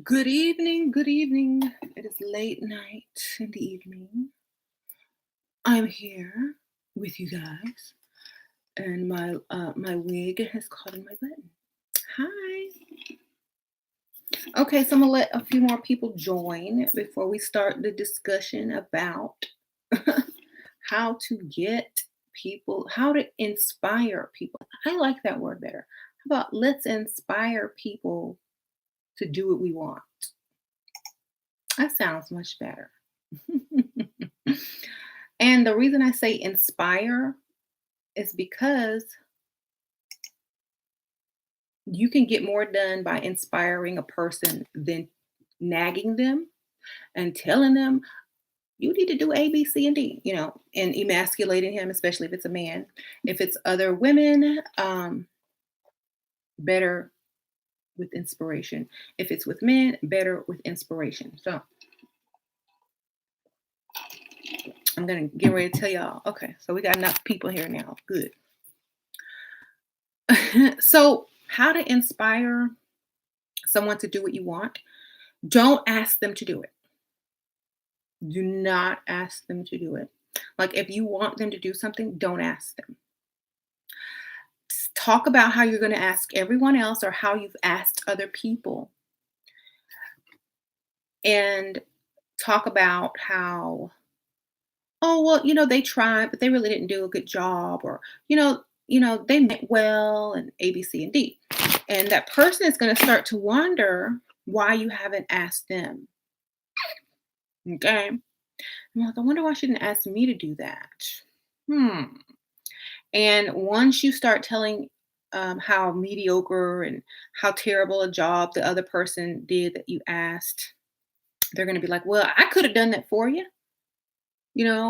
Good evening, good evening. It is late night in the evening. I'm here with you guys, and my wig has caught in my button. Hi. Okay, so I'm gonna let a few more people join before we start the discussion about how to get people, how to inspire people. I like that word better. How about let's inspire people to do what we want? That sounds much better. And the reason I say inspire is because you can get more done by inspiring a person than nagging them and telling them you need to do A, B, C, and D, and emasculating him, especially if it's a man. If it's other women, better with inspiration. If it's with men, better with inspiration. So I'm gonna get ready to tell y'all. Okay, so we got enough people here now. Good. So, how to inspire someone to do what you want? Don't ask them to do it. Do not ask them to do it. Like, if you want them to do something, don't ask them. Talk about how you're going to ask everyone else or how you've asked other people. And talk about how, oh, well, they tried, but they really didn't do a good job. Or, they meant well and A, B, C, and D. And that person is going to start to wonder why you haven't asked them. Okay. I'm like, I wonder why she didn't ask me to do that. Hmm. And once you start telling how mediocre and how terrible a job the other person did that you asked, they're going to be like, well, I could have done that for you,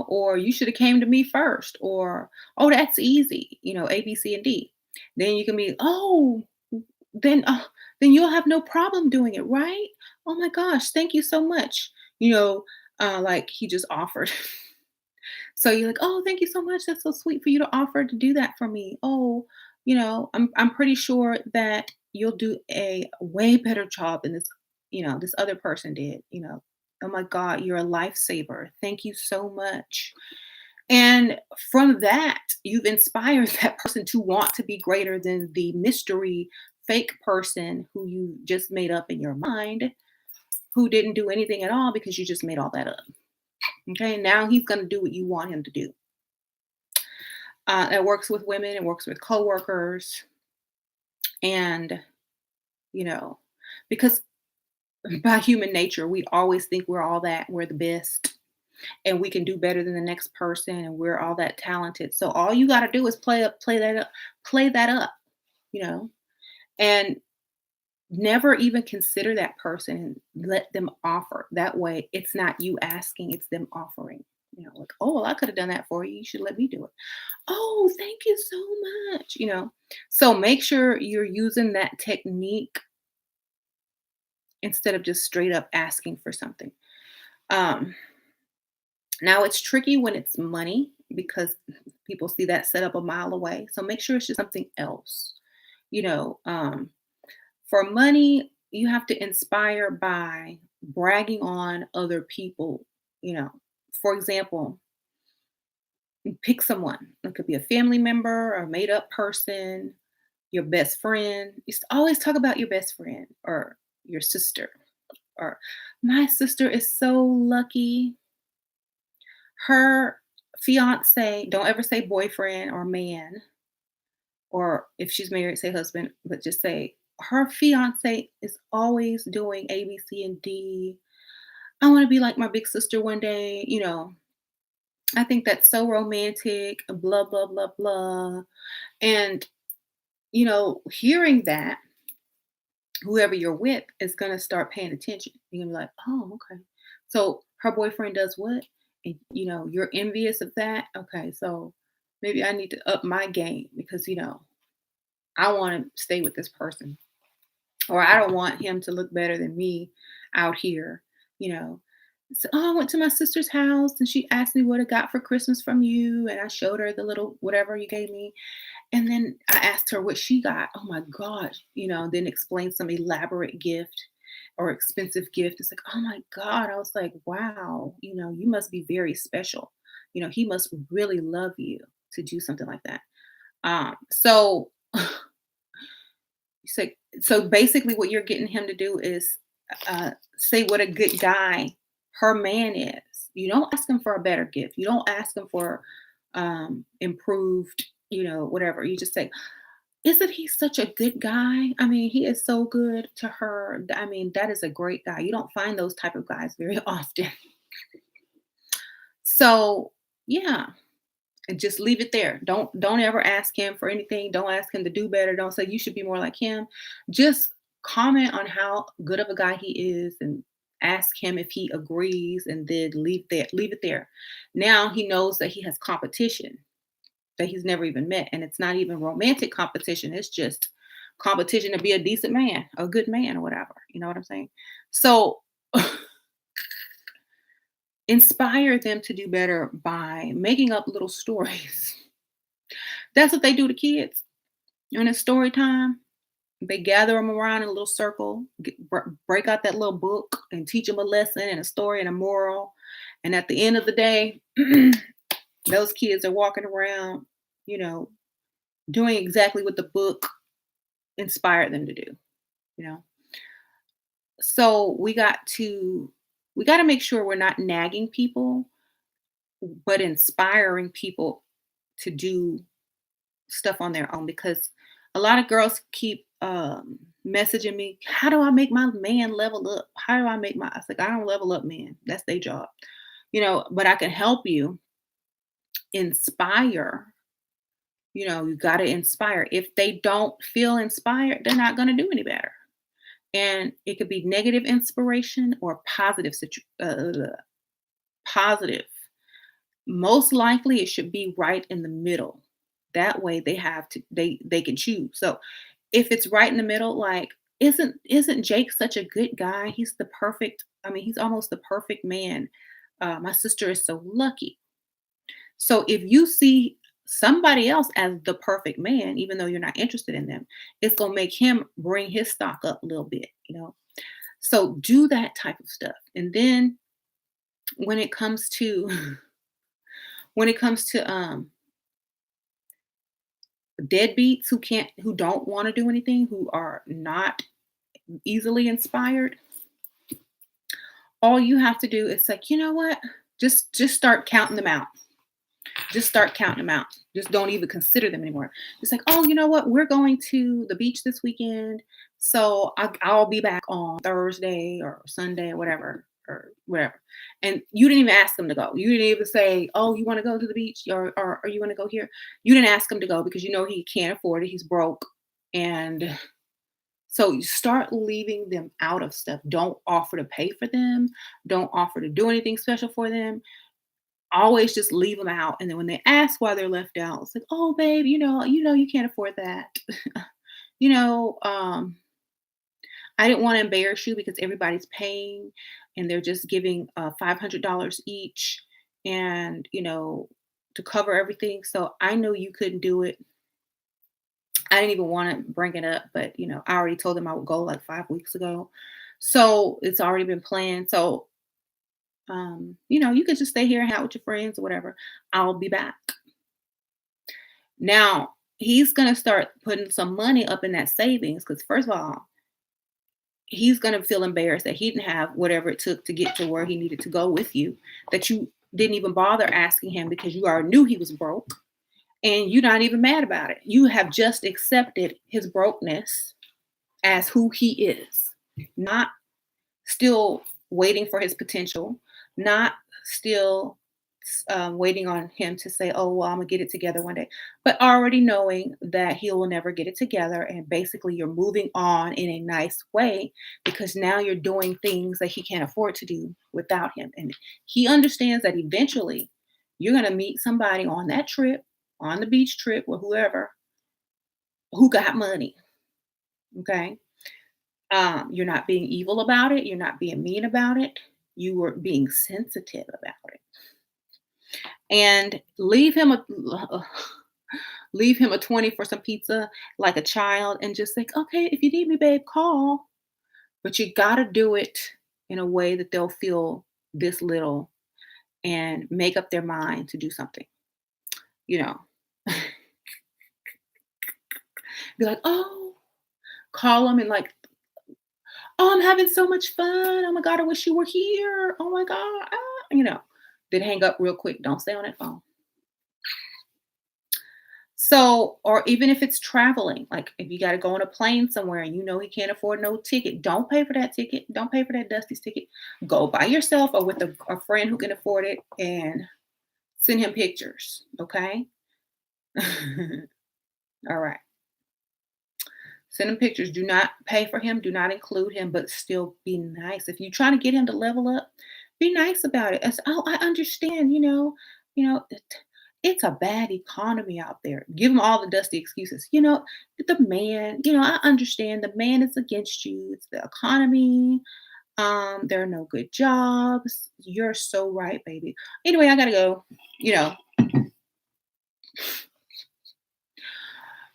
or you should have came to me first, or, oh, that's easy, A, B, C, and D. Then you can be, oh, then, then you'll have no problem doing it, right? Oh my gosh, thank you so much. Like he just offered. So you're like, "Oh, thank you so much. That's so sweet for you to offer to do that for me. Oh, I'm pretty sure that you'll do a way better job than this other person did, Oh my God, you're a lifesaver. Thank you so much." And from that, you've inspired that person to want to be greater than the mystery fake person who you just made up in your mind, who didn't do anything at all because you just made all that up. Okay, now he's going to do what you want him to do. It works with women, it works with coworkers, and you know, because by human nature, we always think we're all that, we're the best, and we can do better than the next person, and we're all that talented. So all you got to do is play that up, you know, and never even consider that person and let them offer. That way, it's not you asking, it's them offering. Like, oh, well, I could have done that for you. You should let me do it. Oh, thank you so much. So make sure you're using that technique instead of just straight up asking for something. Um, Now it's tricky when it's money because people see that set up a mile away. So make sure it's just something else. You know, um, for money, you have to inspire by bragging on other people. You know, for example, pick someone. It could be a family member, a made up person, your best friend. Always talk about your best friend or your sister. Or my sister is so lucky. Her fiance, don't ever say boyfriend or man, or if she's married, say husband, but just say her fiance is always doing A, B, C, and D. I want to be like my big sister one day. I think that's so romantic, blah, blah, blah, blah. And, hearing that, whoever you're with is going to start paying attention. You're going to be like, oh, okay. So her boyfriend does what? And, you're envious of that. Okay. So maybe I need to up my game because, I want to stay with this person or I don't want him to look better than me out here, you know. So, oh, I went to my sister's house and she asked me what I got for Christmas from you. And I showed her the little whatever you gave me. And then I asked her what she got. Oh my gosh, then explain some elaborate gift. or expensive gift. It's like, oh my God. I was like, wow, you must be very special. He must really love you to do something like that. So so so basically what you're getting him to do is say what a good guy her man is. You don't ask him for a better gift. You don't ask him for improved, whatever. You just say, isn't he such a good guy? I mean, he is so good to her. I mean, that is a great guy. You don't find those type of guys very often. So yeah, and just leave it there. Don't ever ask him for anything. Don't ask him to do better. Don't say you should be more like him. Just comment on how good of a guy he is and ask him if he agrees and then leave it there. Now he knows that he has competition that he's never even met, and it's not even romantic competition. It's just competition to be a decent man, a good man or whatever. You know what I'm saying? So inspire them to do better by making up little stories. That's what they do to kids. When it's story time, they gather them around in a little circle, break out that little book and teach them a lesson and a story and a moral. And at the end of the day, those kids are walking around, you know, doing exactly what the book inspired them to do, you know. So we got to make sure we're not nagging people, but inspiring people to do stuff on their own, because a lot of girls keep messaging me, how do I make my man level up? How do I make my I was like, I don't level up men. That's their job. But I can help you inspire. You got to inspire. If they don't feel inspired, they're not going to do any better. And it could be negative inspiration or positive. Most likely it should be right in the middle. That way they can choose. So if it's right in the middle, like, isn't Jake such a good guy? He's the perfect, I mean, he's almost the perfect man. My sister is so lucky. So if you see somebody else as the perfect man, even though you're not interested in them, it's gonna make him bring his stock up a little bit. So do that type of stuff. And then when it comes to deadbeats who don't want to do anything, who are not easily inspired, all you have to do is like, you know what? Just start counting them out. Just start counting them out. Just don't even consider them anymore. It's like, oh, you know what? We're going to the beach this weekend, so I'll be back on Thursday or Sunday or whatever. And you didn't even ask them to go. You didn't even say, oh, you want to go to the beach or you want to go here. You didn't ask him to go because you know he can't afford it. He's broke, and so you start leaving them out of stuff. Don't offer to pay for them. Don't offer to do anything special for them. Always just leave them out. And then when they ask why they're left out, it's like, oh, babe, you can't afford that. you know, um, I didn't want to embarrass you because everybody's paying and they're just giving $500 each and, to cover everything. So I know you couldn't do it. I didn't even want to bring it up, but I already told them I would go like 5 weeks ago. So it's already been planned. So you could just stay here and hang out with your friends or whatever. I'll be back. Now he's gonna start putting some money up in that savings because first of all, he's gonna feel embarrassed that he didn't have whatever it took to get to where he needed to go with you, that you didn't even bother asking him because you already knew he was broke and you're not even mad about it. You have just accepted his brokenness as who he is, not still waiting for his potential, not still waiting on him to say, oh, well, I'm going to get it together one day, but already knowing that he will never get it together. And basically, you're moving on in a nice way because now you're doing things that he can't afford to do without him. And he understands that eventually you're going to meet somebody on that trip, on the beach trip, or whoever, who got money. Okay. You're not being evil about it. You're not being mean about it. You were being sensitive about it. And leave him a 20 for some pizza like a child and just think, okay, if you need me, babe, call. But you got to do it in a way that they'll feel this little and make up their mind to do something, you know. Be like, oh, call them and like, oh, I'm having so much fun. Oh my God, I wish you were here. Oh my God. Then hang up real quick. Don't stay on that phone. So, or even if it's traveling, like if you got to go on a plane somewhere and you know he can't afford no ticket, don't pay for that ticket. Don't pay for that Dusty's ticket. Go by yourself or with a friend who can afford it and send him pictures. Okay. All right. Send him pictures. Do not pay for him. Do not include him, but still be nice. If you're trying to get him to level up, be nice about it. As oh, I understand. It's a bad economy out there. Give him all the dusty excuses. The man. I understand. The man is against you. It's the economy. There are no good jobs. You're so right, baby. Anyway, I gotta go. You know.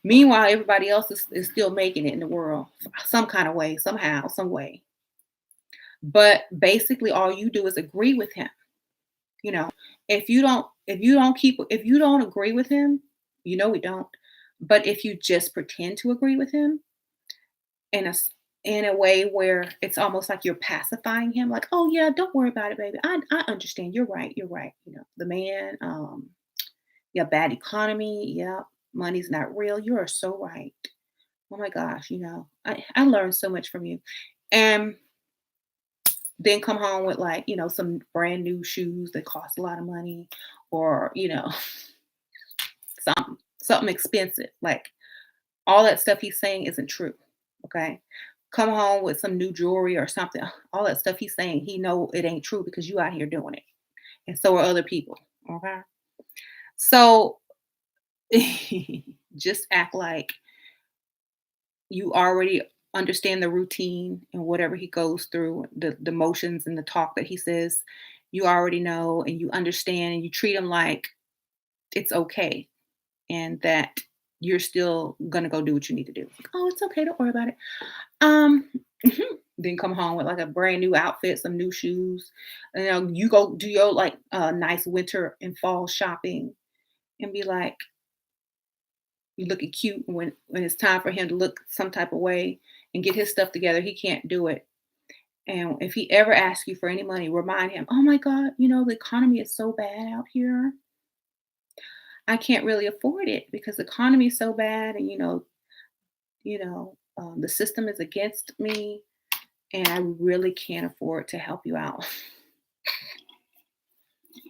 Meanwhile, everybody else is still making it in the world some kind of way, somehow, some way. But basically, all you do is agree with him. You know, if you don't agree with him, we don't. But if you just pretend to agree with him in in a way where it's almost like you're pacifying him, like, oh yeah, don't worry about it, baby. I understand. You're right. You're right. The man. Yeah, bad economy. Yeah, money's not real. You are so right. Oh my gosh, I learned so much from you. And then come home with like, some brand new shoes that cost a lot of money or, something expensive. Like all that stuff he's saying isn't true. Okay. Come home with some new jewelry or something. All that stuff he's saying, he know it ain't true because you out here doing it. And so are other people. Okay. So just act like you already understand the routine and whatever he goes through, the motions and the talk that he says, you already know and you understand and you treat him like it's okay and that you're still gonna go do what you need to do. Like, oh, it's okay, don't worry about it. Um, then come home with like a brand new outfit, some new shoes. You go do your like nice winter and fall shopping and be like, you looking cute when it's time for him to look some type of way and get his stuff together. He can't do it. And if he ever asks you for any money, remind him, oh my God, the economy is so bad out here. I can't really afford it because the economy is so bad and the system is against me and I really can't afford to help you out.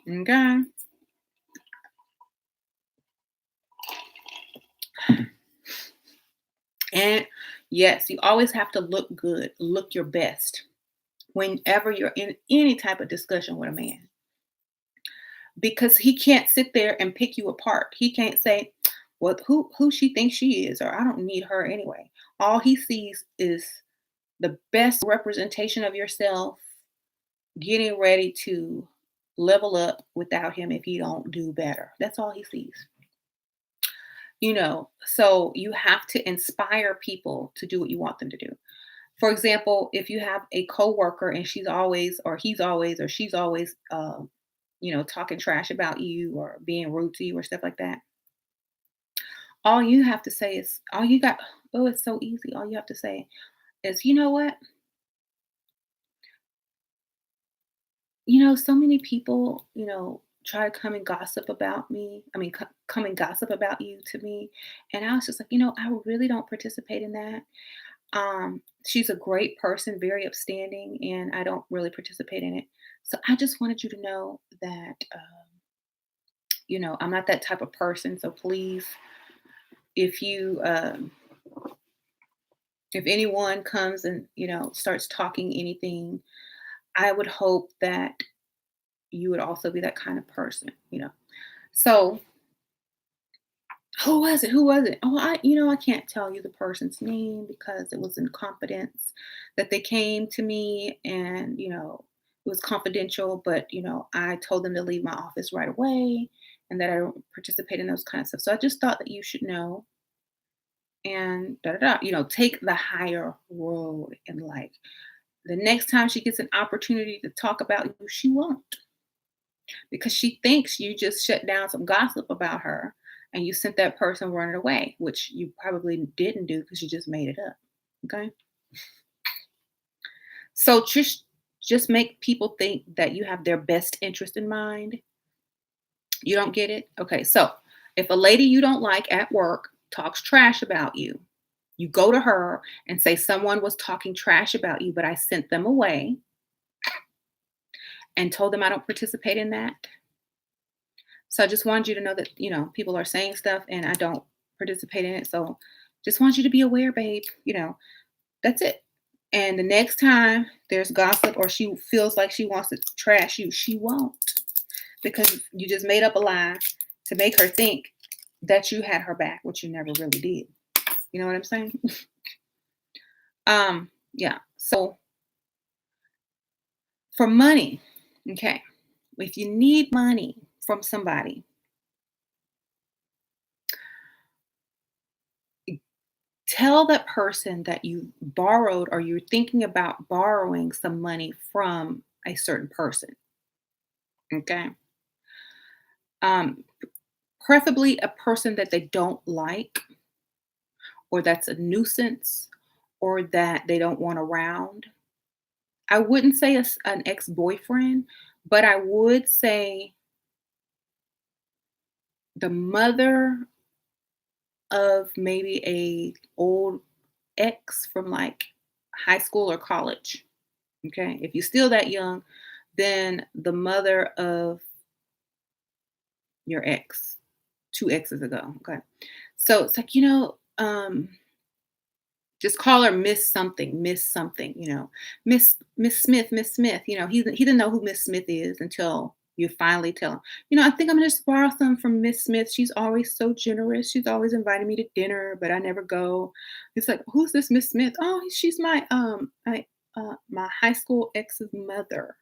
Okay. And yes, you always have to look good, look your best whenever you're in any type of discussion with a man because he can't sit there and pick you apart. He can't say, well, who she thinks she is, or I don't need her anyway. All he sees is the best representation of yourself, getting ready to level up without him if you don't do better. That's all he sees. So you have to inspire people to do what you want them to do. For example, if you have a coworker and she's always, or he's always, or she's always, talking trash about you or being rude to you or stuff like that, all you have to say is, all you got, oh, it's so easy. All you have to say is, you know what? So many people, try to come and gossip about me. I mean, come and gossip about you to me. And I was just like, I really don't participate in that. She's a great person, very upstanding, and I don't really participate in it. So I just wanted you to know that, I'm not that type of person. So please, if if anyone comes and starts talking anything, I would hope that you would also be that kind of person. So who was it? Who was it? Oh, I can't tell you the person's name because it was in confidence that they came to me and, it was confidential, but, I told them to leave my office right away and that I don't participate in those kind of stuff. So I just thought that you should know. and da da da. Take the higher road in life. The next time she gets an opportunity to talk about you, she won't, because she thinks you just shut down some gossip about her and you sent that person running away, which you probably didn't do because you just made it up. Okay. So just make people think that you have their best interest in mind. You don't get it? Okay. So if a lady you don't like at work talks trash about you, you go to her and say, someone was talking trash about you, but I sent them away and told them I don't participate in that. So I just wanted you to know that, people are saying stuff and I don't participate in it. So just want you to be aware, babe. That's it. And the next time there's gossip or she feels like she wants to trash you, she won't, because you just made up a lie to make her think that you had her back, which you never really did. You know what I'm saying? Yeah. So for money, okay, if you need money from somebody, tell that person that you borrowed or you're thinking about borrowing some money from a certain person. Okay. Um, Preferably a person that they don't like, or that's a nuisance, or that they don't want around. I wouldn't say an ex boyfriend, but I would say the mother of maybe a old ex from like high school or college. Okay. If you're still that young, then the mother of your ex, two exes ago. Okay. So it's like, just call her Miss something, Miss Smith, Miss Smith. He didn't know who Miss Smith is until you finally tell him. I think I'm gonna just borrow some from Miss Smith. She's always so generous. She's always inviting me to dinner, but I never go. It's like, who's this Miss Smith? Oh, she's my high school ex's mother.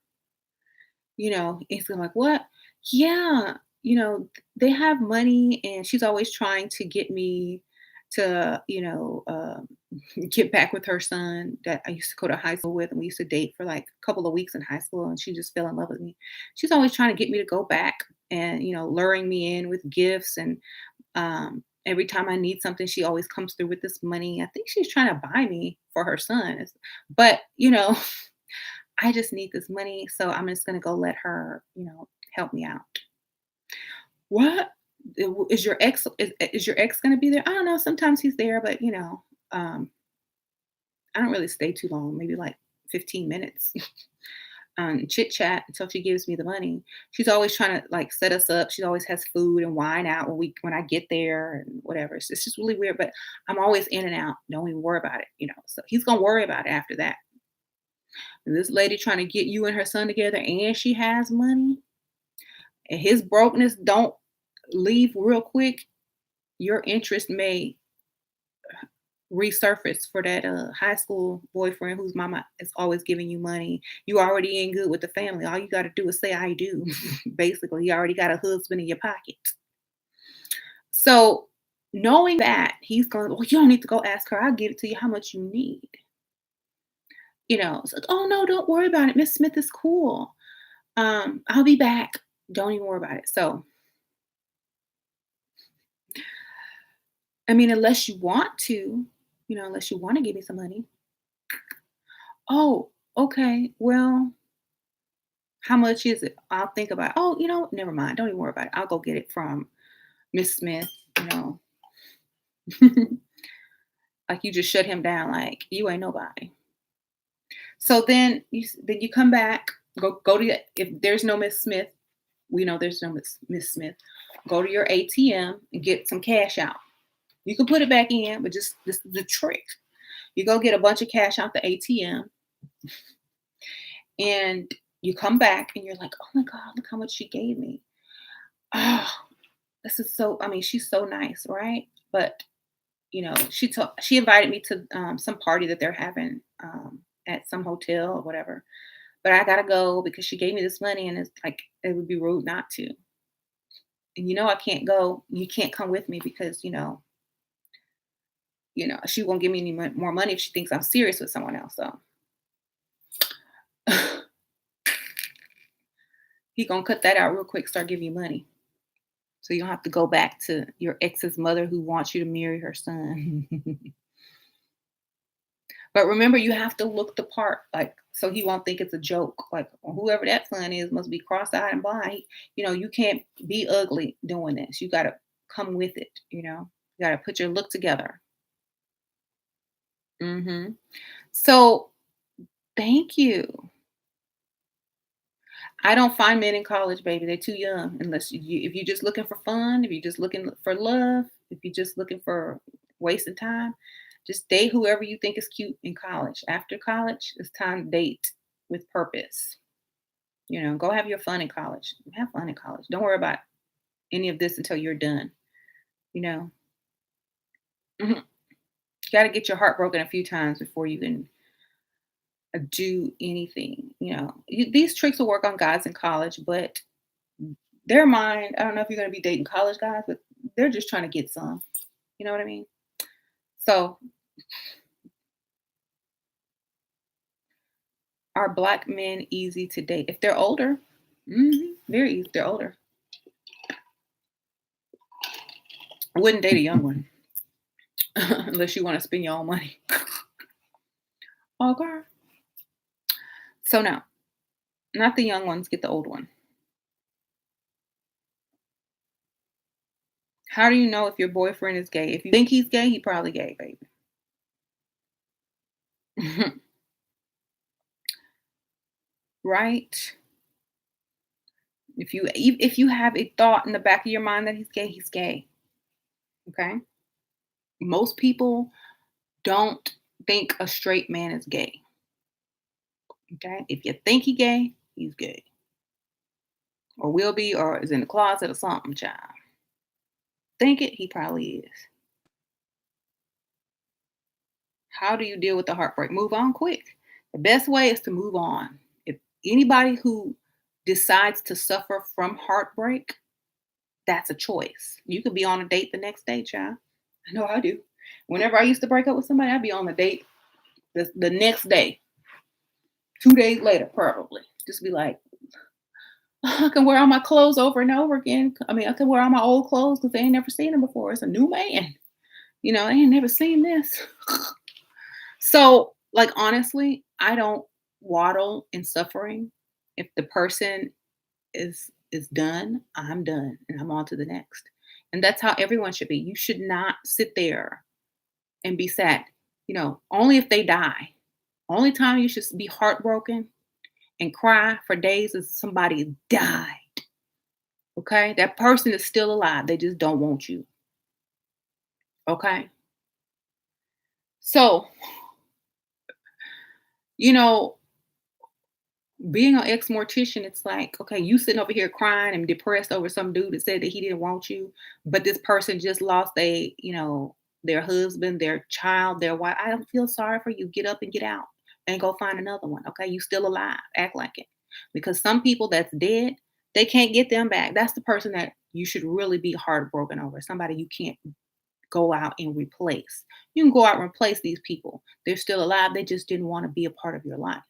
It's like, what? Yeah, they have money, and she's always trying to get me to, get back with her son that I used to go to high school with, and we used to date for like a couple of weeks in high school, and she just fell in love with me. She's always trying to get me to go back and, luring me in with gifts. And every time I need something, she always comes through with this money. I think she's trying to buy me for her son. But, I just need this money. So I'm just going to go let her, help me out. What? Is your ex is your ex gonna be there? I don't know. Sometimes he's there, but I don't really stay too long. Maybe like 15 minutes. Chit chat until she gives me the money. She's always trying to like set us up. She always has food and wine out when I get there and whatever. It's just really weird. But I'm always in and out. Don't even worry about it. So he's gonna worry about it after that. And this lady trying to get you and her son together, and she has money, and his brokenness don't leave real quick. Your interest may resurface for that high school boyfriend whose mama is always giving you money. You already ain't good with the family. All you got to do is say I do. Basically, you already got a husband in your pocket. So knowing that, he's going, well, you don't need to go ask her. I'll give it to you how much you need. It's like, oh no, don't worry about it. Miss Smith is cool. I'll be back. Don't even worry about it. So I mean, unless you want to give me some money. Oh, okay. Well, how much is it? I'll think about it. Oh, never mind. Don't even worry about it. I'll go get it from Miss Smith, you know. Like you just shut him down like you ain't nobody. So then you come back, go to if there's no Miss Smith, we know there's no Miss Smith. Go to your ATM and get some cash out. You can put it back in, but just this is the trick. You go get a bunch of cash out the ATM, and you come back and you're like, oh my God, look how much she gave me. Oh, this is so, I mean, she's so nice, right? But she invited me to some party that they're having at some hotel or whatever. But I gotta go because she gave me this money, and it's like it would be rude not to. And I can't go. You can't come with me because she won't give me any more money if she thinks I'm serious with someone else. So he gonna cut that out real quick, start giving you money. So you don't have to go back to your ex's mother who wants you to marry her son. But remember, you have to look the part, like, so he won't think it's a joke. Like, whoever that son is must be cross-eyed and blind. You can't be ugly doing this. You got to come with it. You got to put your look together. So, thank you. I don't find men in college, baby. They're too young. Unless if you're just looking for fun, if you're just looking for love, if you're just looking for wasting time, just date whoever you think is cute in college. After college, it's time to date with purpose. Go have your fun in college. Have fun in college. Don't worry about any of this until you're done. You know, Mhm. Got to get your heart broken a few times before you can do anything. These tricks will work on guys in college, but their mind, I don't know if you're going to be dating college guys, but they're just trying to get some. You know what I mean? So, are black men easy to date? If they're older, very easy. If they're older. I wouldn't date a young one unless you want to spend your own money. Okay. So, no, not the young ones, get the old one. How do you know if your boyfriend is gay? If you think he's gay, he probably gay, baby. Right? If you have a thought in the back of your mind that he's gay, he's gay. Okay? Most people don't think a straight man is gay. Okay? If you think he gay, he's gay. Or will be, or is in the closet or something, child. Think it, he probably is. How do you deal with the heartbreak? Move on quick. The best way is to move on. If anybody who decides to suffer from heartbreak, that's a choice. You could be on a date the next day, child. I know I do. Whenever I used to break up with somebody, I'd be on the date the next day, 2 days later, probably. Just be like, I can wear all my clothes over and over again. I mean, I can wear all my old clothes because they ain't never seen them before. It's a new man. They ain't never seen this. So, like, honestly, I don't waddle in suffering. If the person is done, I'm done and I'm on to the next. And that's how everyone should be. You should not sit there and be sad. Only if they die. Only time you should be heartbroken and cry for days is somebody died. Okay? That person is still alive. They just don't want you. Okay? So, you know, being an ex-mortician, it's like, okay, you sitting over here crying and depressed over some dude that said that he didn't want you, but this person just lost their husband, their child, their wife. I don't feel sorry for you. Get up and get out and go find another one. Okay, you still alive. Act like it. Because some people that's dead, they can't get them back. That's the person that you should really be heartbroken over. Somebody you can't go out and replace. You can go out and replace these people. They're still alive. They just didn't want to be a part of your life.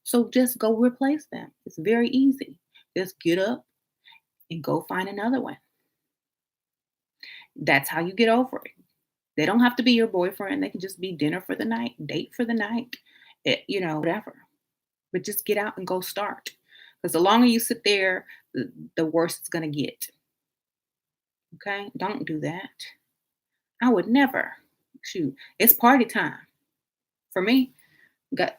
So just go replace them. It's very easy. Just get up and go find another one. That's how you get over it. They don't have to be your boyfriend. They can just be dinner for the night, date for the night, whatever. But just get out and go start. Because the longer you sit there, the worse it's going to get. Okay? Don't do that. I would never. Shoot, it's party time for me.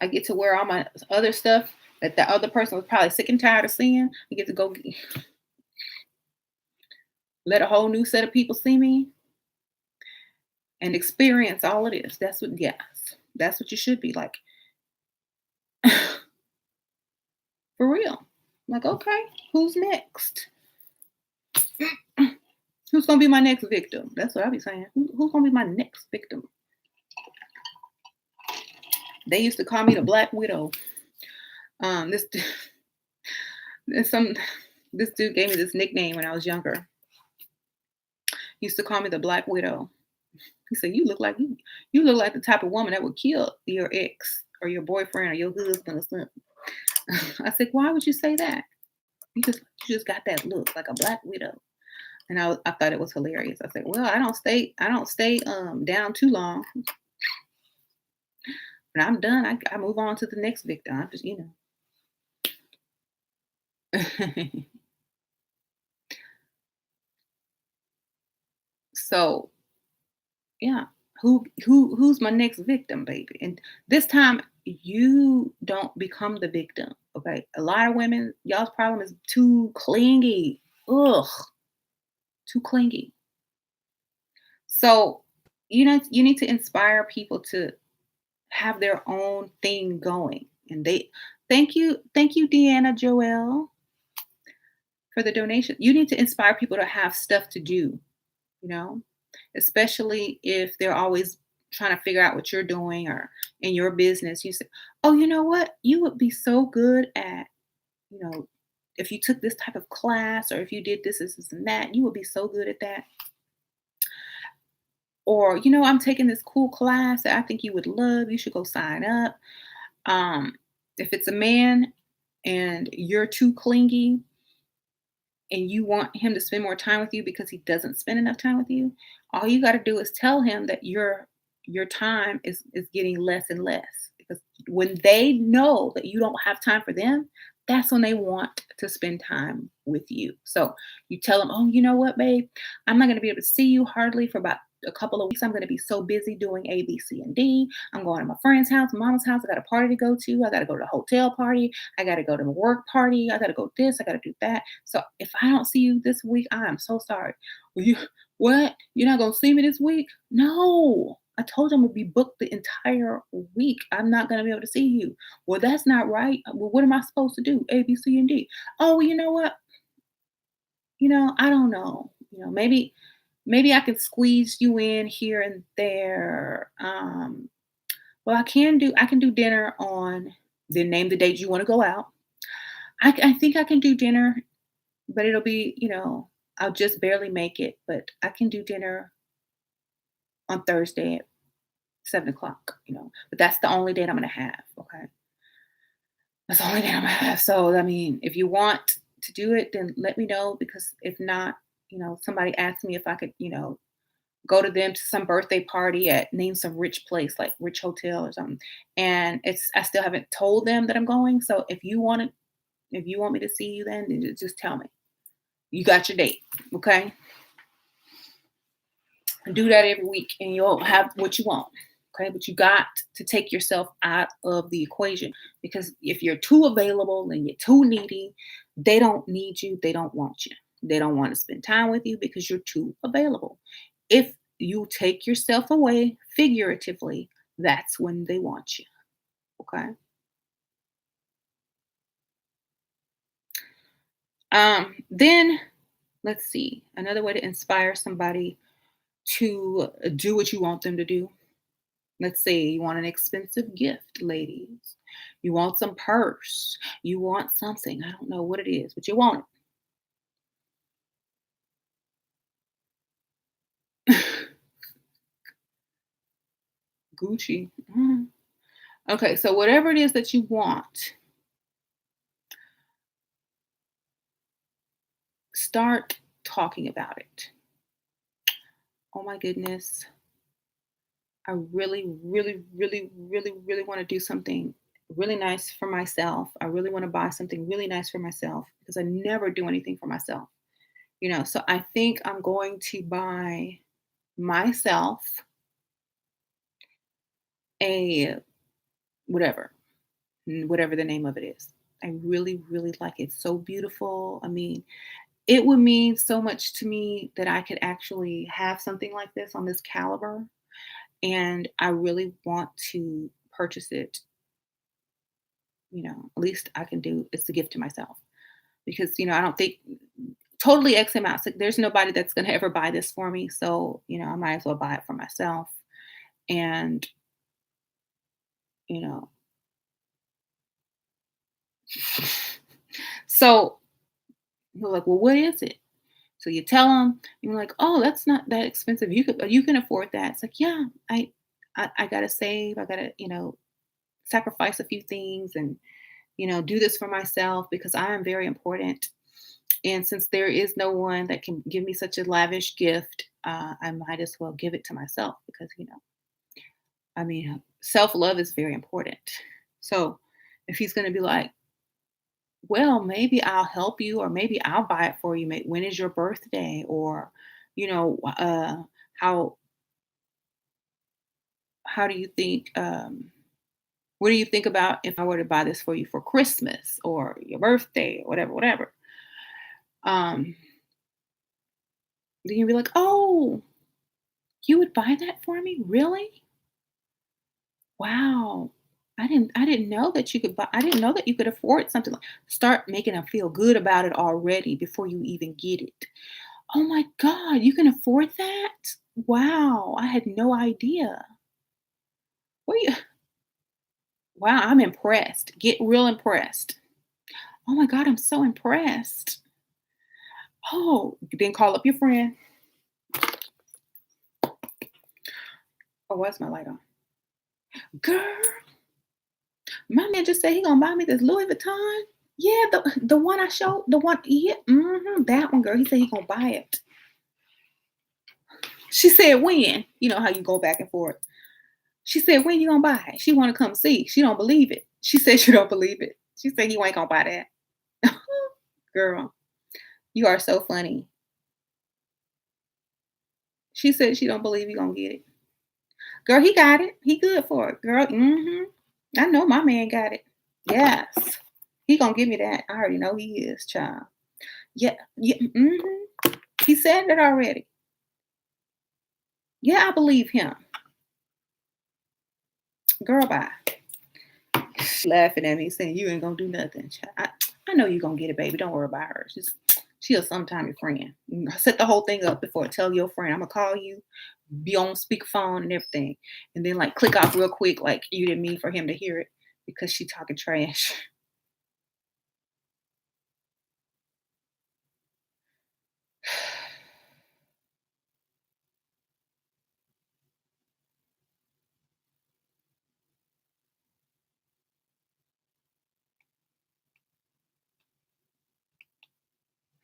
I get to wear all my other stuff that the other person was probably sick and tired of seeing. I get to go let a whole new set of people see me and experience all of this. That's what you should be like. For real. Like, okay, who's next? Who's gonna be my next victim? That's what I be saying. Who's gonna be my next victim? They used to call me the Black Widow. This some this dude gave me this nickname when I was younger. He used to call me the Black Widow He said, you look like the type of woman that would kill your ex or your boyfriend or your husband or something." I said, "Why would you say that? You just got that look like a black widow." And I thought it was hilarious. I said, "Well, I don't stay down too long. When I'm done, I move on to the next victim. I just, you know." So yeah, who's my next victim, baby? And this time you don't become the victim. Okay. A lot of women, y'all's problem is too clingy. Ugh, too clingy. So you need to inspire people to have their own thing going. And they thank you, Deanna Joelle, for the donation. You need to inspire people to have stuff to do, you know, especially if they're always trying to figure out what you're doing or in your business. You say, "Oh, you know what? You would be so good at, you know, if you took this type of class or if you did this, and that, you would be so good at that." Or, "I'm taking this cool class that I think you would love. You should go sign up." Um, if it's a man and you're too clingy and you want him to spend more time with you because he doesn't spend enough time with you, all you got to do is tell him that your time is getting less and less. Because when they know that you don't have time for them, that's when they want to spend time with you. So you tell them, "Oh, you know what, babe? I'm not going to be able to see you hardly for about a couple of weeks. I'm going to be so busy doing A, B, C, and D. I'm going to my friend's house, mama's house. I got a party to go to. I got to go to a hotel party. I got to go to a work party. I got to go this. I got to do that. So if I don't see you this week, I am so sorry." "Well, what? You're not gonna see me this week?" "No. I told you I'm gonna be booked the entire week. I'm not gonna be able to see you." "Well, that's not right. Well, what am I supposed to do? A, B, C, and D." "Oh, well, you know what? I don't know. Maybe I could squeeze you in here and there. Well, I can do dinner on." Then name the date you want to go out. I think I can do dinner, but it'll be, I'll just barely make it, but I can do dinner on Thursday at 7 o'clock, but that's the only date I'm gonna have. Okay. That's the only date I'm gonna have. So I mean, if you want to do it, then let me know, because if not, somebody asked me if I could, go to them to some birthday party at name some rich place, like rich hotel or something. And I still haven't told them that I'm going. So if you want me to see you then just tell me. You got your date. Okay. And do that every week and you'll have what you want. Okay. But you got to take yourself out of the equation, because if you're too available and you're too needy, they don't need you. They don't want you. They don't want to spend time with you because you're too available. If you take yourself away figuratively, that's when they want you. Okay. Then let's see. Another way to inspire somebody to do what you want them to do. Let's say you want an expensive gift, ladies. You want some purse. You want something. I don't know what it is, but you want it. Gucci. Mhm. Okay, so whatever it is that you want, start talking about it. "Oh my goodness, I really, really, really, really, really want to do something really nice for myself. I really want to buy something really nice for myself because I never do anything for myself. So I think I'm going to buy myself a whatever, whatever the name of it is. I really, really like it. It's so beautiful. I mean, it would mean so much to me that I could actually have something like this on this caliber. And I really want to purchase it. At least I can do it's a gift to myself, because, I don't think totally X amount. So there's nobody that's going to ever buy this for me. So, I might as well buy it for myself. And, you know, so you're like, "Well, what is it?" So you tell them, you're like, "Oh, that's not that expensive. You can afford that." It's like, "Yeah, I gotta save. I gotta, sacrifice a few things and, do this for myself because I am very important. And since there is no one that can give me such a lavish gift, I might as well give it to myself because, I mean, self love is very important." So if he's going to be like, "Well, maybe I'll help you, or maybe I'll buy it for you. When is your birthday?" Or, you know, how do you think? What do you think about if I were to buy this for you for Christmas or your birthday or whatever, whatever? Um, then you'll be like, "Oh, you would buy that for me? Really? Wow. I didn't know that you could buy I didn't know that you could afford something like." Start making them feel good about it already before you even get it. "Oh my god, you can afford that? Wow, I had no idea. Where you Wow, I'm impressed." Get real impressed. "Oh my god, I'm so impressed." "Oh," then call up your friend. "Oh, why's my light on?" "Girl, my man just said he gonna buy me this Louis Vuitton." "Yeah, the one I showed, the one, yeah, that one, girl. He said he gonna buy it." She said, "When?" You know how you go back and forth. She said, "When you gonna buy it?" She wanna come see. She don't believe it. She said she don't believe it. She said he ain't gonna buy that. Girl, you are so funny. She said she don't believe you gonna get it. Girl, he got it. He good for it. Girl, I know my man got it. Yes. He gonna give me that. I already know he is, child. Yeah, yeah, He said that already. Yeah, I believe him. Girl, bye. Laughing at me, saying you ain't gonna do nothing. I know you gonna get it, baby. Don't worry about her. She'll sometime your friend. You set the whole thing up before. Tell your friend I'm gonna call you, be on speakerphone and everything, and then like click off real quick, like you didn't mean for him to hear it because she talking trash.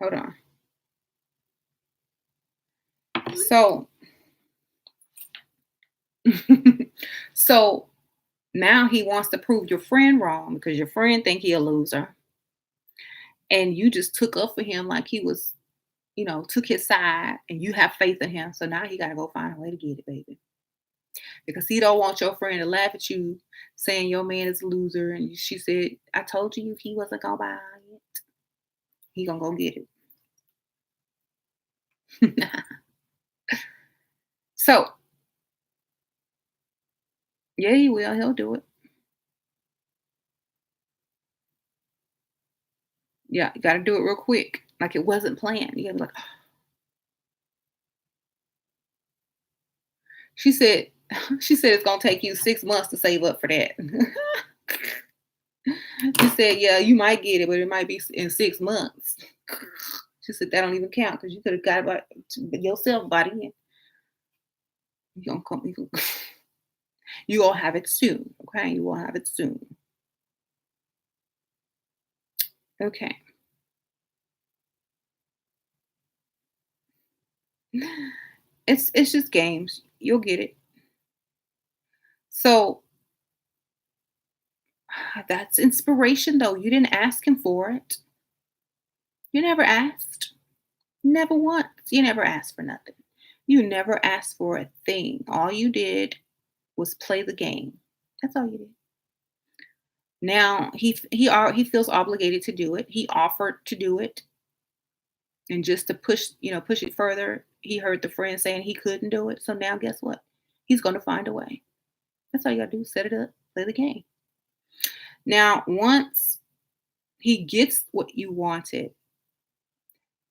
Hold on. So, so now he wants to prove your friend wrong because your friend think he a loser, and you just took up for him like he was, took his side, and you have faith in him. So now he got to go find a way to get it, baby, because he don't want your friend to laugh at you saying your man is a loser. And she said, "I told you he wasn't gonna buy it. He gonna go get it." So yeah, he will. He'll do it. Yeah, you got to do it real quick, like it wasn't planned. You gotta be like, she said. She said it's gonna take you 6 months to save up for that. She said, "Yeah, you might get it, but it might be in 6 months." She said that don't even count because you could have got about yourself by then. You gonna come, you gonna have it soon. Okay, you will have it soon. Okay. It's just games. You'll get it. So that's inspiration though. You didn't ask him for it. You never asked. Never once. You never asked for nothing. You never asked for a thing. All you did was play the game. That's all you did. Now he feels obligated to do it. He offered to do it, and just to push it further, he heard the friend saying he couldn't do it. So now guess what? He's going to find a way. That's all you got to do. Set it up, play the game. Now, once he gets what you wanted,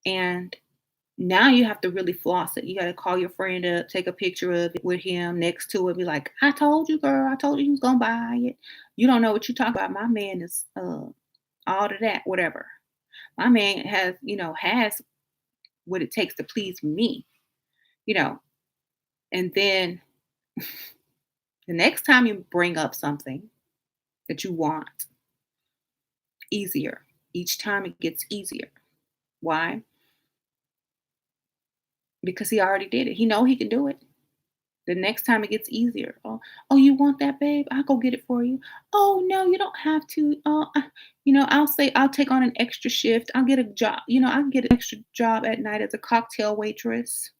and now you have to really floss it. You got to call your friend up, take a picture of it with him next to it, be like, "I told you, girl. I told you he was gonna buy it. You don't know what you talk about. My man is all of that, whatever. My man has what it takes to please me, you know. And then the next time you bring up something that you want, easier. Each time it gets easier. Why? Because he already did it. He know he can do it. The next time it gets easier. Oh, you want that, babe? I'll go get it for you. Oh no, you don't have to. I'll say I'll take on an extra shift. I'll get a job. I can get an extra job at night as a cocktail waitress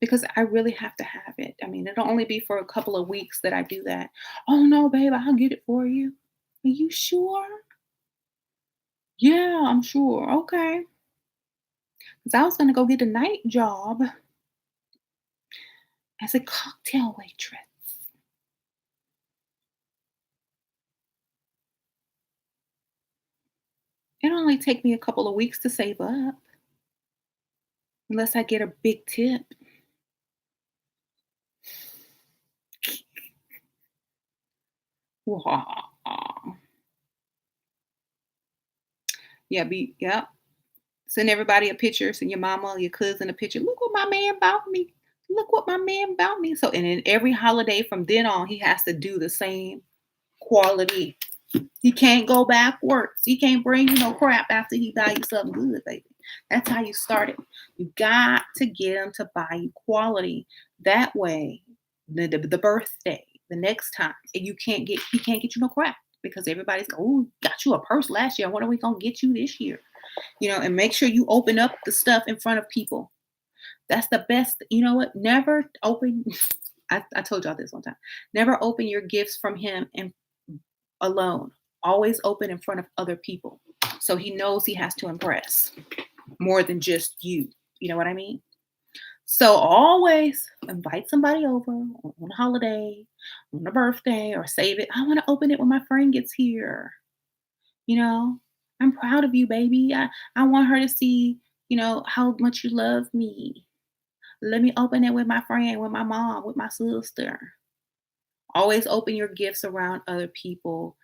because I really have to have it. I mean, it'll only be for a couple of weeks that I do that. Oh no, babe, I'll get it for you. Are you sure? Yeah, I'm sure. Okay. Because I was gonna go get a night job as a cocktail waitress. It'll only take me a couple of weeks to save up unless I get a big tip. Yeah, yep. Send everybody a picture, send your mama, your cousin a picture. Look what my man bought me. Look what my man bought me. So, and then every holiday from then on, he has to do the same quality. He can't go backwards. He can't bring you no crap after he buy you something good, baby. That's how you start it. You got to get him to buy you quality. That way, the birthday, the next time, he can't get you no crap because everybody's oh got you a purse last year. What are we gonna get you this year? And make sure you open up the stuff in front of people. That's the best. You know what? Never open. I told y'all this one time. Never open your gifts from him and alone. Always open in front of other people. So he knows he has to impress more than just you. You know what I mean? So always invite somebody over on a holiday, on a birthday, or save it. I want to open it when my friend gets here. You know, I'm proud of you, baby. I want her to see, how much you love me. Let me open it with my friend, with my mom, with my sister. Always open your gifts around other people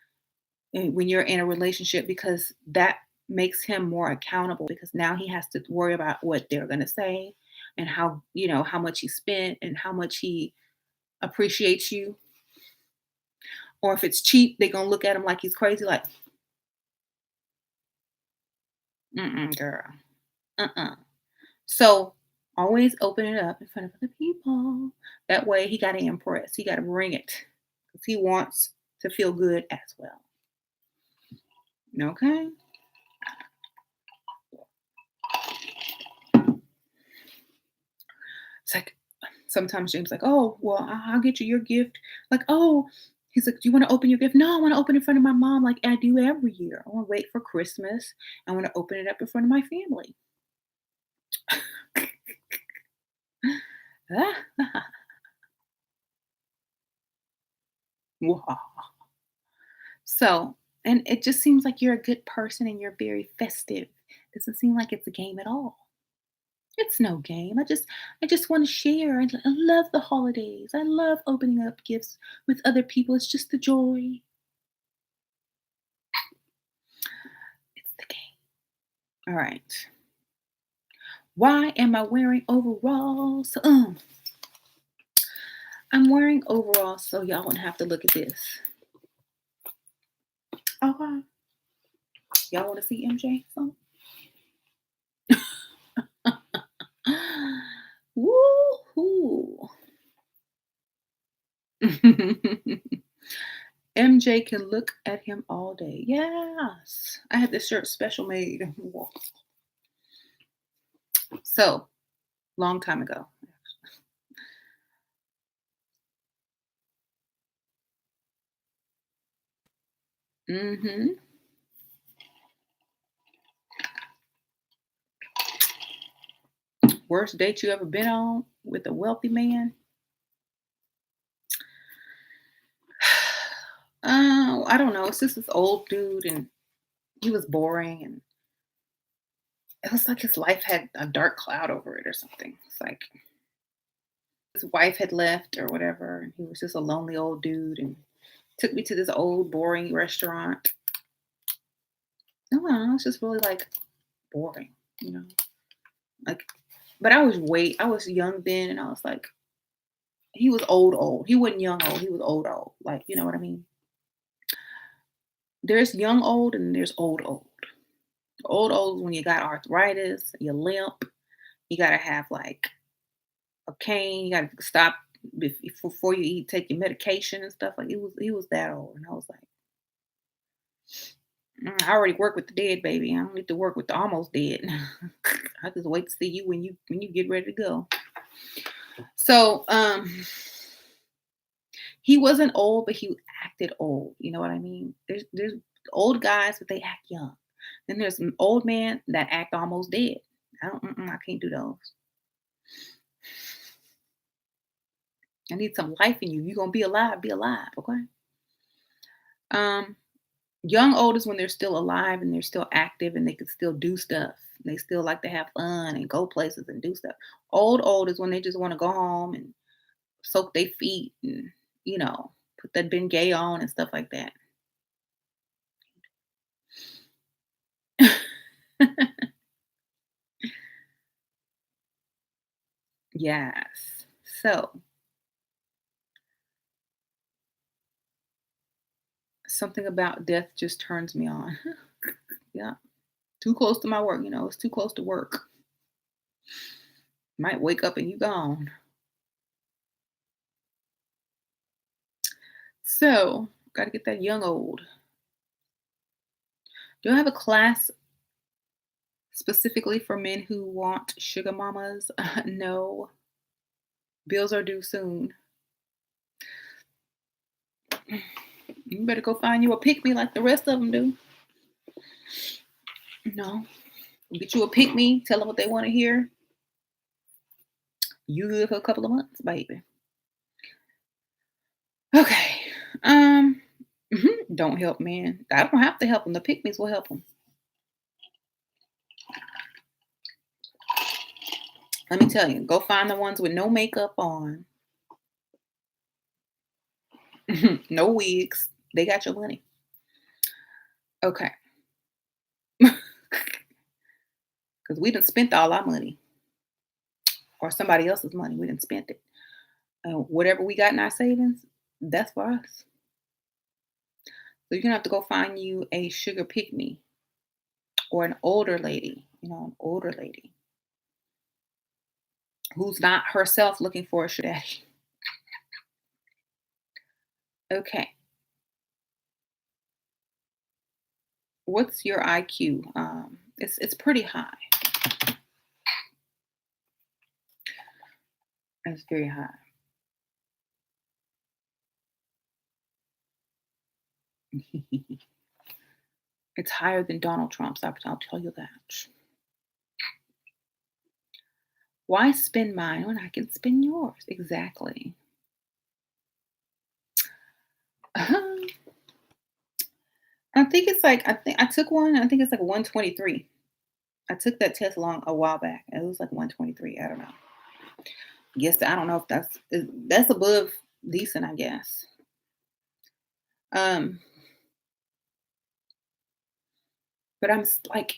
and when you're in a relationship because that makes him more accountable because now he has to worry about what they're going to say and how much he spent and how much he appreciates you. Or if it's cheap, they're going to look at him like he's crazy, like, mm-mm, girl. Uh-uh. So always open it up in front of other people. That way he got to impress. He got to bring it because he wants to feel good as well. Okay. It's like sometimes James like, oh, well, I'll get you your gift. Like, oh, he's like, do you want to open your gift? No, I want to open it in front of my mom like I do every year. I want to wait for Christmas. I want to open it up in front of my family. So, and it just seems like you're a good person and you're very festive. Doesn't seem like it's a game at all. It's no game. I just want to share. I love the holidays. I love opening up gifts with other people. It's just the joy. It's the game. All right. Why am I wearing overalls? I'm wearing overalls so y'all won't have to look at this. Okay. Y'all want to see MJ? So? Woo-hoo. MJ can look at him all day. Yes. I had this shirt special made. So, long time ago. Hmm. Worst date you ever been on with a wealthy man? I don't know. It's just this old dude, and he was boring, and it was like his life had a dark cloud over it or something. It's like his wife had left or whatever, and he was just a lonely old dude, and took me to this old boring restaurant. I don't know. It's just really like boring, you know. Like, but I was young then, and I was like, he was old, old. He wasn't young old. He was old, old. Like, you know what I mean? There's young old and there's old, old. Old, old is when you got arthritis, you limp, you gotta have like a cane, you gotta stop before you eat, take your medication and stuff. Like he was that old, and I was like, I already work with the dead, baby. I don't need to work with the almost dead. I just wait to see you when you get ready to go. So he wasn't old, but he acted old. You know what I mean? There's old guys, but they act young. Then there's some old men that act almost dead. I can't do those. I need some life in you. You're gonna be alive, okay? Um, Young old is when they're still alive and they're still active and they can still do stuff. They still like to have fun and go places and do stuff. Old is when they just want to go home and soak their feet and put that Bengay on and stuff like that. Yes. So something about death just turns me on. Yeah. Too close to my work. It's too close to work. Might wake up and you gone. So got to get that young old. Do I have a class specifically for men who want sugar mamas? No. Bills are due soon. You better go find you a pick me like the rest of them do. No. Get you a pick me. Tell them what they want to hear. You good for a couple of months, baby. Okay. Um. Don't help, man. I don't have to help them. The pick me's will help them. Let me tell you. Go find the ones with no makeup on, no wigs. They got your money. Okay. Because we done spent all our money or somebody else's money. We done spent it. Whatever we got in our savings, that's for us. So you're gonna have to go find you a sugar pick me or an older lady, an older lady who's not herself looking for a sugar daddy. Okay. What's your IQ? It's pretty high. It's very high. It's higher than Donald Trump's. I'll tell you that. Why spend mine when I can spend yours? Exactly. I think it's like I think I took one. I think it's like 123. I took that test a while back. It was like 123. I don't know. Guess I don't know if that's above decent, I guess. Um, but like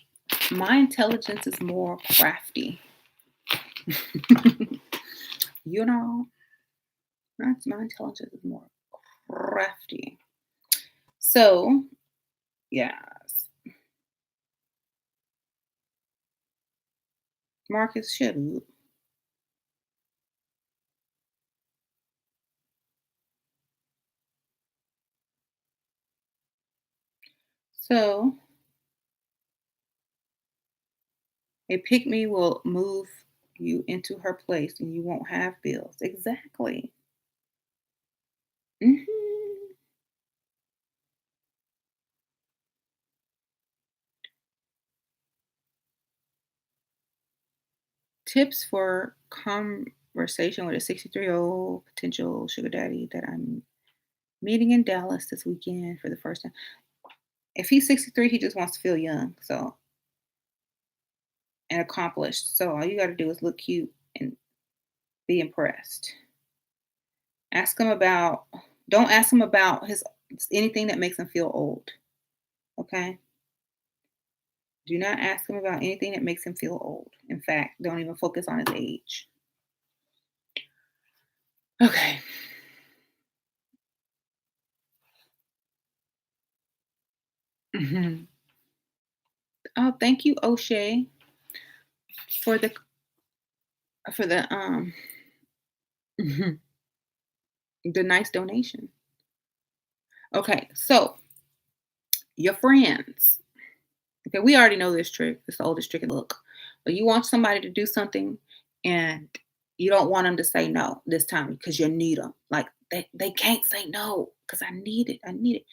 my intelligence is more crafty. you know, that's my intelligence is more crafty. So yes, Marcus should. So a pick me will move you into her place, and you won't have bills. Exactly. hmm Tips for conversation with a 63-year-old potential sugar daddy that I'm meeting in Dallas this weekend for the first time. If he's 63, he just wants to feel young, so and accomplished. So all you got to do is look cute and be impressed. Ask him about. Don't ask him about his anything that makes him feel old. Okay. Do not ask him about anything that makes him feel old. In fact, don't even focus on his age. Okay. Mhm. Oh, thank you, O'Shea, for the mhm, the nice donation. Okay, so your friends. Okay, we already know this trick. It's the oldest trick in the book. But you want somebody to do something and you don't want them to say no this time because you need them. Like they can't say no because I need it. I need it.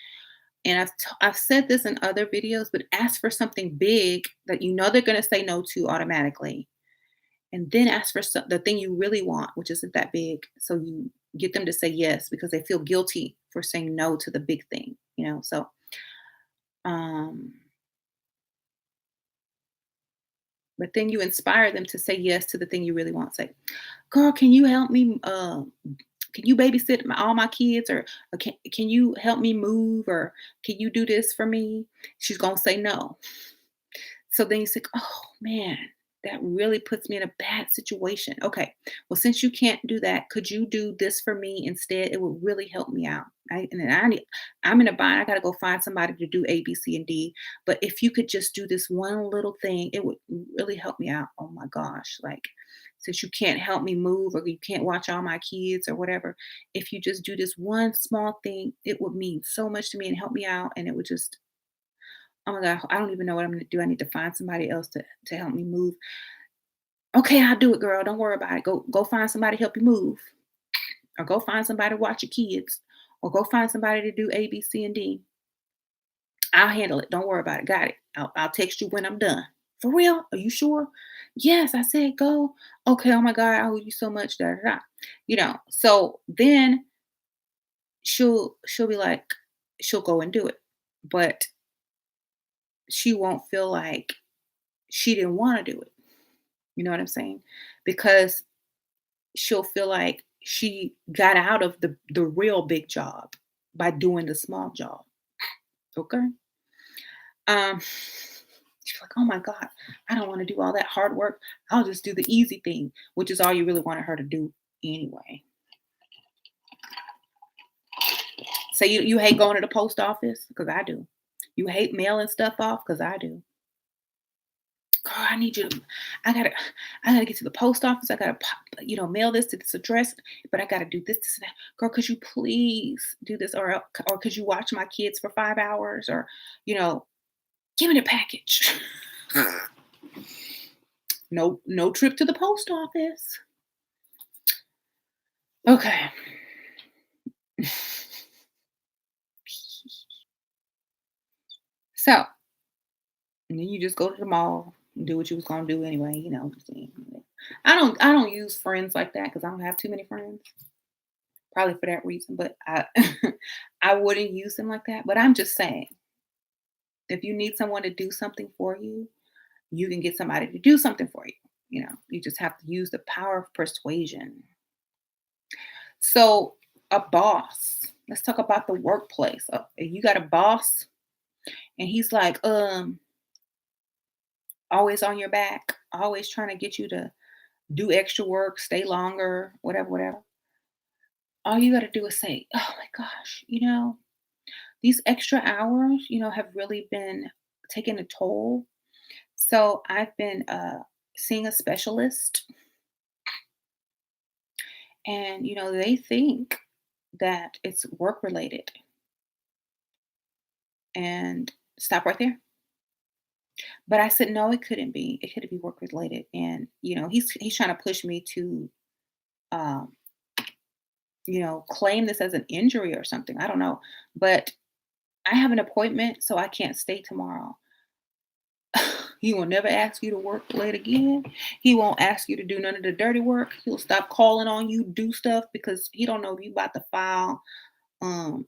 And I've said this in other videos, but ask for something big that you know they're going to say no to automatically. And then ask for the thing you really want, which isn't that big. So you get them to say yes because they feel guilty for saying no to the big thing, you know? So, um, but then you inspire them to say yes to the thing you really want. Say, girl, can you help me? Can you babysit all my kids, or can you help me move, or can you do this for me? She's gonna say no. So then you say, oh man, that really puts me in a bad situation. Okay, well, since you can't do that, could you do this for me instead? It would really help me out. And then I'm in a bind. I got to go find somebody to do A, B, C, and D. But if you could just do this one little thing, it would really help me out. Oh my gosh. Like, since you can't help me move or you can't watch all my kids or whatever, if you just do this one small thing, it would mean so much to me and help me out. And it would just, oh my God, I don't even know what I'm gonna do. I need to find somebody else to help me move. Okay, I'll do it, girl. Don't worry about it. Go find somebody to help you move, or go find somebody to watch your kids, or go find somebody to do A, B, C, and D. I'll handle it. Don't worry about it. Got it. I'll text you when I'm done. For real? Are you sure? Yes, I said go. Okay. Oh my God, I owe you so much. Da, da, da. You know. So then she'll be like, she'll go and do it, but she won't feel like she didn't want to do it. You know what I'm saying? Because she'll feel like she got out of the real big job by doing the small job. Okay. She's like, oh my God, I don't want to do all that hard work. I'll just do the easy thing, which is all you really wanted her to do anyway. So you hate going to the post office? Because I do. You hate mailing stuff off? Because I do. Girl, I need you to, I gotta, I gotta get to the post office. I gotta, mail this to this address, but I gotta do this and that. Girl, could you please do this, or could you watch my kids for 5 hours, or, you know, give me the package. No, no trip to the post office. Okay. So, and then you just go to the mall and do what you was gonna do anyway. I don't use friends like that because I don't have too many friends. Probably for that reason, but I I wouldn't use them like that. But I'm just saying, if you need someone to do something for you, you can get somebody to do something for you. You just have to use the power of persuasion. So, a boss. Let's talk about the workplace. If you got a boss and he's like, always on your back, always trying to get you to do extra work, stay longer, whatever, whatever. All you got to do is say, oh my gosh, these extra hours, have really been taking a toll. So I've been seeing a specialist, and they think that it's work related. And stop right there. But I said, no, it couldn't be. It couldn't be work related. And he's trying to push me to, um, claim this as an injury or something. I don't know, but I have an appointment, so I can't stay tomorrow. He will never ask you to work late again. He won't ask you to do none of the dirty work. He'll stop calling on you, do stuff because he don't know if you about to file an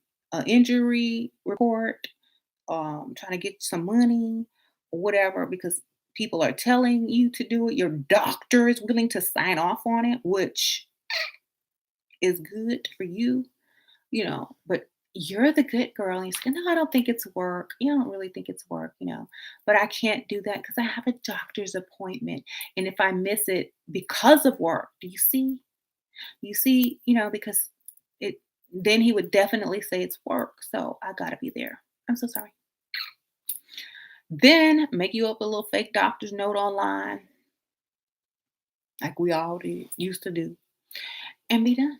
injury report, trying to get some money or whatever because people are telling you to do it. Your doctor is willing to sign off on it, which is good for you, but you're the good girl. And he's like, no, I don't think it's work. You don't really think it's work, but I can't do that because I have a doctor's appointment. And if I miss it because of work, do you see? You see, because it, then he would definitely say it's work. So I got to be there. I'm so sorry. Then make you up a little fake doctor's note online, like we all did, used to do, and be done.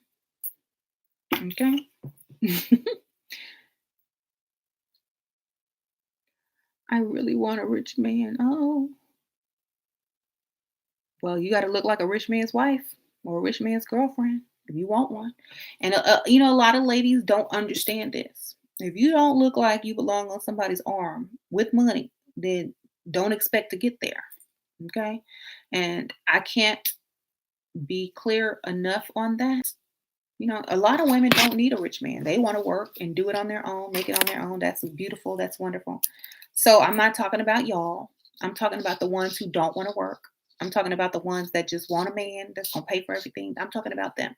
Okay. I really want a rich man. Oh, well, you got to look like a rich man's wife or a rich man's girlfriend if you want one. And, a lot of ladies don't understand this. If you don't look like you belong on somebody's arm with money, then don't expect to get there. Okay. And I can't be clear enough on that. A lot of women don't need a rich man. They want to work and do it on their own, make it on their own. That's beautiful. That's wonderful. So I'm not talking about y'all. I'm talking about the ones who don't want to work. I'm talking about the ones that just want a man that's going to pay for everything. I'm talking about them.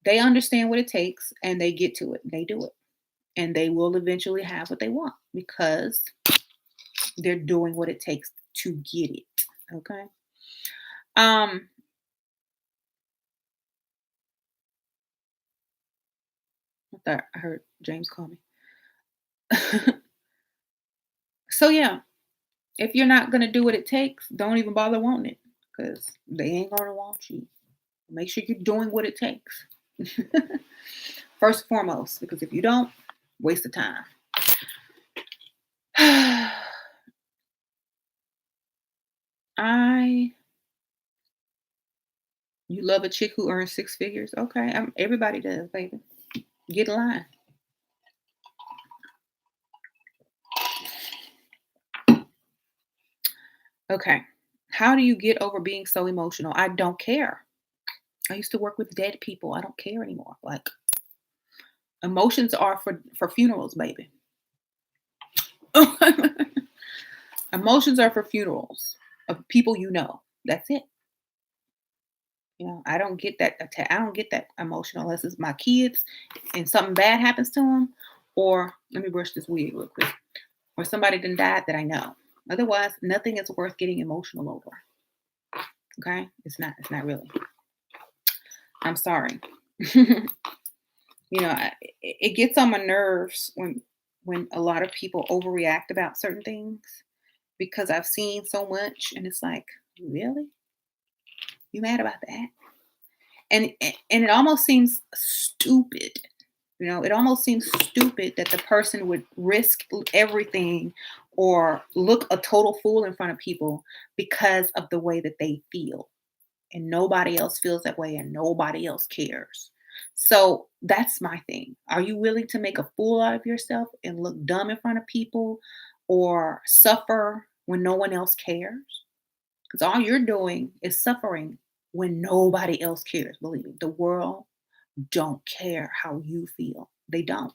They understand what it takes and they get to it. They do it. And they will eventually have what they want because they're doing what it takes to get it. Okay. Um, I thought I heard James call me. So yeah, if you're not gonna do what it takes, don't even bother wanting it because they ain't gonna want you. Make sure you're doing what it takes. First and foremost, because if you don't, waste of time. I You love a chick who earns six figures? Okay, everybody does, baby. Get in line. Okay. How do you get over being so emotional? I don't care. I used to work with dead people. I don't care anymore. Like emotions are for funerals, baby. Emotions are for funerals of people you know. That's it. I don't get that. I don't get that emotional unless it's my kids and something bad happens to them, or let me brush this wig real quick, or somebody done died that I know. Otherwise, nothing is worth getting emotional over. Okay, it's not. It's not really. I'm sorry. It gets on my nerves when a lot of people overreact about certain things because I've seen so much, and it's like, really, you mad about that? And it almost seems stupid. It almost seems stupid that the person would risk everything or look a total fool in front of people because of the way that they feel. And nobody else feels that way and nobody else cares. So that's my thing. Are you willing to make a fool out of yourself and look dumb in front of people or suffer when no one else cares? Because all you're doing is suffering when nobody else cares. Believe me, the world don't care how you feel. They don't.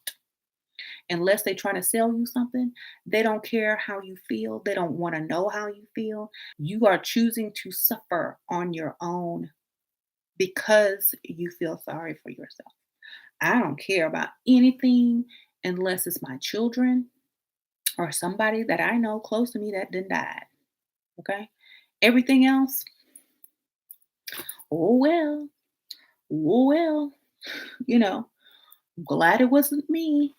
Unless they're trying to sell you something, they don't care how you feel. They don't want to know how you feel. You are choosing to suffer on your own because you feel sorry for yourself. I don't care about anything unless it's my children or somebody that I know close to me that done died. Okay. Everything else, oh well, oh well, you know, glad it wasn't me.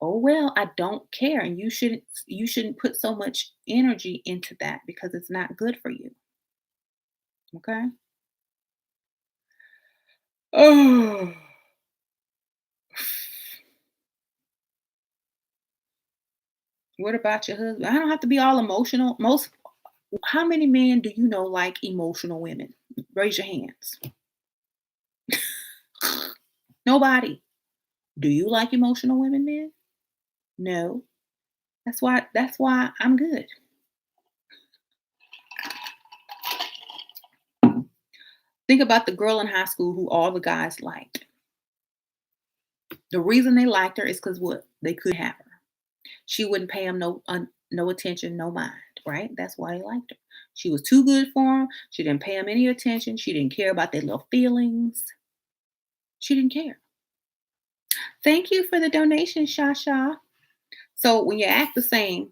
Oh well, I don't care. And you shouldn't put so much energy into that because it's not good for you. Okay. Oh, what about your husband? I don't have to be all emotional. How many men do you know like emotional women? Raise your hands. Nobody. Do you like emotional women, men? No. That's why I'm good. Think about the girl in high school who all the guys liked. The reason they liked her is because what? They could have her. She wouldn't pay him no attention, no mind, right? That's why he liked her. She was too good for him. She didn't pay him any attention. She didn't care about their little feelings. She didn't care. Thank you for the donation, Shasha. So when you act the same,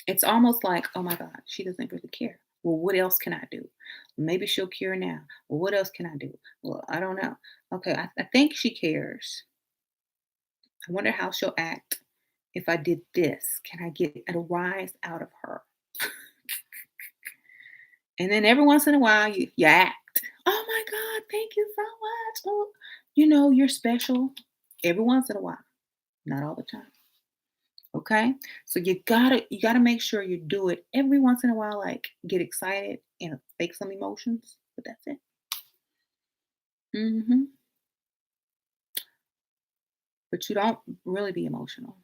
it's almost like, oh my God, she doesn't really care. Well, what else can I do? Maybe she'll care now. Well, what else can I do? Well, I don't know. Okay, I think she cares. I wonder how she'll act if I did this. Can I get a rise out of her? And then every once in a while, you act. Oh my God, thank you so much. Oh, you're special. Every once in a while, not all the time. Okay, so you gotta make sure you do it every once in a while, like get excited and fake some emotions, but that's it. Hmm. But you don't really be emotional.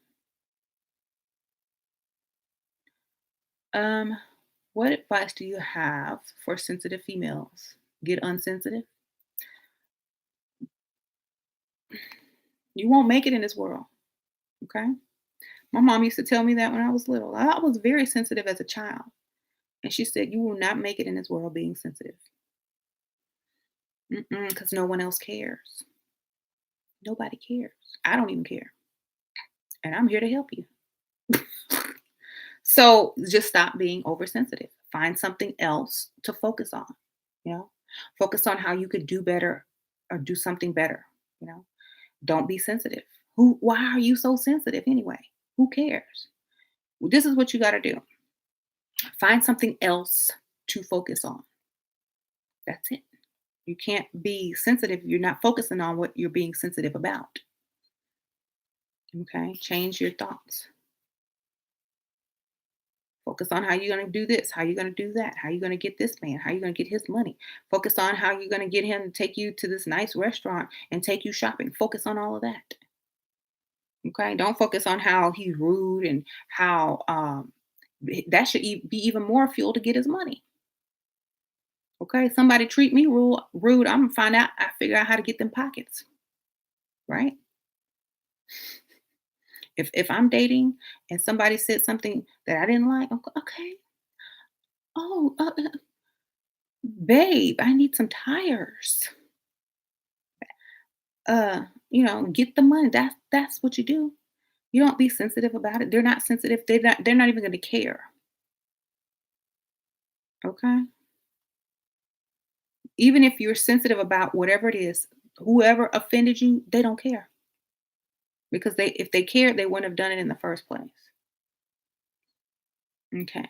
Um, what advice do you have for sensitive females? Get unsensitive. You won't make it in this world. Okay. My mom used to tell me that when I was little. I was very sensitive as a child, and she said, "You will not make it in this world being sensitive, because no one else cares. Nobody cares. I don't even care, and I'm here to help you." So just stop being oversensitive. Find something else to focus on. You know, focus on how you could do better or do something better. You know, don't be sensitive. Why are you so sensitive anyway? Who cares? Well, this is what you got to do. Find something else to focus on. That's it. You can't be sensitive. You're not focusing on what you're being sensitive about. Okay. Change your thoughts. Focus on how you're going to do this, how you're going to do that, how you're going to get this man, how you're going to get his money. Focus on how you're going to get him to take you to this nice restaurant and take you shopping. Focus on all of that. Okay. Don't focus on how he's rude and how that should be even more fuel to get his money. Okay. Somebody treat me rude. I'm gonna find out. I figure out how to get them pockets. Right. If I'm dating and somebody said something that I didn't like, okay. Oh, babe, I need some tires. Get the money. That's what you do. You don't be sensitive about it. They're not sensitive. They're not even gonna care. Okay. Even if you're sensitive about whatever it is, whoever offended you, they don't care. Because if they cared, they wouldn't have done it in the first place. Okay.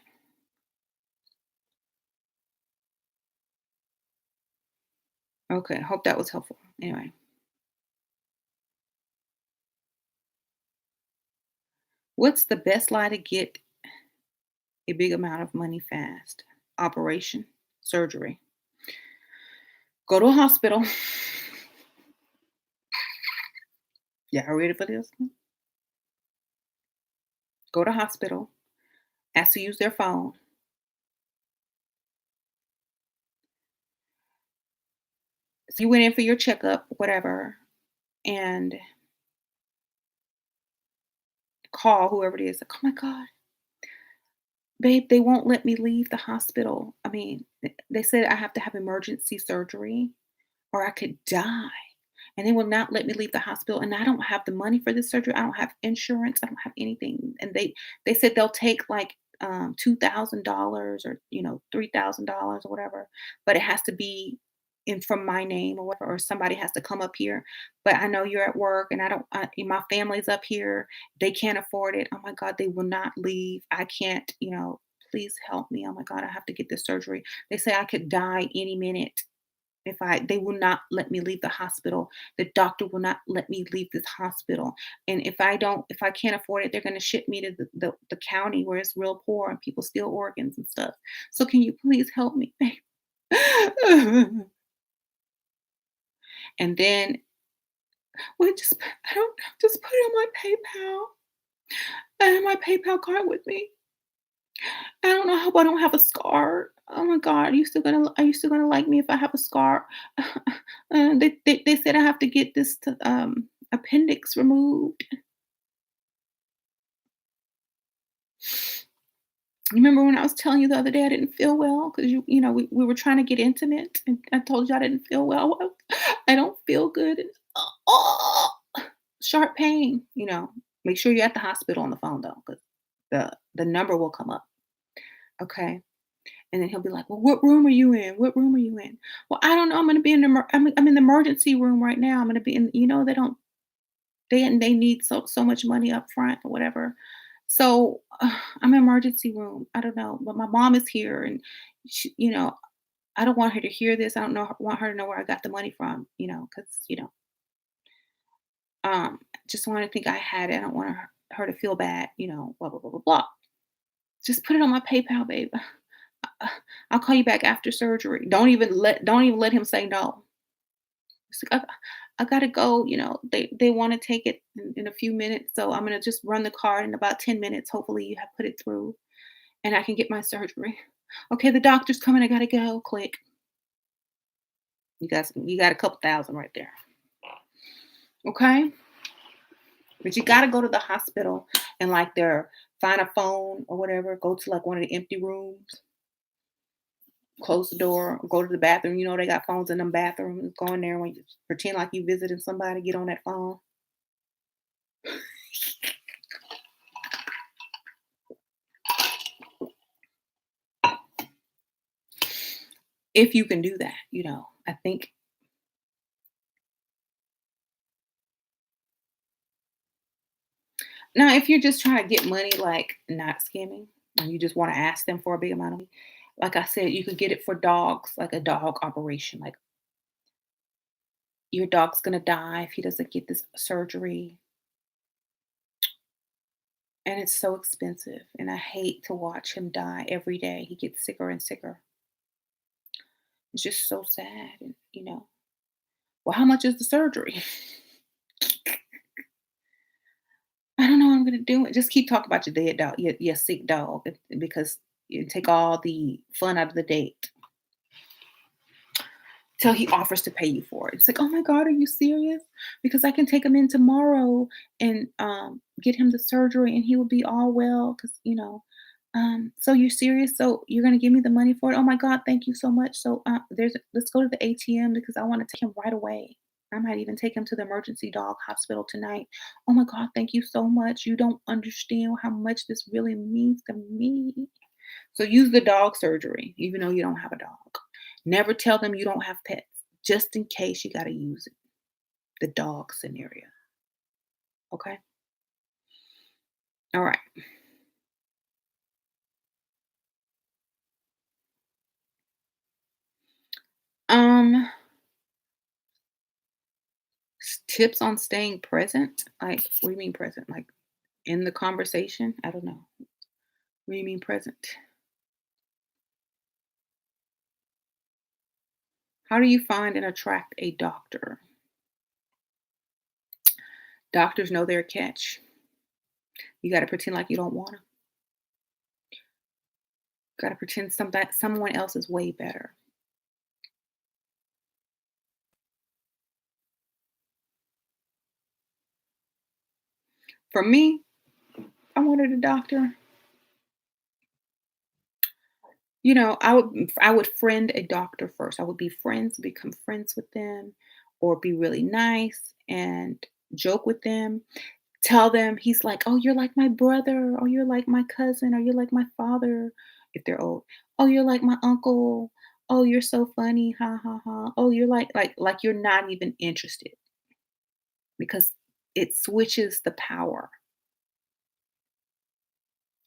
Okay. Hope that was helpful. Anyway, what's the best lie to get a big amount of money fast? Operation, surgery. Go to a hospital. Yeah, ready for this? Go to hospital. Ask to use their phone. So you went in for your checkup, whatever, and call whoever it is. Like, oh my God, babe, they won't let me leave the hospital. I mean, they said I have to have emergency surgery or I could die. And they will not let me leave the hospital. And I don't have the money for this surgery. I don't have insurance. I don't have anything. And they said they'll take like $2,000 or $3,000 or whatever, but it has to be in from my name or whatever, or somebody has to come up here. But I know you're at work, and I don't. My family's up here. They can't afford it. Oh my God, they will not leave. I can't. Please help me. Oh my God, I have to get this surgery. They say I could die any minute if they will not let me leave the hospital. The doctor will not let me leave this hospital. And if I can't afford it, they're going to ship me to the county where it's real poor and people steal organs and stuff. So can you please help me? And then, well, I don't know, just put it on my PayPal. I have my PayPal card with me. I don't know. I hope I don't have a scar. Oh my God, are you still gonna like me if I have a scar? And they said I have to get this appendix removed. Remember when I was telling you the other day I didn't feel well because we were trying to get intimate and I told you I didn't feel well. I don't feel good. Oh, sharp pain, make sure you're at the hospital on the phone though, because the number will come up. Okay. And then he'll be like, "Well, what room are you in? What room are you in?" "Well, I don't know. I'm gonna be in I'm in the emergency room right now. I'm gonna be in." They don't. They need so much money up front or whatever. So I'm in emergency room. I don't know, but my mom is here, and I don't want her to hear this. I don't know want her to know where I got the money from. Because just want to think I had it. I don't want her to feel bad. Blah blah blah blah blah. Just put it on my PayPal, babe. Uh, I'll call you back after surgery. Don't even let him say no. It's like, I gotta go. They want to take it in a few minutes, so I'm gonna just run the card in about 10 minutes. Hopefully, you have put it through, and I can get my surgery. Okay, the doctor's coming. I gotta go. Click. You got a couple thousand right there. Okay, but you gotta go to the hospital and find a phone or whatever. Go to like one of the empty rooms. Close the door, go to the bathroom. They got phones in them bathrooms. Go in there when you pretend like you visiting somebody, get on that phone. If you can do that, I think now if you're just trying to get money, like not scamming, and you just want to ask them for a big amount of money, like I said, you could get it for dogs, like a dog operation. Like your dog's gonna die if he doesn't get this surgery. And it's so expensive. And I hate to watch him die every day. He gets sicker and sicker. It's just so sad. And, well, how much is the surgery? I don't know what I'm gonna do. Just keep talking about your dead dog, your sick dog, because you take all the fun out of the date till he offers to pay you for it. It's like, oh my God, are you serious? Because I can take him in tomorrow and get him the surgery, and he will be all well. Because so you're serious? So you're gonna give me the money for it? Oh my God, thank you so much. So let's go to the ATM because I want to take him right away. I might even take him to the emergency dog hospital tonight. Oh my God, thank you so much. You don't understand how much this really means to me. So use the dog surgery, even though you don't have a dog. Never tell them you don't have pets, just in case you got to use it. The dog scenario. Okay. All right. Um, Tips on staying present. Like, what do you mean present? Like in the conversation? I don't know. What do you mean present? How do you find and attract a doctor? Doctors know their catch. You got to pretend like you don't want to. Got to pretend someone else is way better. For me, I wanted a doctor. I would friend a doctor first. I would be friends, become friends with them, or be really nice and joke with them. Tell them he's like, "Oh, you're like my brother, or you're like my cousin, or you're like my father," if they're old. "Oh, you're like my uncle. Oh, you're so funny. Ha ha ha. Oh, you're like you're not even interested because it switches the power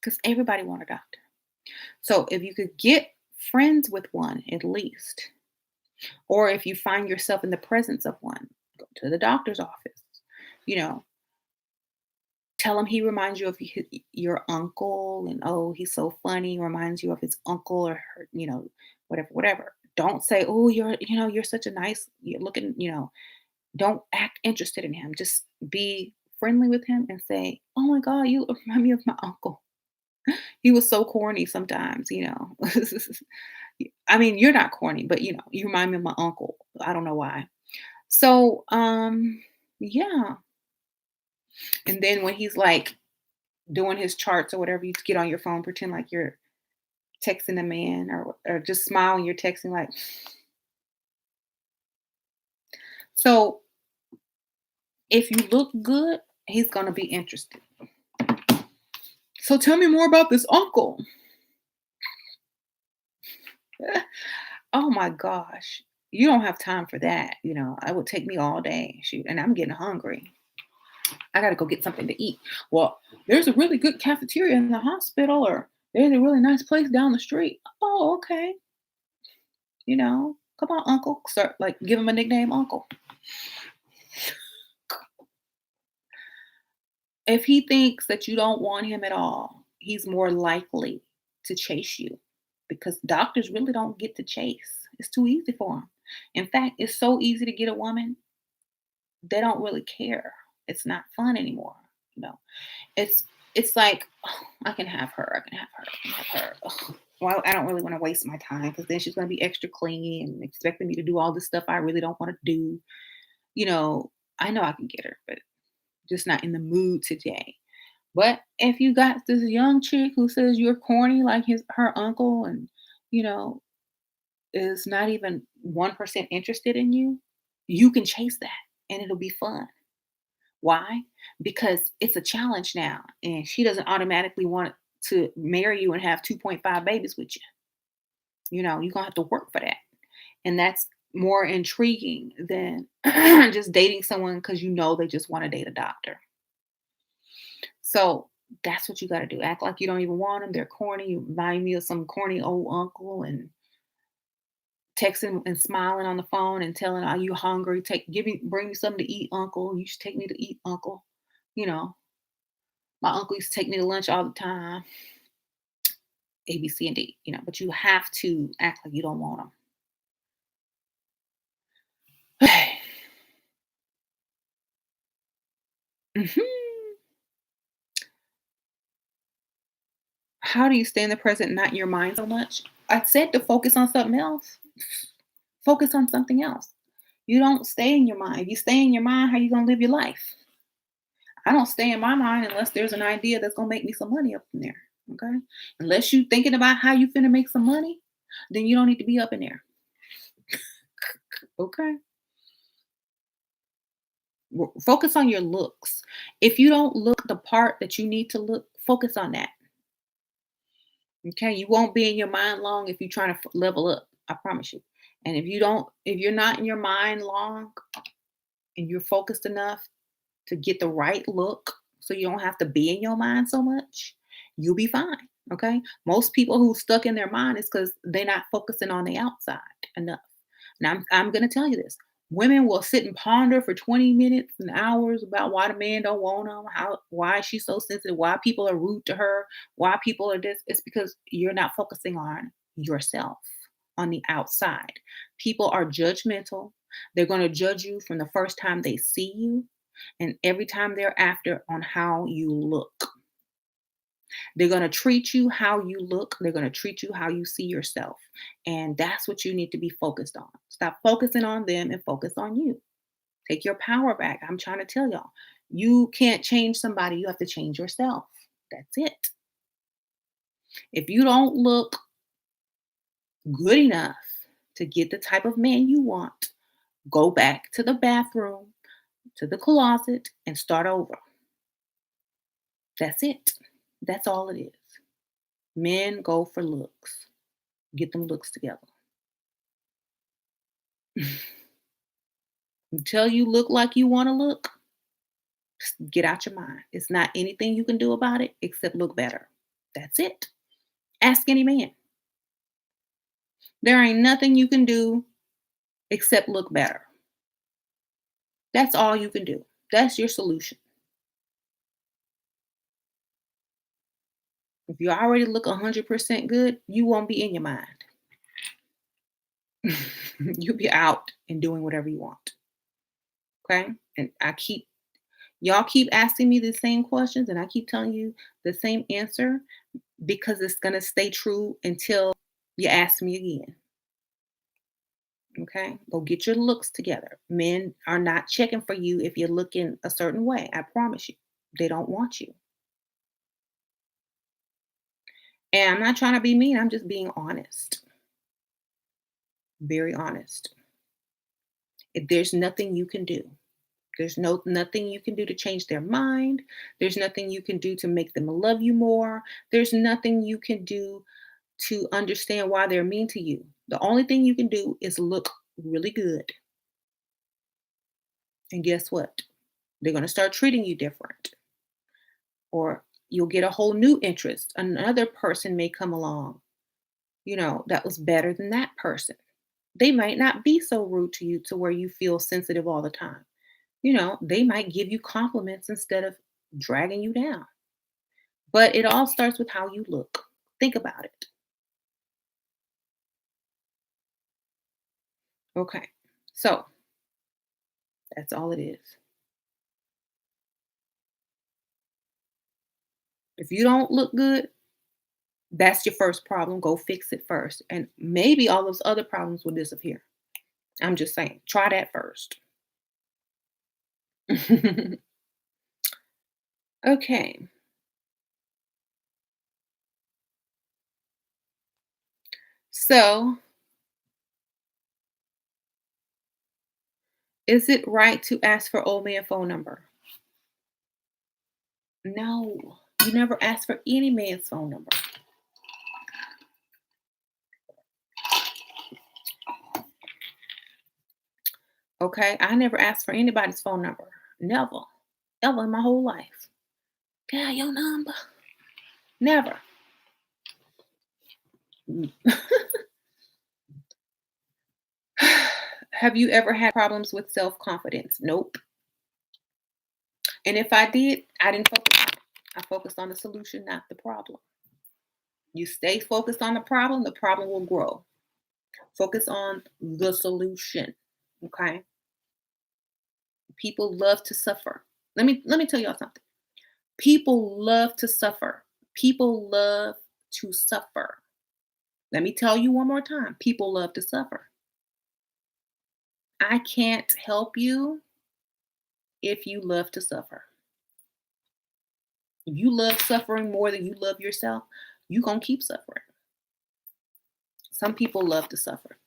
because everybody want a doctor. So if you could get friends with one at least, or if you find yourself in the presence of one, go to the doctor's office. You know, Tell him he reminds you of your uncle, and oh, he's so funny. Reminds you of his uncle or whatever, whatever. Don't say, oh, you're such a nice you're looking. Don't act interested in him. Just be friendly with him and say, oh my God, you remind me of my uncle. He was so corny sometimes. I mean, you're not corny, but you remind me of my uncle. I don't know why. So, yeah. And then when he's like doing his charts or whatever, you get on your phone, pretend like you're texting a man or just smile when you're texting like. So If you look good, he's gonna be interested. So tell me more about this uncle. Oh my gosh. You don't have time for that. It would take me all day. Shoot. And I'm getting hungry. I got to go get something to eat. Well, there's a really good cafeteria in the hospital, or there's a really nice place down the street. Oh, okay. Come on, uncle. Start like give him a nickname, uncle. If he thinks that you don't want him at all, he's more likely to chase you because doctors really don't get to chase. It's too easy for them. In fact, it's so easy to get a woman, they don't really care. It's not fun anymore. You know, it's it's like, "Oh, I can have her. I can have her. I can have her." Ugh. Well, I don't really want to waste my time because then she's going to be extra clingy and expecting me to do all this stuff I really don't want to do. You know, I know I can get her, but just not in the mood today. But if you got this young chick who says you're corny like her uncle and, you know, is not even 1% interested in you, you can chase that and it'll be fun. Why? Because it's a challenge now and she doesn't automatically want to marry you and have 2.5 babies with you. You're going to have to work for that. And that's more intriguing than just dating someone because they just want to date a doctor. So that's what you got to do. Act like you don't even want them. They're corny. You remind me of some corny old uncle and texting and smiling on the phone and telling, "Are you hungry? Bring me something to eat, uncle. You should take me to eat, uncle." You know, my uncle used to take me to lunch all the time. A, B, C, and D. But you have to act like you don't want them. Mhm. How do you stay in the present, not in your mind so much? I said to focus on something else. Focus on something else. You don't stay in your mind. If you stay in your mind, how you gonna live your life? I don't stay in my mind unless there's an idea that's gonna make me some money up in there. Okay. Unless you thinking about how you finna make some money, then you don't need to be up in there. Okay. Focus on your looks. If you don't look the part that you need to look, focus on that. Okay. You won't be in your mind long if you're trying to level up. I promise you. And if you're not in your mind long and you're focused enough to get the right look so you don't have to be in your mind so much, you'll be fine. Okay. Most people who stuck in their mind is because they're not focusing on the outside enough. And I'm gonna tell you this. Women will sit and ponder for 20 minutes and hours about why the man don't want them, why she's so sensitive, why people are rude to her, why people are this. It's because you're not focusing on yourself on the outside. People are judgmental. They're going to judge you from the first time they see you and every time thereafter on how you look. They're going to treat you how you look. They're going to treat you how you see yourself. And that's what you need to be focused on. Stop focusing on them and focus on you. Take your power back. I'm trying to tell y'all, you can't change somebody. You have to change yourself. That's it. If you don't look good enough to get the type of man you want, go back to the bathroom, to the closet, and start over. That's it. That's all it is. Men go for looks. Get them looks together. Until you look like you want to look, just get out your mind. It's not anything you can do about it except look better. That's it. Ask any man. There ain't nothing you can do except look better. That's all you can do. That's your solution. If you already look 100% good, you won't be in your mind. You'll be out and doing whatever you want. Okay. And y'all keep asking me the same questions and I keep telling you the same answer because it's going to stay true until you ask me again. Okay. Go get your looks together. Men are not checking for you if you're looking a certain way. I promise you. They don't want you. And I'm not trying to be mean. I'm just being honest. Very honest. If there's nothing you can do. There's nothing you can do to change their mind. There's nothing you can do to make them love you more. There's nothing you can do to understand why they're mean to you. The only thing you can do is look really good. And guess what? They're going to start treating you different. Or you'll get a whole new interest. Another person may come along, that was better than that person. They might not be so rude to you to where you feel sensitive all the time. They might give you compliments instead of dragging you down. But it all starts with how you look. Think about it. Okay. So that's all it is. If you don't look good, that's your first problem. Go fix it first. And maybe all those other problems will disappear. I'm just saying, try that first. Okay. So, is it right to ask for old man phone number? No. You never ask for any man's phone number. Okay? I never asked for anybody's phone number. Never. Ever in my whole life. Got your number? Never. Have you ever had problems with self confidence? Nope. And if I did, I didn't focus on it. I focused on the solution, not the problem. You stay focused on the problem will grow. Focus on the solution. Okay. People love to suffer. Let me tell y'all something. People love to suffer. People love to suffer. Let me tell you one more time. People love to suffer. I can't help you if you love to suffer. If you love suffering more than you love yourself, you're going to keep suffering. Some people love to suffer.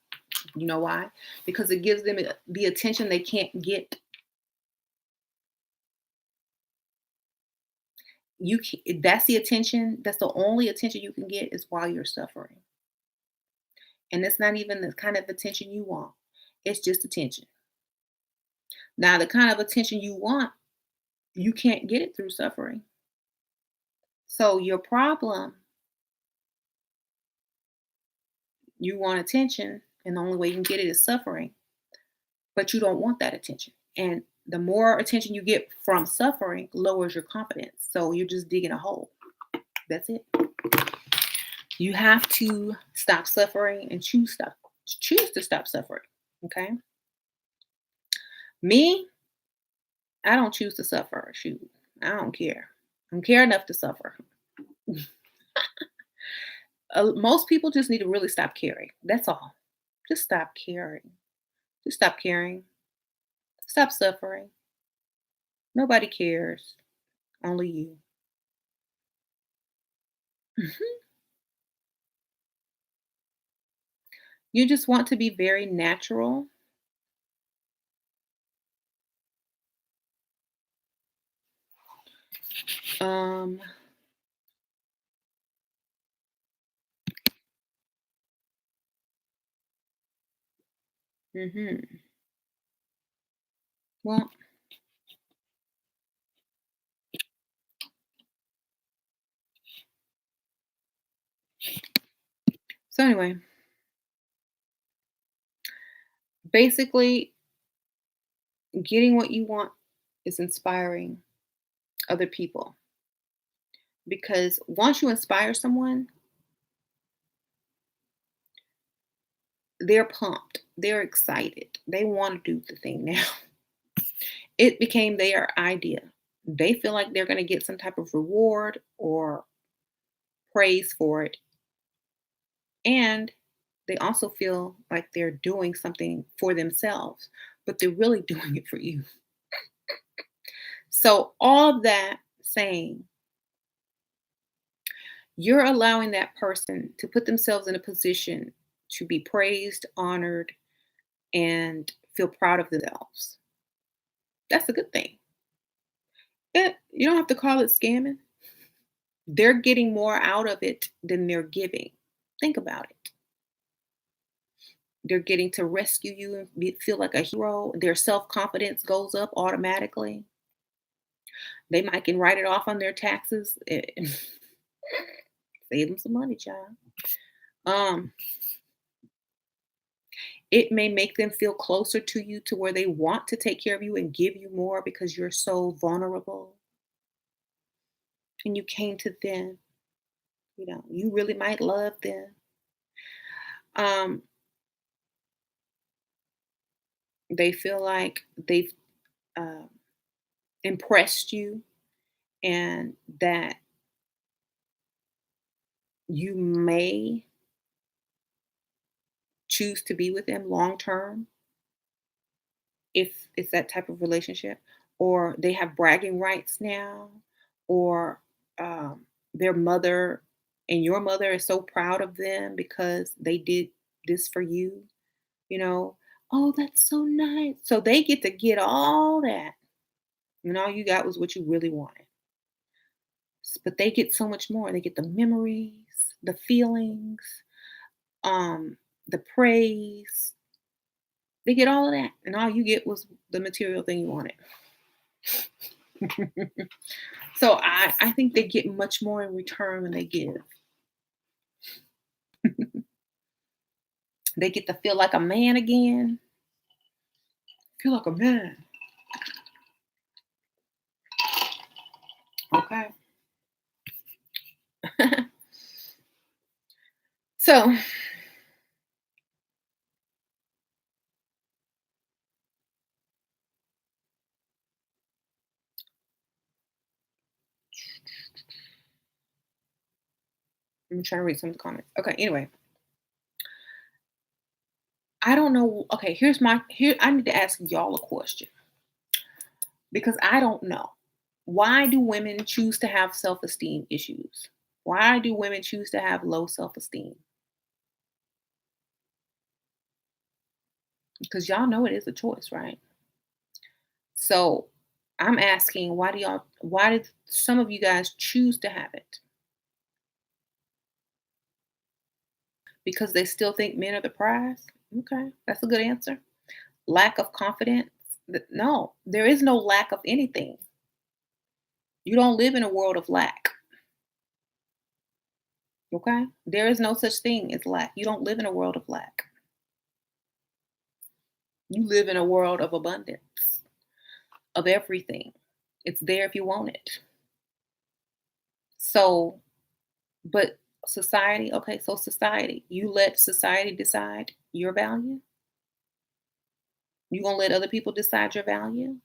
You know why? Because it gives them the attention they can't get. That's the attention. That's the only attention you can get is while you're suffering. And it's not even the kind of attention you want. It's just attention. Now, the kind of attention you want, you can't get it through suffering. So your problem, you want attention, and the only way you can get it is suffering, but you don't want that attention. And the more attention you get from suffering lowers your confidence. So you're just digging a hole. That's it. You have to stop suffering and choose to stop suffering. Okay. Me, I don't choose to suffer. Shoot. I don't care. I don't care enough to suffer. Most people just need to really stop caring. That's all. Just stop caring. Just stop caring. Stop suffering. Nobody cares. Only you. Mhm. You just want to be very natural. Um, mhm. Well, so anyway, basically, getting what you want is inspiring other people because once you inspire someone, they're pumped, they're excited, they want to do the thing now. It became their idea. They feel like they're going to get some type of reward or praise for it. And they also feel like they're doing something for themselves, but they're really doing it for you. So, all that saying, you're allowing that person to put themselves in a position to be praised, honored, and feel proud of themselves. That's a good thing. You don't have to call it scamming. They're getting more out of it than they're giving. Think about it. They're getting to rescue you and feel like a hero. Their self confidence goes up automatically. They might can write it off on their taxes. Save them some money, child. Um, it may make them feel closer to you to where they want to take care of you and give you more because you're so vulnerable and you came to them. You really might love them. Um, they feel like they've um, impressed you and that you may choose to be with them long term if it's that type of relationship, or they have bragging rights now, or their mother and your mother is so proud of them because they did this for you, you know. Oh, that's so nice. So they get to get all that, and all you got was what you really wanted. But they get so much more. They get the memories, the feelings, um, the praise. They get all of that, and all you get was the material thing you wanted. So I think they get much more in return when they give. They get to feel like a man again. Feel like a man. Okay. So I'm trying to read some of the comments. Okay, anyway. I don't know. Okay, here I need to ask y'all a question because I don't know. Why do women choose to have self-esteem issues? Why do women choose to have low self-esteem? Because y'all know it is a choice, right? So I'm asking, why did some of you guys choose to have it? Because they still think men are the prize? Okay, that's a good answer. Lack of confidence? No, there is no lack of anything. You don't live in a world of lack. Okay? There is no such thing as lack. You don't live in a world of lack. You live in a world of abundance, of everything. It's there if you want it. So, but society, okay, so society, you let society decide your value? You gonna let other people decide your value?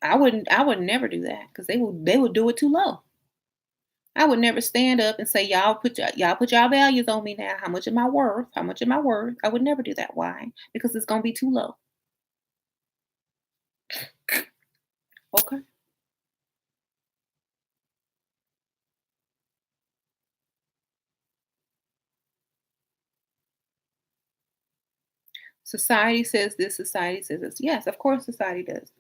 I would never do that because they would do it too low. I would never stand up and say, y'all put y'all values on me now. How much am I worth? How much am I worth? I would never do that. Why? Because it's gonna be too low. Okay. Society says this, society says this. Yes, of course society does.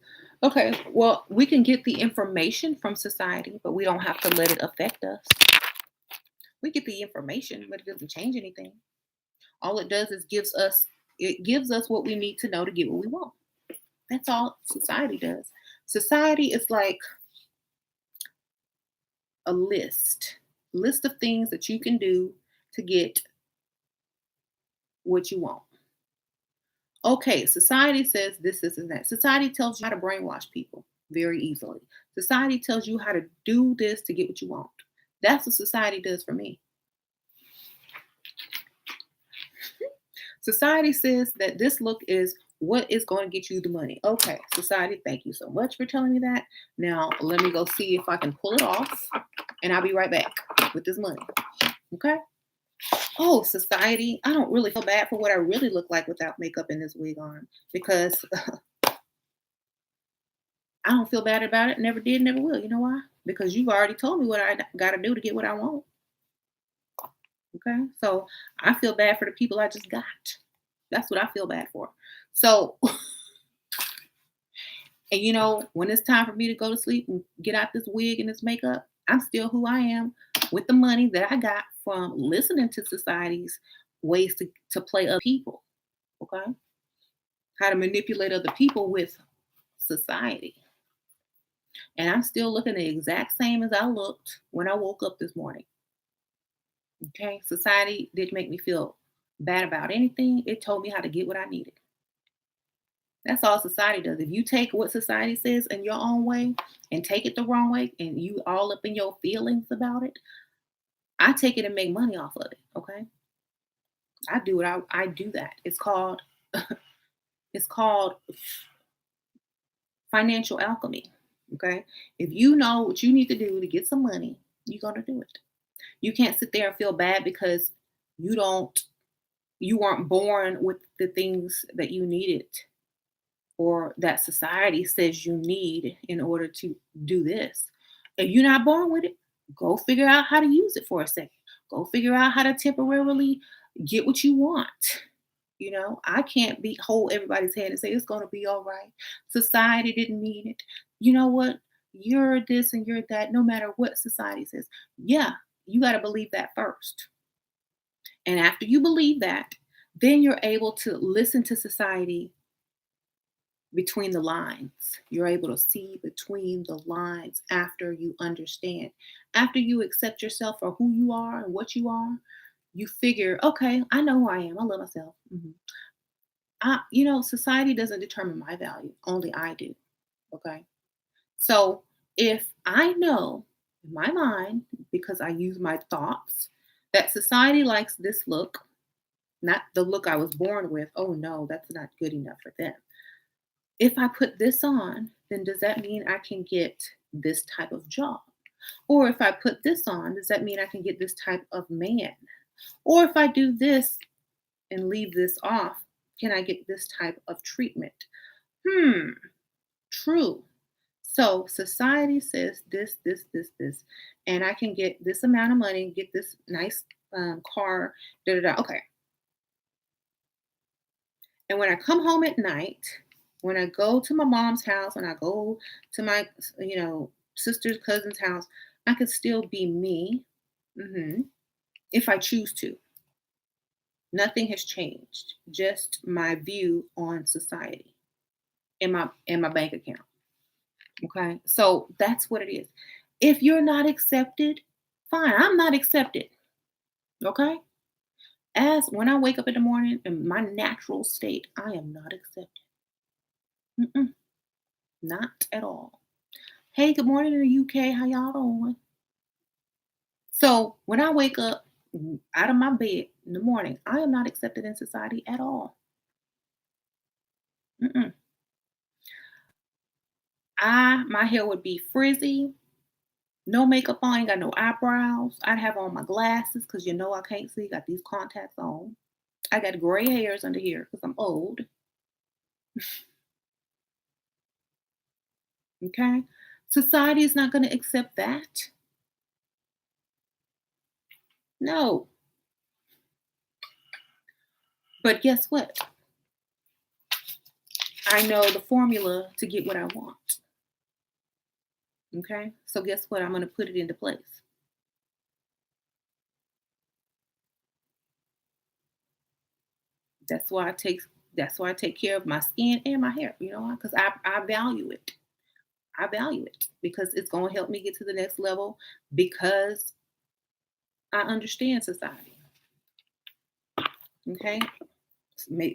Okay, well, we can get the information from society, but we don't have to let it affect us. We get the information, but it doesn't change anything. All it does is gives us what we need to know to get what we want. That's all society does. Society is like a list of things that you can do to get what you want. Okay, society says this, and that. Society tells you how to brainwash people very easily. Society tells you how to do this to get what you want. That's what society does for me. Society says that this look is what is going to get you the money. Okay, society, thank you so much for telling me that. Now, let me go see if I can pull it off, and I'll be right back with this money. Okay? Oh, society, I don't really feel bad for what I really look like without makeup and this wig on because I don't feel bad about it. Never did, never will. You know why? Because you've already told me what I got to do to get what I want. Okay. So I feel bad for the people I just got. That's what I feel bad for. So, and when it's time for me to go to sleep and get out this wig and this makeup, I'm still who I am with the money that I got from listening to society's ways to play other people. Okay. How to manipulate other people with society. And I'm still looking the exact same as I looked when I woke up this morning. Okay. Society didn't make me feel bad about anything. It told me how to get what I needed. That's all society does. If you take what society says in your own way and take it the wrong way and you all up in your feelings about it, I take it and make money off of it. Okay. I do it. I do that. It's called financial alchemy. Okay. If you know what you need to do to get some money, you're gonna do it. You can't sit there and feel bad because you don't you weren't born with the things that you needed or that society says you need in order to do this. If you're not born with it, go figure out how to use it for a second. Go figure out how to temporarily get what you want. I can't be hold everybody's hand and say it's going to be all right. Society didn't mean it. You know what? You're this and you're that, no matter what society says. Yeah, you got to believe that first. And after you believe that, then you're able to listen to society between the lines. You're able to see between the lines after you understand. After you accept yourself for who you are and what you are, you figure, okay, I know who I am. I love myself. Society doesn't determine my value. Only I do. Okay. So if I know in my mind, because I use my thoughts, that society likes this look, not the look I was born with, oh no, that's not good enough for them. If I put this on, then does that mean I can get this type of job? Or if I put this on, does that mean I can get this type of man? Or if I do this and leave this off, can I get this type of treatment? Hmm, true. So society says this, and I can get this amount of money, get this nice car, da da da. Okay. And when I come home at night, when I go to my mom's house, when I go to my, sister's cousin's house, I can still be me, hmm if I choose to. Nothing has changed. Just my view on society and my bank account. Okay, so that's what it is. If you're not accepted, fine. I'm not accepted. Okay. As when I wake up in the morning in my natural state, I am not accepted. Mm-mm, not at all. Hey, good morning in the UK. How y'all doing? So when I wake up out of my bed in the morning, I am not accepted in society at all. Mm-mm. My hair would be frizzy, no makeup on, ain't got no eyebrows. I'd have on my glasses because I can't see. Got these contacts on. I got gray hairs under here because I'm old. Okay, society is not going to accept that. No, but guess what? I know the formula to get what I want. Okay. So guess what? I'm going to put it into place. That's why I take that's why I take care of my skin and my hair, because I value it. I value it because it's going to help me get to the next level because I understand society. Okay.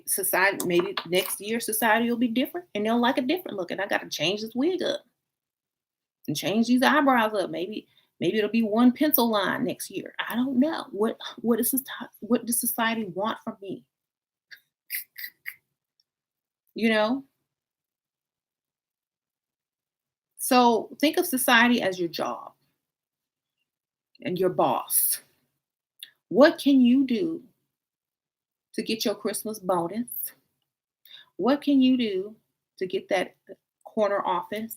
Society, maybe next year society will be different and they'll like a different look. And I got to change this wig up and change these eyebrows up. Maybe it'll be one pencil line next year. I don't know. What does society want from me? You know? So think of society as your job and your boss. What can you do to get your Christmas bonus? What can you do to get that corner office?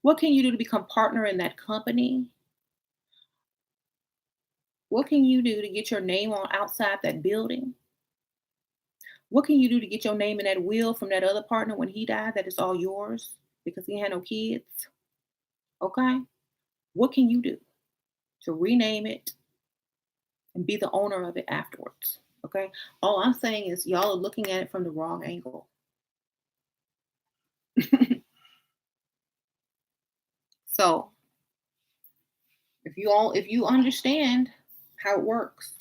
What can you do to become partner in that company? What can you do to get your name on outside that building? What can you do to get your name in that will from that other partner when he died that it's all yours because he had no kids? Okay? What can you do to rename it and be the owner of it afterwards? Okay? All I'm saying is y'all are looking at it from the wrong angle. So if you understand how it works,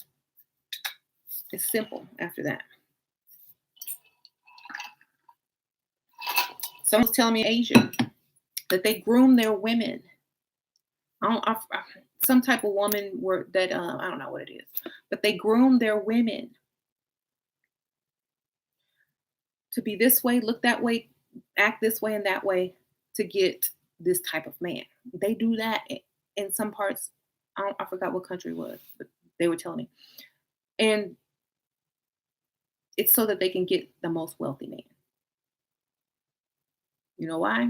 it's simple after that. Someone's telling me in Asia that they groom their women. Some type of woman where that I don't know what it is, but they groom their women to be this way, look that way, act this way and that way to get this type of man. They do that in some parts. I forgot what country it was, but they were telling me, and it's so that they can get the most wealthy man. You know why?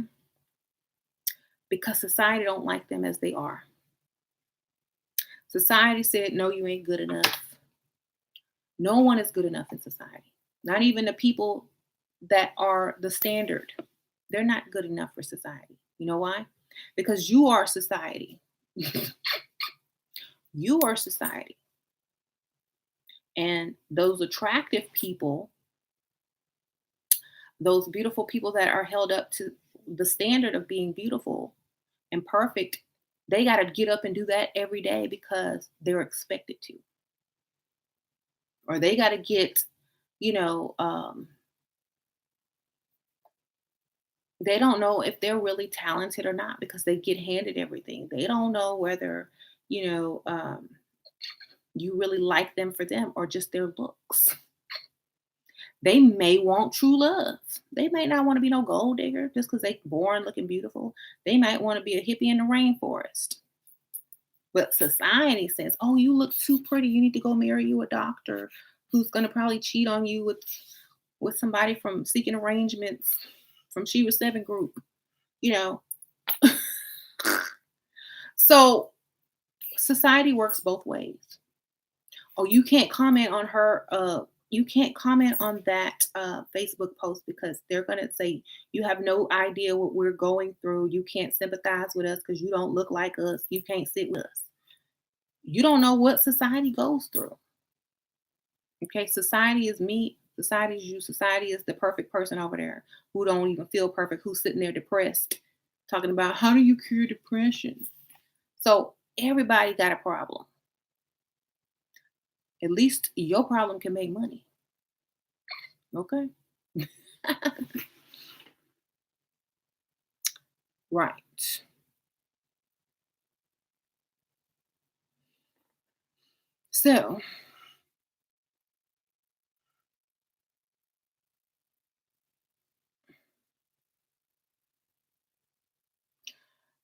Because society don't like them as they are. Society said, no, you ain't good enough. No one is good enough in society. Not even the people that are the standard. They're not good enough for society. You know why? Because you are society. You are society. And those attractive people, those beautiful people that are held up to the standard of being beautiful and perfect, they got to get up and do that every day because they're expected to. Or they got to get, you know, they don't know if they're really talented or not because they get handed everything. They don't know whether, you know, you really like them for them or just their looks. They may want true love. They may not want to be no gold digger just because they born looking beautiful. They might want to be a hippie in the rainforest. But society says, oh, you look too pretty. You need to go marry you a doctor who's going to probably cheat on you with somebody from Seeking Arrangements from Shiva 7 group, you know. So society works both ways. Oh, you can't comment on her you can't comment on that Facebook post because they're going to say you have no idea what we're going through. You can't sympathize with us because you don't look like us. You can't sit with us. You don't know what society goes through. Okay, society is me. Society is you. Society is the perfect person over there who don't even feel perfect, who's sitting there depressed, talking about how do you cure depression. So everybody got a problem. At least your problem can make money. Okay. Right. So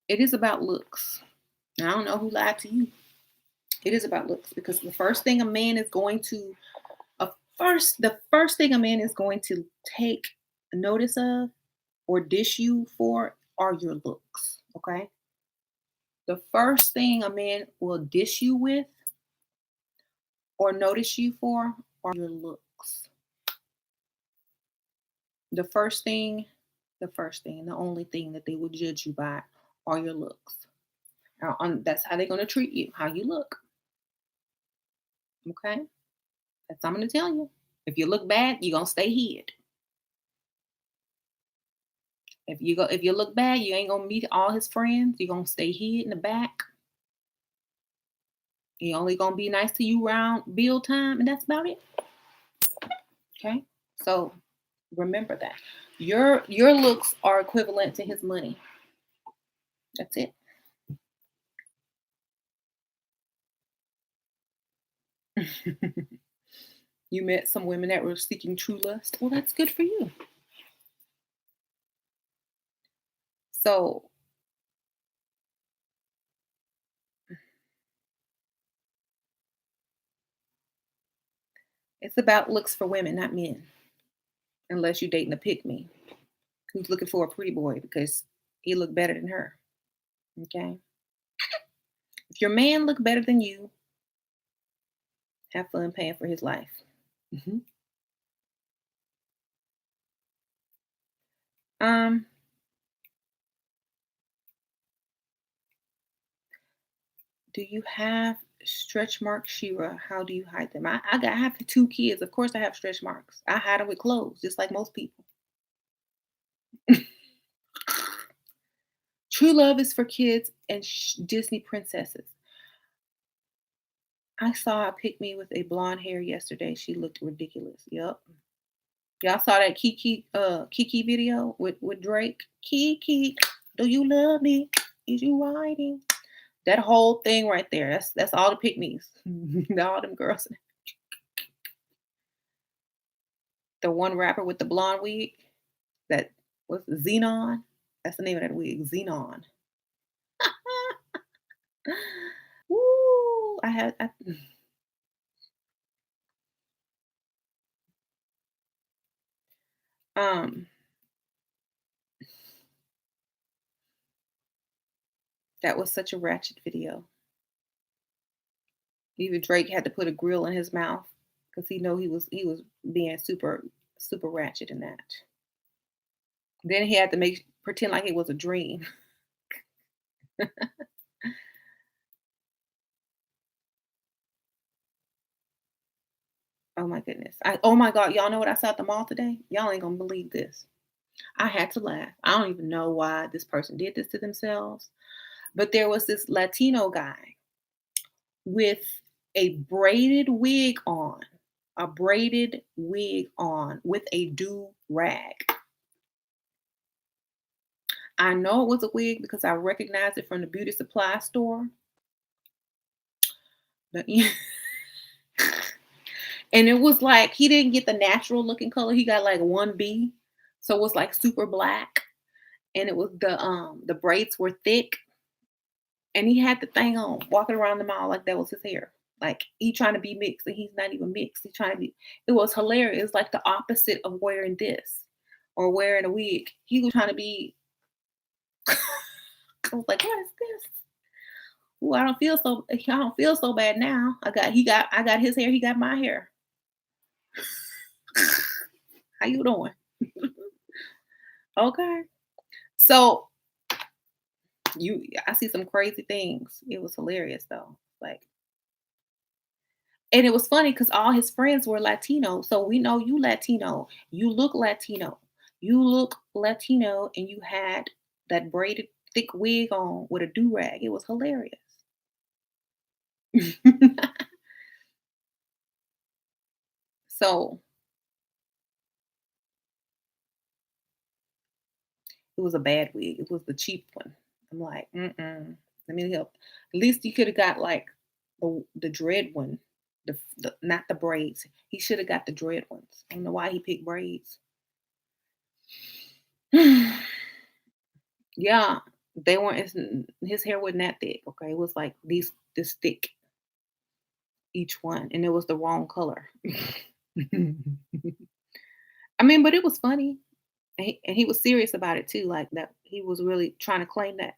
it is about looks. I don't know who lied to you. It is about looks because the first thing a man is going to the first thing a man is going to take notice of or dish you for are your looks. Okay. The first thing a man will dish you with or notice you for are your looks. The first thing, the only thing that they will judge you by are your looks. Now, that's how they're going to treat you, how you look. Okay? That's what I'm going to tell you. If you look bad, you're going to stay hid. If you look bad, you ain't going to meet all his friends. You're going to stay hid in the back. He only going to be nice to you around bill time, and that's about it. Okay? So remember that. Your looks are equivalent to his money. That's it. You met some women that were seeking true lust. Well, that's good for you. So it's about looks for women, not men. Unless you're dating a pick me who's looking for a pretty boy because he looked better than her. Okay. If your man look better than you, Have fun paying for his life. Mhm. Um, do you have stretch marks, Shira? How do you hide them? I have 2 kids. Of course, I have stretch marks. I hide them with clothes, just like most people. True love is for kids and Disney princesses. I saw a pick me with a blonde hair yesterday. She looked ridiculous. Yep. Y'all saw that Kiki video with Drake? Kiki, do you love me? Is you riding? That whole thing right there. That's all the pick me's. All them girls. The one rapper with the blonde wig that was Xenon. That's the name of that wig, Xenon. Woo! um that was such a ratchet video. Even Drake had to put a grill in his mouth because he was being super ratchet in that. Then he had to make pretend like it was a dream. Oh my goodness. Oh my god, y'all know what I saw at the mall today? Y'all ain't gonna believe this. I had to laugh. I don't even know why this person did this to themselves, but there was this Latino guy with a braided wig on, a braided wig on with a do rag. I know it was a wig because I recognized it from the beauty supply store. But and it was like he didn't get the natural looking color. He got like 1B. So it was like super black. And it was the braids were thick. And he had the thing on, walking around the mall like that was his hair. Like he trying to be mixed and he's not even mixed. He's trying to be it was hilarious. It's like the opposite of wearing this or wearing a wig. He was trying to be I was like, what is this? Ooh, I don't feel so bad now. I got his hair, he got my hair. How you doing? Okay. So I see some crazy things. It was hilarious though. Like and it was funny because all his friends were Latino. So we know you Latino. You look Latino. You look Latino and you had that braided thick wig on with a do-rag. It was hilarious. So it was a bad wig. It was the cheap one. I'm like, mm-mm. Let me help. At least you could have got like the dread one, the not the braids. He should have got the dread ones. I don't know why he picked braids. Yeah, they weren't. His hair wasn't that thick. Okay, it was like this thick each one, and it was the wrong color. I mean, but it was funny, and he was serious about it too. Like that, he was really trying to claim that.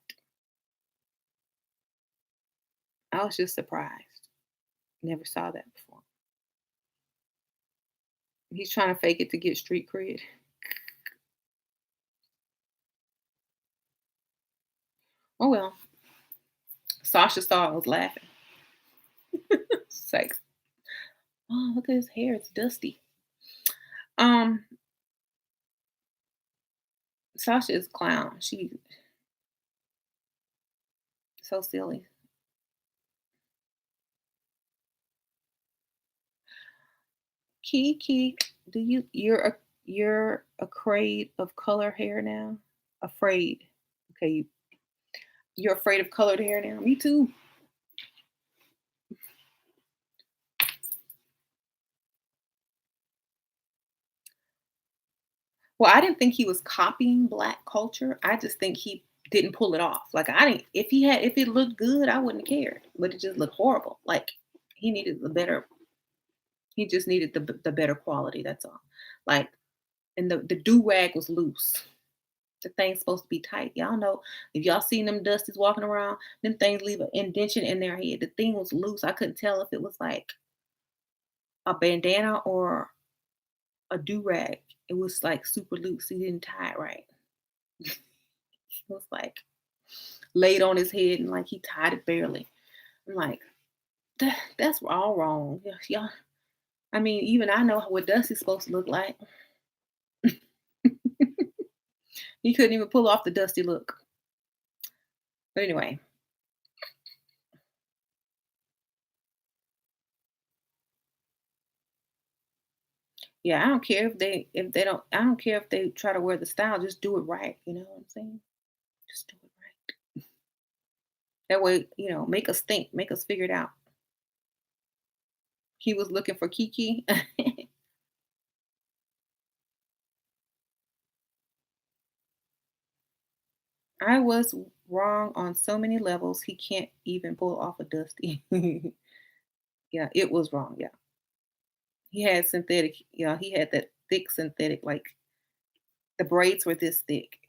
I was just surprised. Never saw that before. He's trying to fake it to get street cred. Oh well. Sasha saw it was laughing. It's like, oh, look at his hair. It's dusty. Um, Sasha is a clown. She so silly. Kiki, you're afraid of color hair now? Afraid. Okay, you're afraid of colored hair now? Me too. Well, I didn't think he was copying black culture. I just think he didn't pull it off. Like I didn't if it looked good, I wouldn't have cared. But it just looked horrible. Like he needed the better he just needed the better quality, that's all. Like and the do-rag was loose. The thing's supposed to be tight. Y'all know if y'all seen them dusties walking around, them things leave an indention in their head. The thing was loose. I couldn't tell if it was like a bandana or a do-rag. It was, like, super loose, he didn't tie it right. It was, like, laid on his head and, like, he tied it barely. I'm like, that's all wrong." Yeah, yeah. I mean, even I know what Dusty's supposed to look like. He couldn't even pull off the Dusty look. But anyway, yeah, I don't care if they don't I don't care if they try to wear the style, just do it right, you know what I'm saying? Just do it right. That way, make us think, make us figure it out. He was looking for Kiki. I was wrong on so many levels, he can't even pull off a Dusty. Yeah, it was wrong, yeah. He had synthetic, he had that thick synthetic, like, the braids were this thick,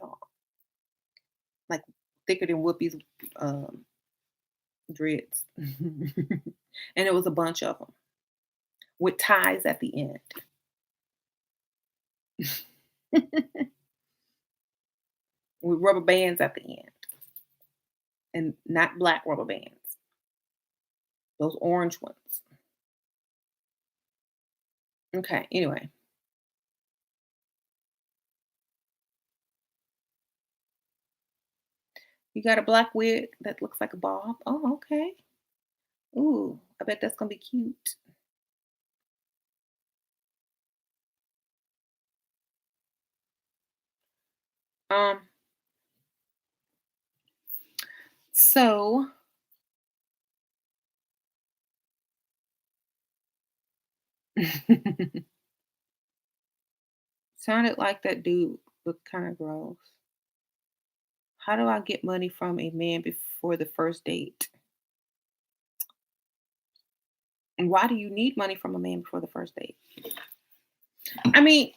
like, thicker than Whoopi's, um, dreads. And it was a bunch of them with ties at the end. With rubber bands at the end, and not black rubber bands, those orange ones. Okay, anyway, you got a black wig that looks like a bob? Oh, okay. Ooh, I bet that's gonna be cute. Um, so sounded like that dude looked kind of gross. How do I get money from a man before the first date? And why do you need money from a man before the first date? I mean,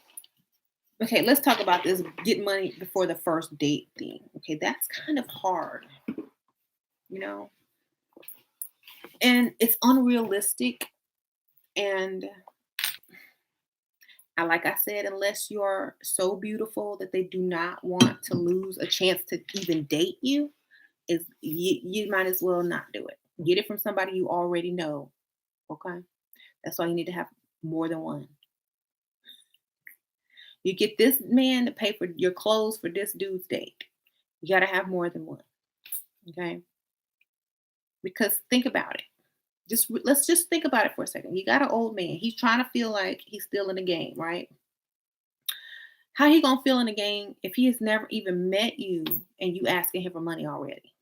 okay, let's talk about this get money before the first date thing. Okay, that's kind of hard, you know, and it's unrealistic. And like I said, unless you're so beautiful that they do not want to lose a chance to even date you, is you might as well not do it. Get it from somebody you already know. Okay, that's why you need to have more than one. You get this man to pay for your clothes for this dude's date. You got to have more than one. Okay, because think about it. Let's just think about it for a second. You got an old man. He's trying to feel like he's still in the game, right? How he gonna feel in the game if he has never even met you and you asking him for money already?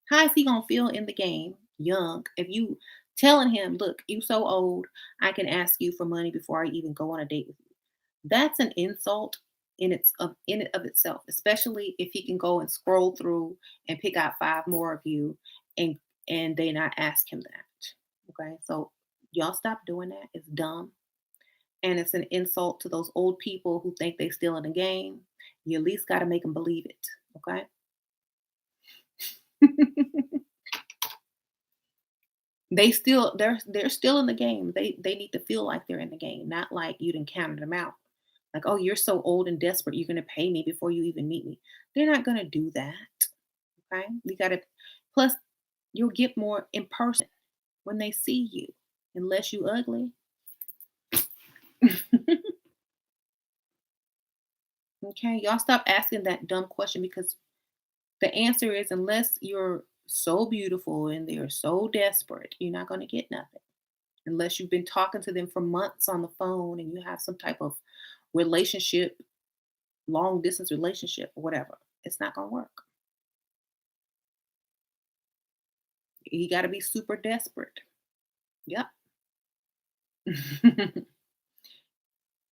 How is he gonna feel in the game, young, if you telling him, "Look, you so old, I can ask you for money before I even go on a date with you." That's an insult in it of itself, especially if he can go and scroll through and pick out five more of you and they not ask him that. Okay, so y'all stop doing that. It's dumb. And it's an insult to those old people who think they still in the game. You at least got to make them believe it. Okay. They're still in the game. They need to feel like they're in the game, not like you didn't counted them out. Like, oh, you're so old and desperate, you're gonna pay me before you even meet me. They're not gonna do that. Okay. You gotta plus you'll get more in person when they see you, unless you ugly. Okay. Y'all stop asking that dumb question because the answer is unless you're so beautiful and they're so desperate, you're not gonna get nothing. Unless you've been talking to them for months on the phone and you have some type of relationship, long distance relationship or whatever. It's not gonna work. You gotta be super desperate. Yep.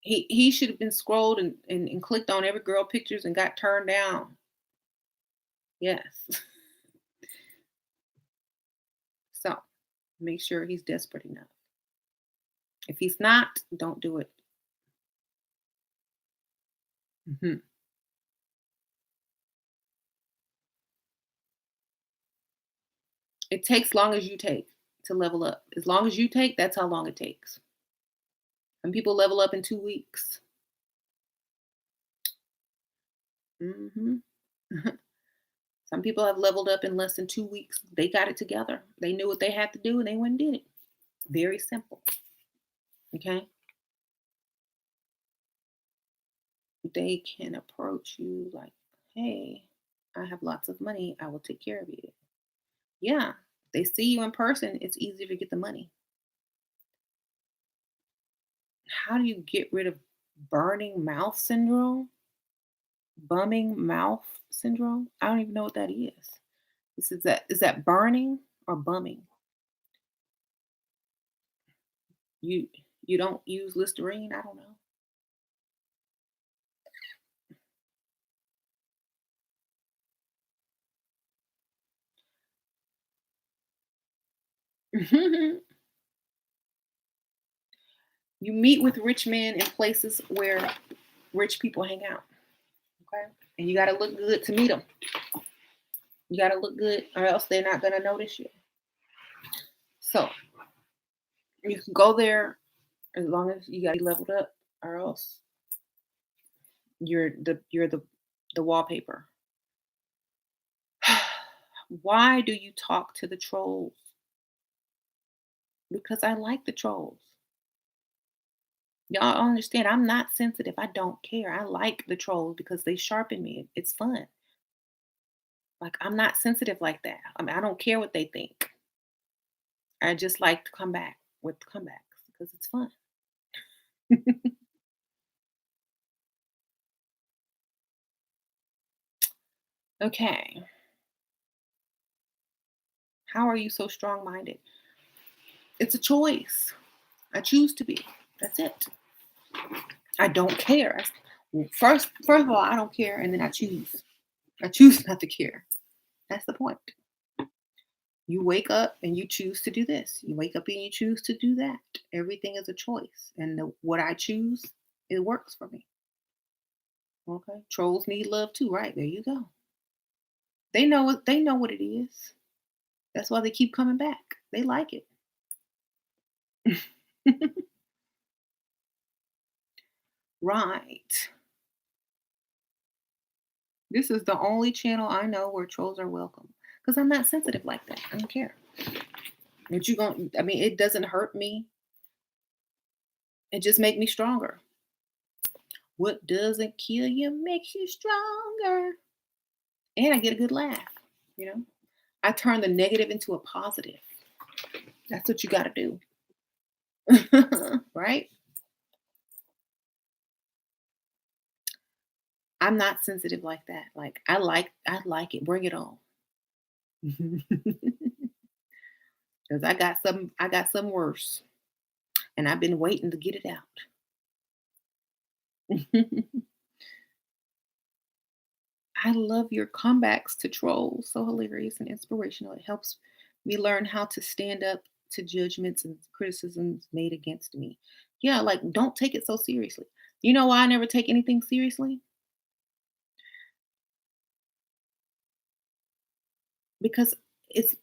He should have been scrolled and clicked on every girl pictures and got turned down. Yes. So make sure he's desperate enough. If he's not, don't do it. Mhm. It takes long as you take to level up. As long as you take, that's how long it takes. Some people level up in 2 weeks. Hmm. Some people have leveled up in less than 2 weeks. They got it together. They knew what they had to do and they went and did it. Very simple. Okay. They can approach you like, hey, I have lots of money. I will take care of you. Yeah. They see you in person, it's easier to get the money. How do you get rid of burning mouth syndrome? Bumming mouth syndrome? I don't even know what that is. Is that burning or bumming? You you don't use Listerine? I don't know. You meet with rich men in places where rich people hang out. Okay. And you gotta look good to meet them. You gotta look good or else they're not gonna notice you. So you can go there as long as you gotta be leveled up, or else you're the wallpaper. Why do you talk to the trolls? Because I like the trolls. Y'all understand, I'm not sensitive. I don't care. I like the trolls because they sharpen me. It's fun. Like, I'm not sensitive like that. I mean, I don't care what they think. I just like to come back with comebacks because it's fun. Okay. How are you so strong minded? It's a choice. I choose to be. That's it. I don't care. First of all, I don't care, and then I choose. I choose not to care. That's the point. You wake up and you choose to do this. You wake up and you choose to do that. Everything is a choice, and what I choose, it works for me. Okay. Trolls need love too, right? There you go. They know what it is. That's why they keep coming back. They like it. Right. This is the only channel I know where trolls are welcome. Because I'm not sensitive like that. I don't care. But you going I mean, it doesn't hurt me. It just make me stronger. What doesn't kill you makes you stronger. And I get a good laugh, you know? I turn the negative into a positive. That's what you gotta do. Right? I'm not sensitive like that. Like I like it. Bring it on. Because I got some worse. And I've been waiting to get it out. I love your comebacks to trolls. So hilarious and inspirational. It helps me learn how to stand up to judgments and criticisms made against me. Yeah, like don't take it so seriously. You know why I never take anything seriously? Because it's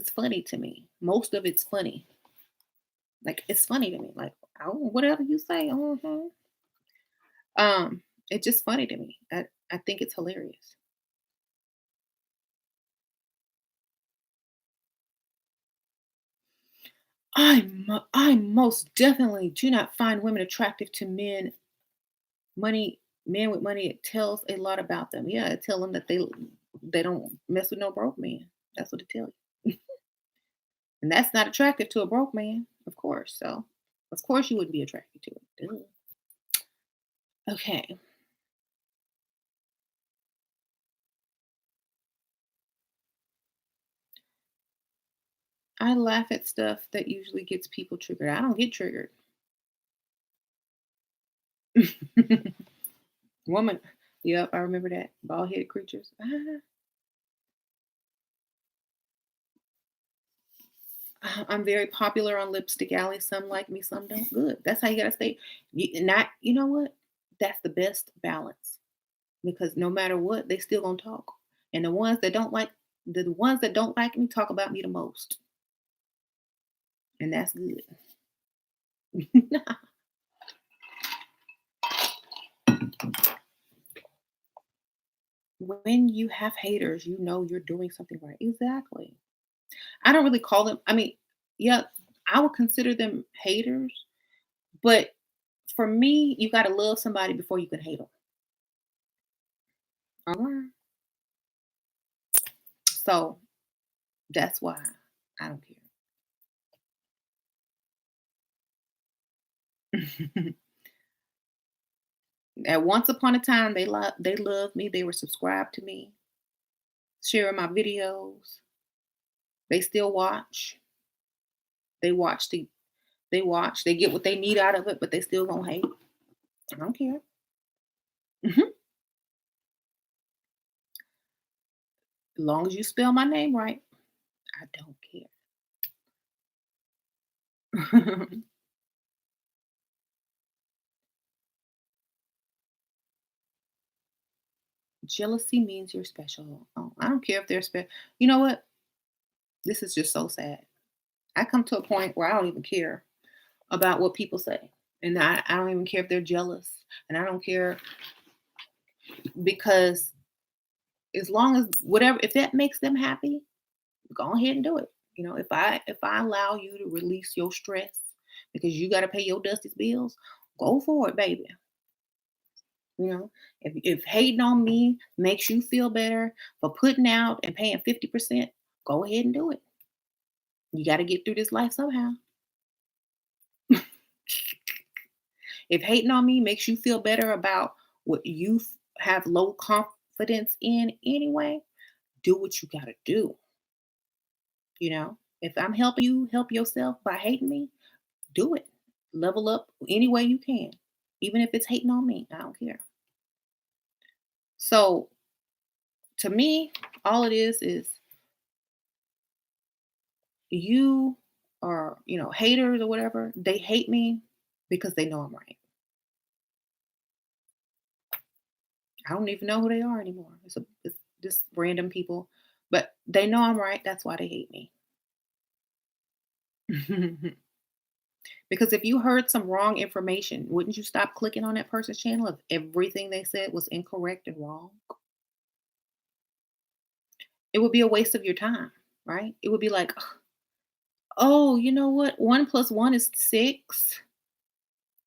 funny to me. Most of it's funny. Like it's funny to me. Like, oh, whatever you say. It's just funny to me. I think it's hilarious. I most definitely do not find women attractive to money men with money. It tells a lot about them. Yeah, it tell them that they don't mess with no broke man. That's what it tells you. And that's not attractive to a broke man, of course. So of course you wouldn't be attracted to it. Duh. Okay. I laugh at stuff that usually gets people triggered. I don't get triggered. Woman. Yep, I remember that. Bald headed creatures. I'm very popular on Lipstick Alley. Some like me, some don't. Good. That's how you gotta stay. Not, you know what? That's the best balance because no matter what, they still gonna talk. And the ones that don't like me talk about me the most, and that's good. When you have haters, you know you're doing something right. Exactly. I don't really call them, I mean, yeah, I would consider them haters, but for me, you got to love somebody before you can hate them. Okay. So that's why I don't care. At once upon a time, they loved me. They were subscribed to me, sharing my videos. They still watch. They watch the they watch. They get what they need out of it, but they still gonna hate. I don't care. Mhm. As long as you spell my name right, I don't care. Jealousy means you're special. Oh, I don't care if they're special. You know what? This is just so sad. I come to a point where I don't even care about what people say. And I don't even care if they're jealous. And I don't care because as long as whatever, if that makes them happy, go ahead and do it. If I allow you to release your stress because you got to pay your Dusty's bills, go for it, baby. If hating on me makes you feel better for putting out and paying 50%, go ahead and do it. You got to get through this life somehow. If hating on me makes you feel better about what you have low confidence in anyway, do what you got to do. If I'm helping you help yourself by hating me, do it. Level up any way you can, even if it's hating on me. I don't care. So to me, all it is you are, haters or whatever. They hate me because they know I'm right. I don't even know who they are anymore. It's just random people, but they know I'm right. That's why they hate me. Because if you heard some wrong information, wouldn't you stop clicking on that person's channel if everything they said was incorrect and wrong? It would be a waste of your time, right? It would be like, oh, you know what? One plus one is six.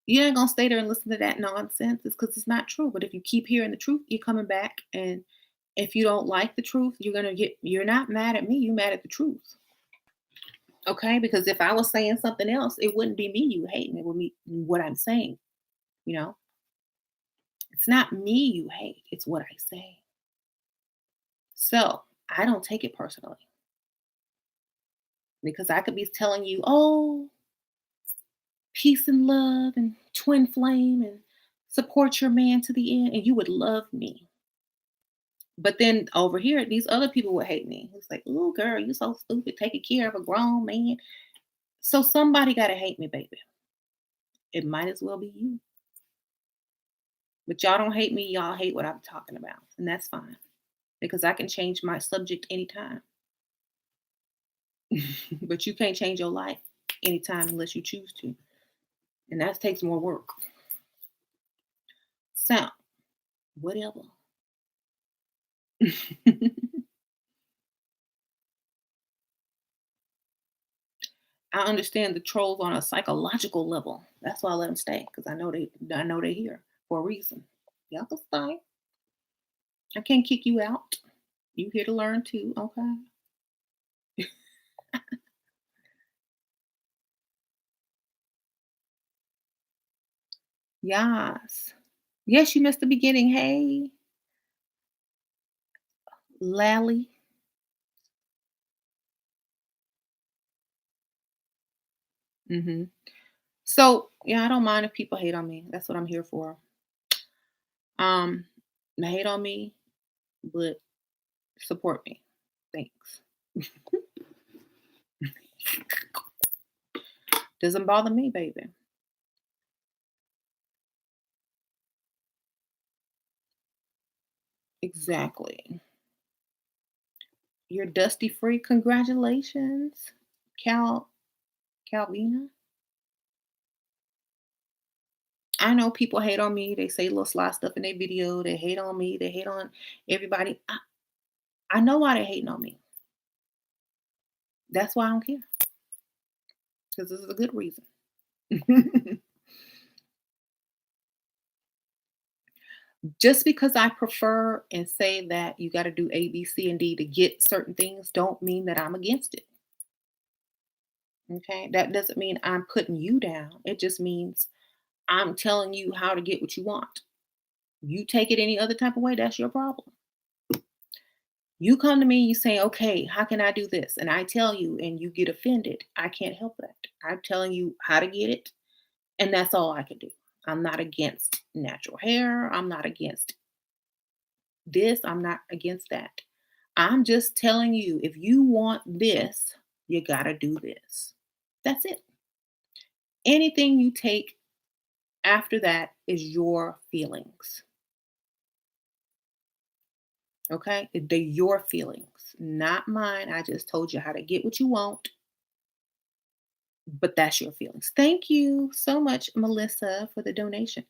You ain't gonna stay there and listen to that nonsense. It's because it's not true. But if you keep hearing the truth, you're coming back. And if you don't like the truth, you're not mad at me, you mad at the truth. Okay? Because if I was saying something else, it wouldn't be me you hating. It would be what I'm saying. You know, it's not me you hate, it's what I say. So I don't take it personally because I could be telling you, oh, peace and love and twin flame and support your man to the end, and you would love me. But then over here, these other people would hate me. It's like, "Ooh, girl, you so stupid, taking care of a grown man." So somebody gotta hate me, baby. It might as well be you. But y'all don't hate me, y'all hate what I'm talking about. And that's fine. Because I can change my subject anytime. But you can't change your life anytime unless you choose to. And that takes more work. So, whatever. I understand the trolls on a psychological level. That's why I let them stay because I know they're here for a reason. Y'all can stay. I can't kick you out. You here to learn too, okay? Yes. Yes, you missed the beginning. Hey, Lally. Hmm. So yeah, I don't mind if people hate on me. That's what I'm here for. Um, they hate on me, but support me. Thanks. Doesn't bother me, baby. Exactly. You're dusty free. Congratulations, Calvina. I know people hate on me. They say little sly stuff in their video. They hate on me. They hate on everybody. I know why they hating on me. That's why I don't care. Because this is a good reason. Just because I prefer and say that you got to do A, B, C, and D to get certain things, don't mean that I'm against it. Okay. That doesn't mean I'm putting you down. It just means I'm telling you how to get what you want. You take it any other type of way, that's your problem. You come to me, you say, okay, how can I do this? And I tell you, and you get offended. I can't help that. I'm telling you how to get it, and that's all I can do. I'm not against natural hair. I'm not against this. I'm not against that. I'm just telling you, if you want this, you got to do this. That's it. Anything you take after that is your feelings. Okay? They're your feelings, not mine. I just told you how to get what you want, but that's your feelings. Thank you so much, Melissa, for the donation.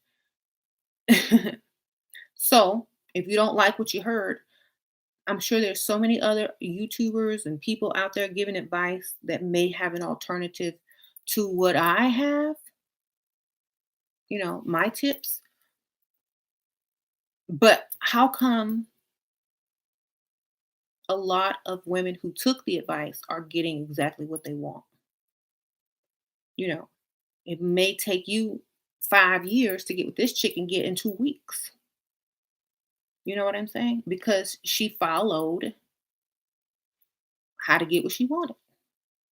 So, if you don't like what you heard, I'm sure there's so many other YouTubers and people out there giving advice that may have an alternative to what I have, my tips. But how come a lot of women who took the advice are getting exactly what they want? You know, it may take you 5 years to get what this chick can get in 2 weeks. You know what I'm saying? Because she followed how to get what she wanted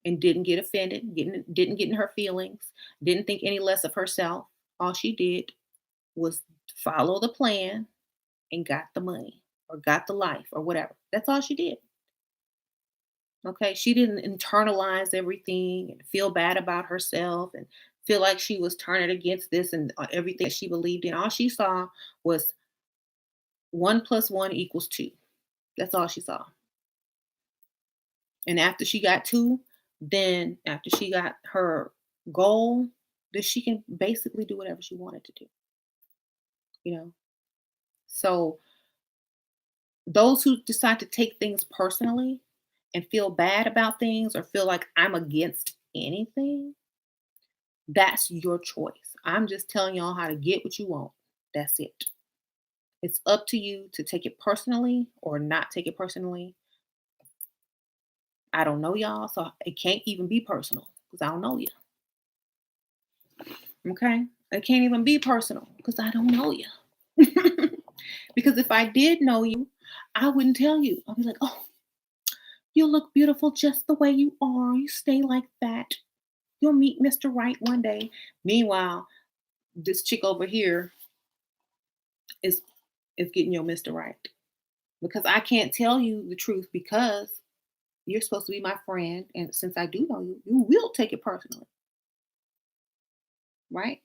and didn't get offended, didn't get in her feelings, didn't think any less of herself. All she did was follow the plan and got the money or got the life or whatever. That's all she did. Okay. She didn't internalize everything and feel bad about herself and feel like she was turning against this and everything that she believed in. All she saw was 1 + 1 = 2. That's all she saw. And after she got two, then after she got her goal, then she can basically do whatever she wanted to do, you know? So those who decide to take things personally and feel bad about things or feel like I'm against anything, that's your choice. I'm just telling y'all how to get what you want. That's it. It's up to you to take it personally or not take it personally. I don't know y'all, so it can't even be personal because I don't know you. Okay? It can't even be personal because I don't know you. Because if I did know you, I wouldn't tell you. I'll be like, oh, you look beautiful just the way you are. You stay like that. You'll meet Mr. Right one day. Meanwhile, this chick over here is getting your Mr. Right. Because I can't tell you the truth because you're supposed to be my friend. And since I do know you, you will take it personally. Right?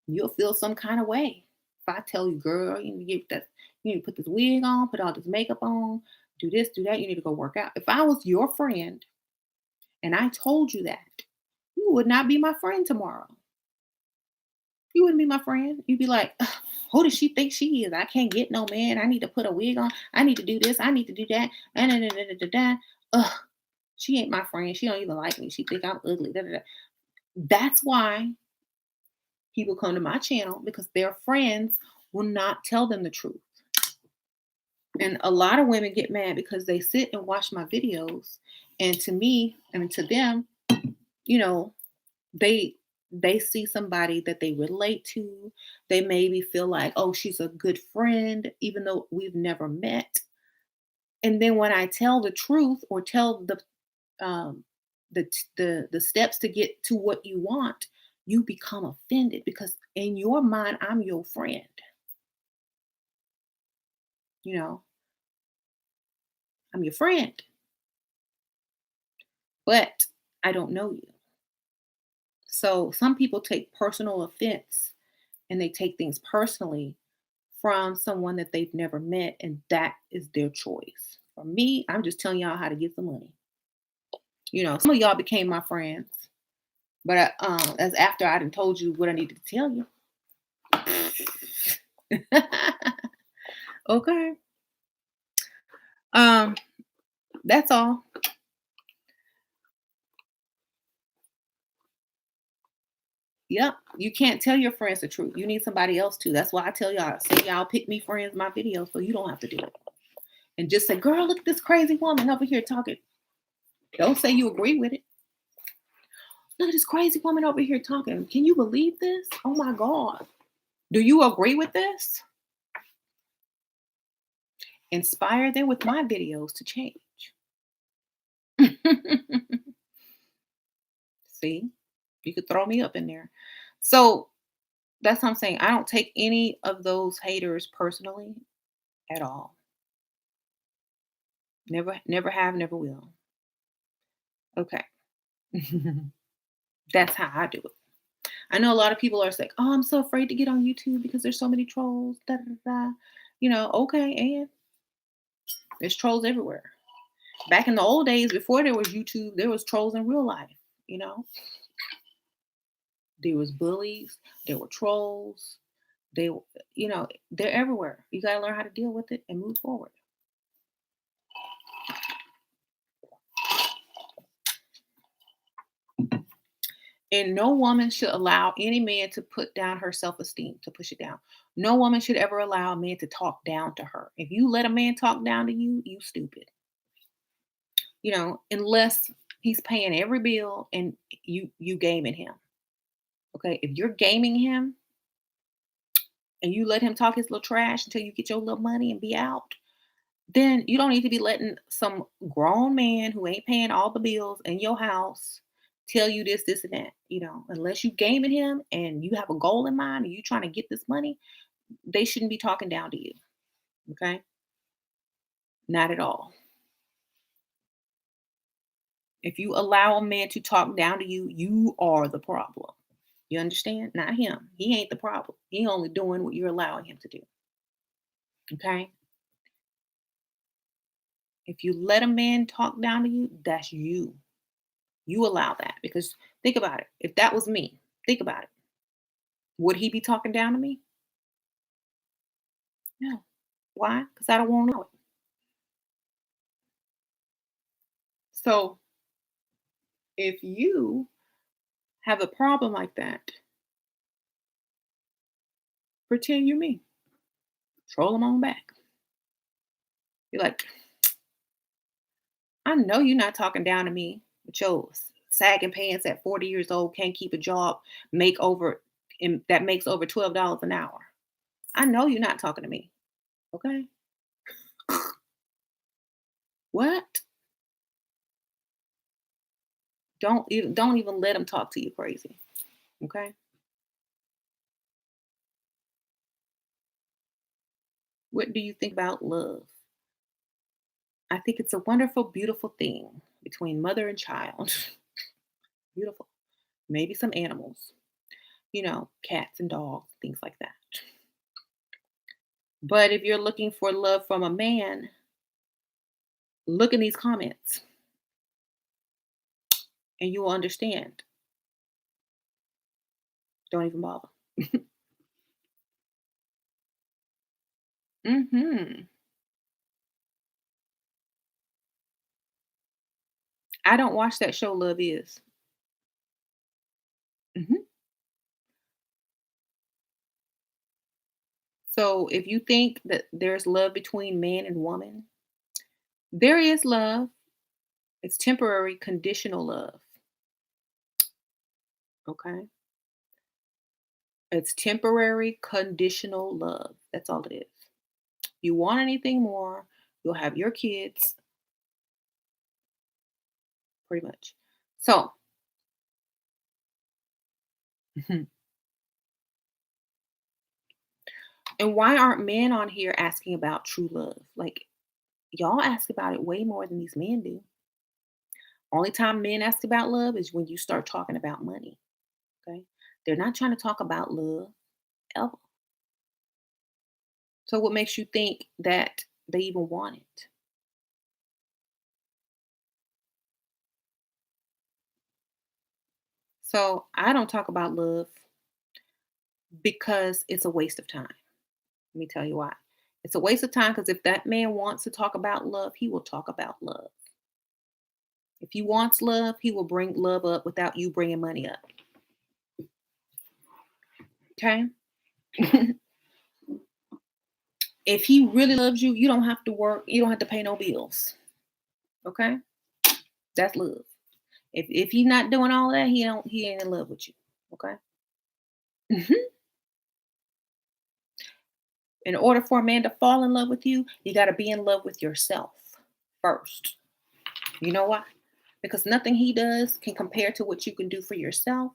You'll feel some kind of way. If I tell you, girl, you need to put this wig on, put all this makeup on, do this, do that, you need to go work out. If I was your friend and I told you that, you would not be my friend tomorrow. You wouldn't be my friend. You'd be like, "Ugh, who does she think she is? I can't get no man. I need to put a wig on. I need to do this. I need to do that. And da, da, da, da, da, da. Ugh, she ain't my friend. She don't even like me. She think I'm ugly. Da, da, da." That's why people come to my channel because their friends will not tell them the truth. And a lot of women get mad because they sit and watch my videos. And to me, I mean to them, you know, they they see somebody that they relate to. They maybe feel like, oh, she's a good friend, even though we've never met. And then when I tell the truth or tell um, the steps to get to what you want, you become offended because in your mind, I'm your friend. You know, I'm your friend, but I don't know you. So some people take personal offense and they take things personally from someone that they've never met, and that is their choice. For me, I'm just telling y'all how to get the money. Some of y'all became my friends But that's after I done told you what I needed to tell you. Okay. Um, that's all. Yep. You can't tell your friends the truth. You need somebody else to. That's why I tell y'all, say y'all pick me friends my videos so you don't have to do it. And just say, girl, look at this crazy woman over here talking. Don't say you agree with it. Look at this crazy woman over here talking. Can you believe this? Oh my God. Do you agree with this? Inspire them with my videos to change. See, you could throw me up in there. So that's what I'm saying. I don't take any of those haters personally at all. Never, never have, never will. Okay. That's how I do it. I know a lot of people are like, oh, I'm so afraid to get on YouTube because there's so many trolls. Da, da, da, da. Okay, and there's trolls everywhere. Back in the old days, before there was YouTube, there was trolls in real life. You know, there was bullies, there were trolls. They, they're everywhere. You got to learn how to deal with it and move forward. And no woman should allow any man to put down her self-esteem, to push it down. No woman should ever allow a man to talk down to her. If you let a man talk down to you, you stupid. Unless he's paying every bill and you gaming him. Okay, if you're gaming him and you let him talk his little trash until you get your little money and be out, then you don't need to be letting some grown man who ain't paying all the bills in your house tell you this, this, and that. Unless you gaming him and you have a goal in mind and you trying to get this money, they shouldn't be talking down to you. Okay, not at all. If you allow a man to talk down to you, you are the problem. You understand? Not him. He ain't the problem. He only doing what you're allowing him to do. Okay? If you let a man talk down to you, that's you. You allow that because think about it. If that was me, think about it. Would he be talking down to me? No. Why? Because I don't want to know it. So if you have a problem like that, pretend you're me. Troll him on back. You're like, I know you're not talking down to me with your sagging pants at 40 years old, can't keep a job, that makes over $12 an hour. I know you're not talking to me. Okay. What? Don't even let them talk to you crazy. Okay. What do you think about love? I think it's a wonderful, beautiful thing between mother and child. Beautiful. Maybe some animals, cats and dogs, things like that. But if you're looking for love from a man, look in these comments and you will understand. Don't even bother. Hmm. I don't watch that show, Love Is. Hmm. So if you think that there's love between man and woman, there is love. It's temporary, conditional love. Okay. It's temporary, conditional love. That's all it is. You want anything more, you'll have your kids, pretty much. So, mhm. And why aren't men on here asking about true love? Like, y'all ask about it way more than these men do. Only time men ask about love is when you start talking about money. Okay. They're not trying to talk about love ever. So, what makes you think that they even want it? So I don't talk about love because it's a waste of time. Let me tell you why. It's a waste of time because if that man wants to talk about love, he will talk about love. If he wants love, he will bring love up without you bringing money up. Okay? If he really loves you, you don't have to work, you don't have to pay no bills. Okay? That's love. If he's not doing all that, he ain't in love with you. Okay? Mhm. In order for a man to fall in love with you got to be in love with yourself first. You know why? Because nothing he does can compare to what you can do for yourself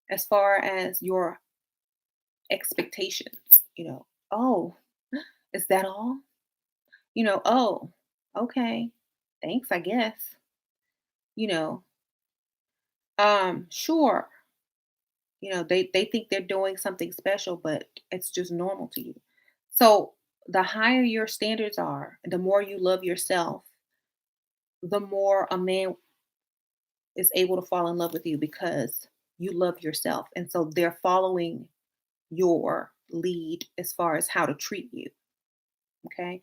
as far as your expectations. Oh, is that all? Oh, okay. Thanks, I guess. You know, sure. They think they're doing something special, but it's just normal to you. So the higher your standards are, the more you love yourself, the more a man is able to fall in love with you because you love yourself. And so they're following your lead as far as how to treat you. Okay.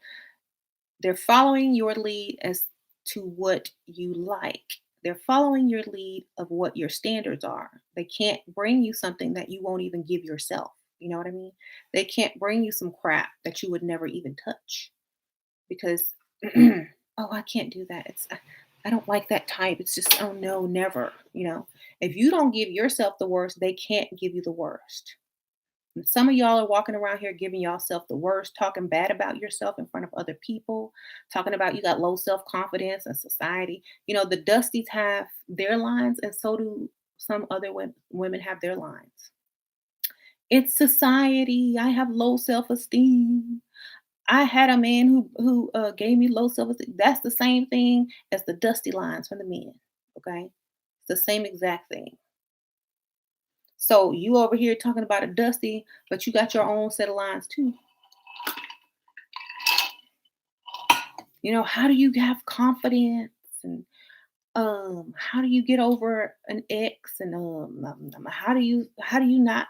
They're following your lead as to what you like. They're following your lead of what your standards are. They can't bring you something that you won't even give yourself. You know what I mean? They can't bring you some crap that you would never even touch because, oh, I can't do that. I don't like that type. It's just, oh no, never. If you don't give yourself the worst, they can't give you the worst. And some of y'all are walking around here giving yourself the worst, talking bad about yourself in front of other people, talking about you got low self confidence in society. The Dusties have their lines, and so do some other women have their lines. It's society. I have low self esteem. I had a man who gave me low self esteem. That's the same thing as the Dusty lines from the men. Okay, it's the same exact thing. So you over here talking about a Dusty, but you got your own set of lines too. How do you have confidence and how do you get over an ex and how do you not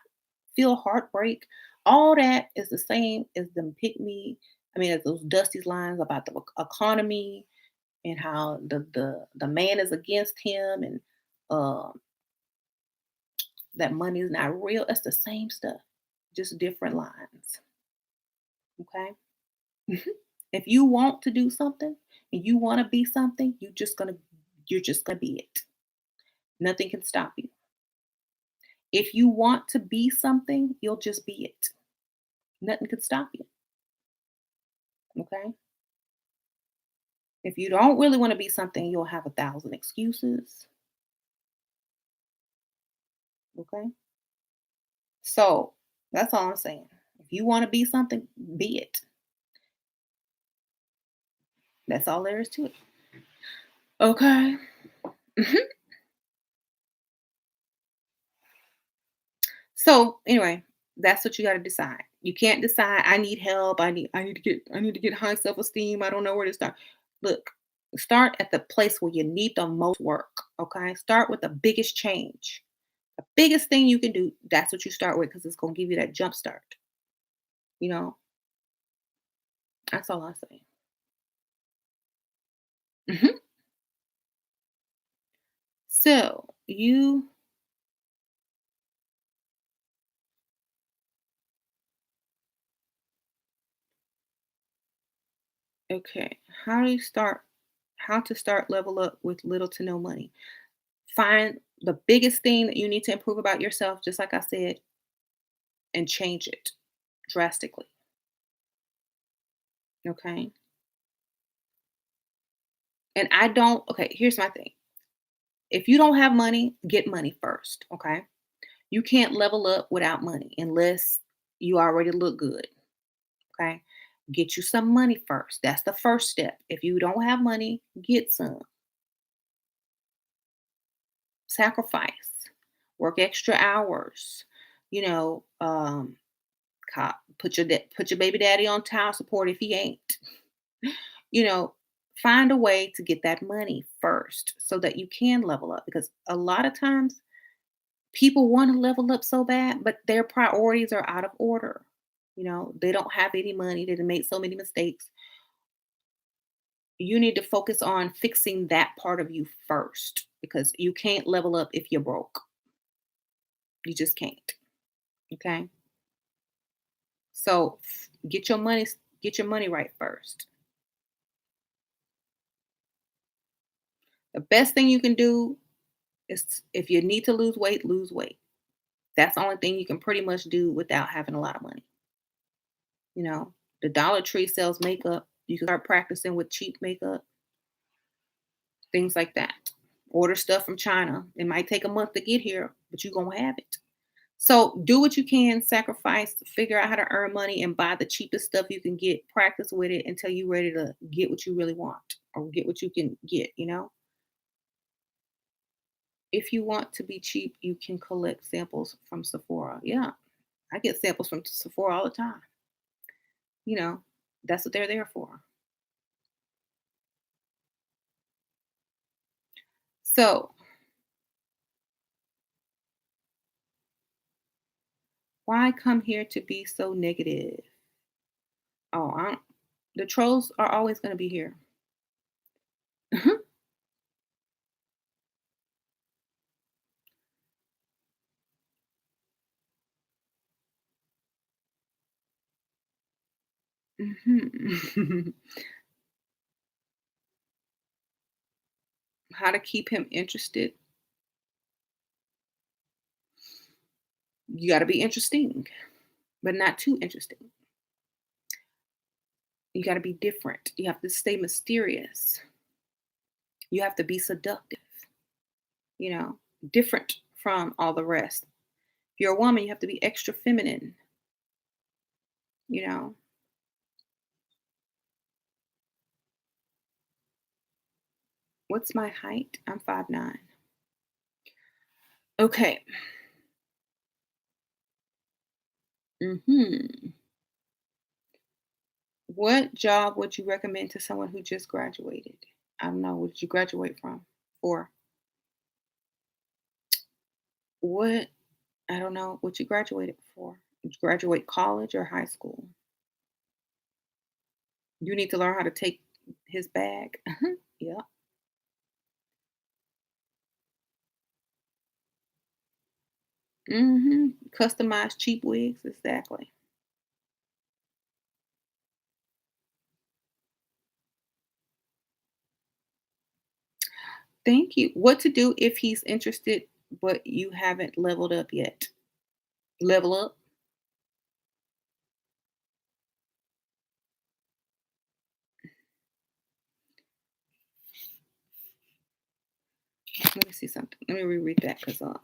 feel heartbreak? All that is the same as them pick me. I mean, as those Dusty's lines about the economy and how the man is against him and um that money is not real. It's the same stuff, just different lines. Okay. If you want to do something and you want to be something, you're just gonna be it. Nothing can stop you. If you want to be something, you'll just be it. Nothing can stop you. Okay. If you don't really want to be something, you'll have 1,000 excuses. Okay. So that's all I'm saying. If you want to be something, be it. That's all there is to it. Okay. Mhm. So anyway, that's what you got to decide. You can't decide. I need help. I need to get high self esteem. I don't know where to start. Look, start at the place where you need the most work. Okay, start with the biggest change. The biggest thing you can do. That's what you start with because it's gonna give you that jump start. You know, that's all I say. Mhm. So you okay? How do you start? How to start level up with little to no money? Find the biggest thing that you need to improve about yourself, just like I said, and change it drastically. Okay. And I don't, okay, here's my thing. If you don't have money, get money first. Okay. You can't level up without money unless you already look good. Okay. Get you some money first. That's the first step. If you don't have money, get some. Sacrifice. Work extra hours. You know, put your baby daddy on child support if he ain't. you know, Find a way to get that money first so that you can level up because a lot of times People want to level up so bad, but their priorities are out of order. They don't have any money. They done made so many mistakes. You need to focus on fixing that part of you first because you can't level up if you're broke. You just can't. Okay. So get your money right first. The best thing you can do is if you need to lose weight, lose weight. That's the only thing you can pretty much do without having a lot of money. You know, the Dollar Tree sells makeup. You can start practicing with cheap makeup, things like that. Order stuff from China. It might take a month to get here, but you're going to have it. So do what you can, sacrifice, figure out how to earn money and buy the cheapest stuff you can get. Practice with it until you're ready to get what you really want or get what you can get. If you want to be cheap, you can collect samples from Sephora. Yeah, I get samples from Sephora all the time. You know, that's what they're there for. So, why come here to be so negative? Oh, the trolls are always going to be here. Mhm. How to keep him interested? You got to be interesting, but not too interesting. You got to be different. You have to stay mysterious. You have to be seductive, you know, different from all the rest. If you're a woman, you have to be extra feminine, you know. What's my height? I'm 5'9". Okay. Mhm. What job would you recommend to someone who just graduated? I don't know. What did you graduate from? Or what? I don't know what you graduated for. Did you graduate college or high school? You need to learn how to take his bag. Yeah. Customized cheap wigs. Exactly. Thank you. What to do if he's interested, but you haven't leveled up yet? Level up. Let me see something. Let me reread that because I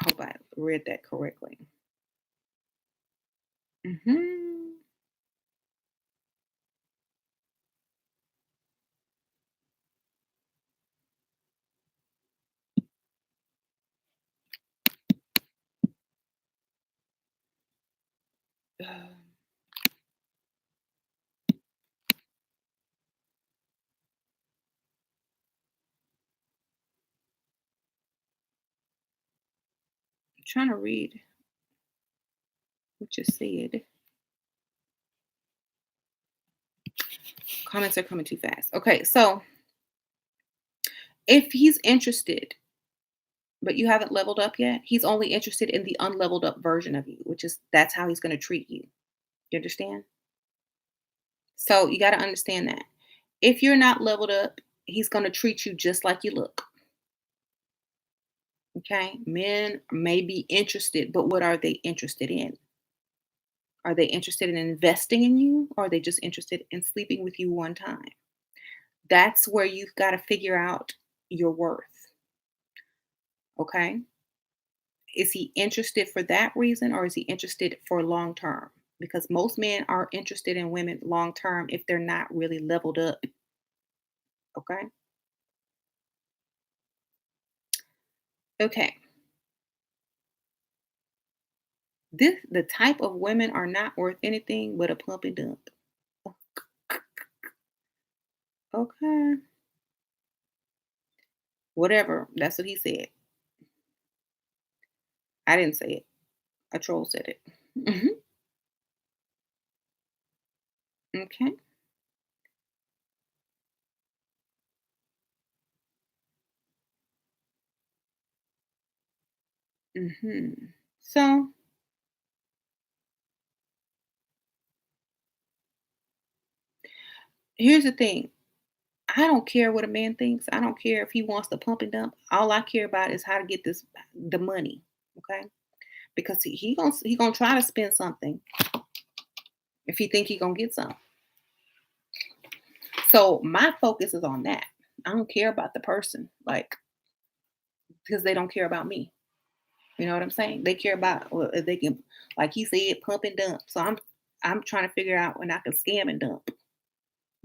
hope I read that correctly. Hmm. I'm trying to read what you said. Comments are coming too fast. Okay, so if he's interested, but you haven't leveled up yet, he's only interested in the unleveled up version of you, which is that's how he's going to treat you. You understand? So you got to understand that. If you're not leveled up, he's going to treat you just like you look. Okay. Men may be interested, but what are they interested in? Are they interested in investing in you? Or are they just interested in sleeping with you one time? That's where you've got to figure out your worth. Okay. Is he interested for that reason or is he interested for long term? Because most men are interested in women long term if they're not really leveled up. Okay. Okay. The type of women are not worth anything but a pump and dump. Okay. Whatever. That's what he said. I didn't say it. A troll said it. Mhm. Okay. Mhm. So, here's the thing. I don't care what a man thinks. I don't care if he wants to pump and dump. All I care about is how to get the money, okay? Because he gonna try to spend something if he think he gonna get some. So my focus is on that. I don't care about the person, like, because they don't care about me. You know what I'm saying? They care about, well, if they can, like he said, pump and dump. So I'm trying to figure out when I can scam and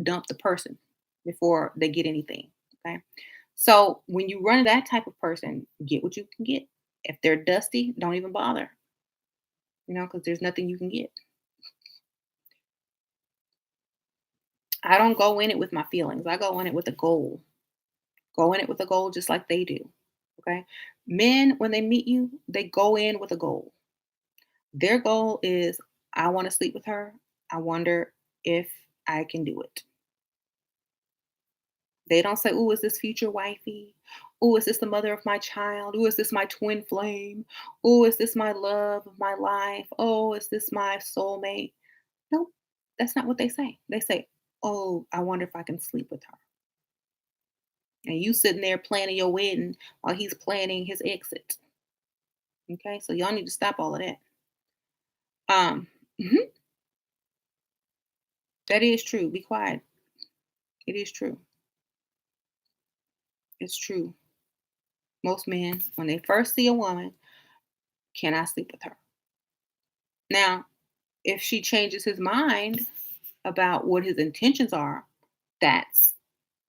dump the person before they get anything. Okay. So when you run that type of person, get what you can get. If they're dusty, don't even bother, because there's nothing you can get. I don't go in it with my feelings. I go in it with a goal. Go in it with a goal just like they do. Okay. Men, when they meet you, they go in with a goal. Their goal is, I want to sleep with her. I wonder if I can do it. They don't say, "Oh, is this future wifey? Oh, is this the mother of my child? Oh, is this my twin flame? Oh, is this my love of my life? Oh, is this my soulmate?" No, that's not what they say. They say, "Oh, I wonder if I can sleep with her." And you sitting there planning your wedding while he's planning his exit. Okay, so y'all need to stop all of that. Mhm, that is true. Be quiet. It is true. It's true. Most men, when they first see a woman, cannot sleep with her. Now, if she changes his mind about what his intentions are, that's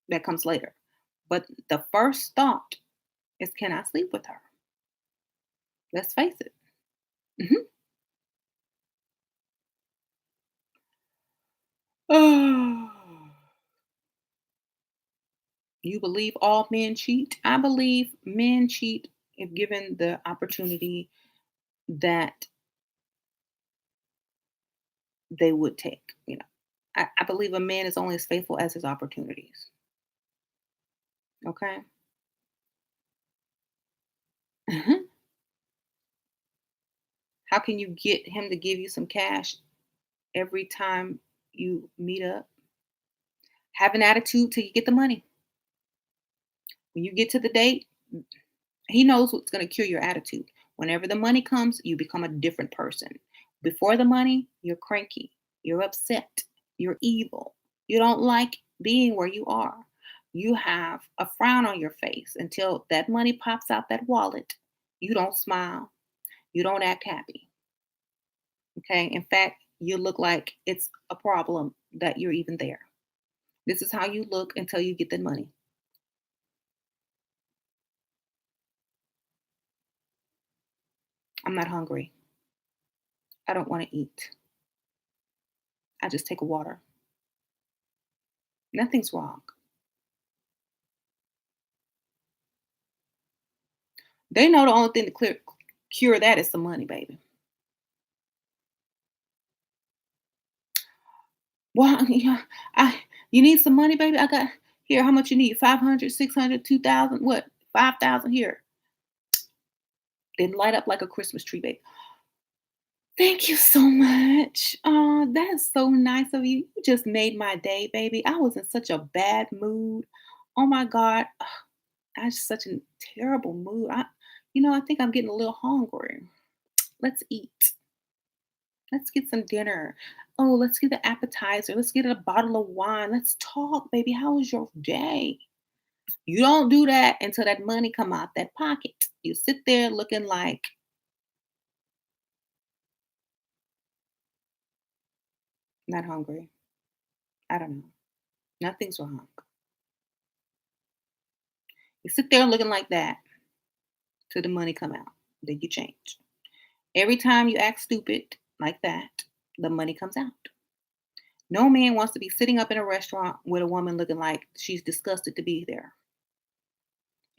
that comes later. But the first thought is, can I sleep with her? Let's face it. Mhm. You believe all men cheat? I believe men cheat if given the opportunity that they would take. I believe a man is only as faithful as his opportunities. Okay. Mhm. How can you get him to give you some cash every time you meet up? Have an attitude till you get the money. When you get to the date, he knows what's going to cure your attitude. Whenever the money comes, you become a different person. Before the money, you're cranky, you're upset, you're evil. You don't like being where you are. You have a frown on your face until that money pops out that wallet. You don't smile, you don't act happy. Okay. In fact, you look like it's a problem that you're even there. This is how you look until you get the money. I'm not hungry. I don't want to eat. I just take water. Nothing's wrong. They know the only thing to cure that is some money, baby. Well, yeah, I you need some money, baby. I got here. How much you need? 500, 600, 2,000. What? 5,000 here. Then light up like a Christmas tree, baby. Thank you so much. Oh, that's so nice of you. You just made my day, baby. I was in such a bad mood. Oh my God. I was such a terrible mood. I think I'm getting a little hungry. Let's eat. Let's get some dinner. Oh, let's get the appetizer. Let's get a bottle of wine. Let's talk, baby. How was your day? You don't do that until that money come out that pocket. You sit there looking like, not hungry. I don't know. Nothing's wrong. You sit there looking like that till the money come out. Then you change. Every time you act stupid like that, the money comes out. No man wants to be sitting up in a restaurant with a woman looking like she's disgusted to be there.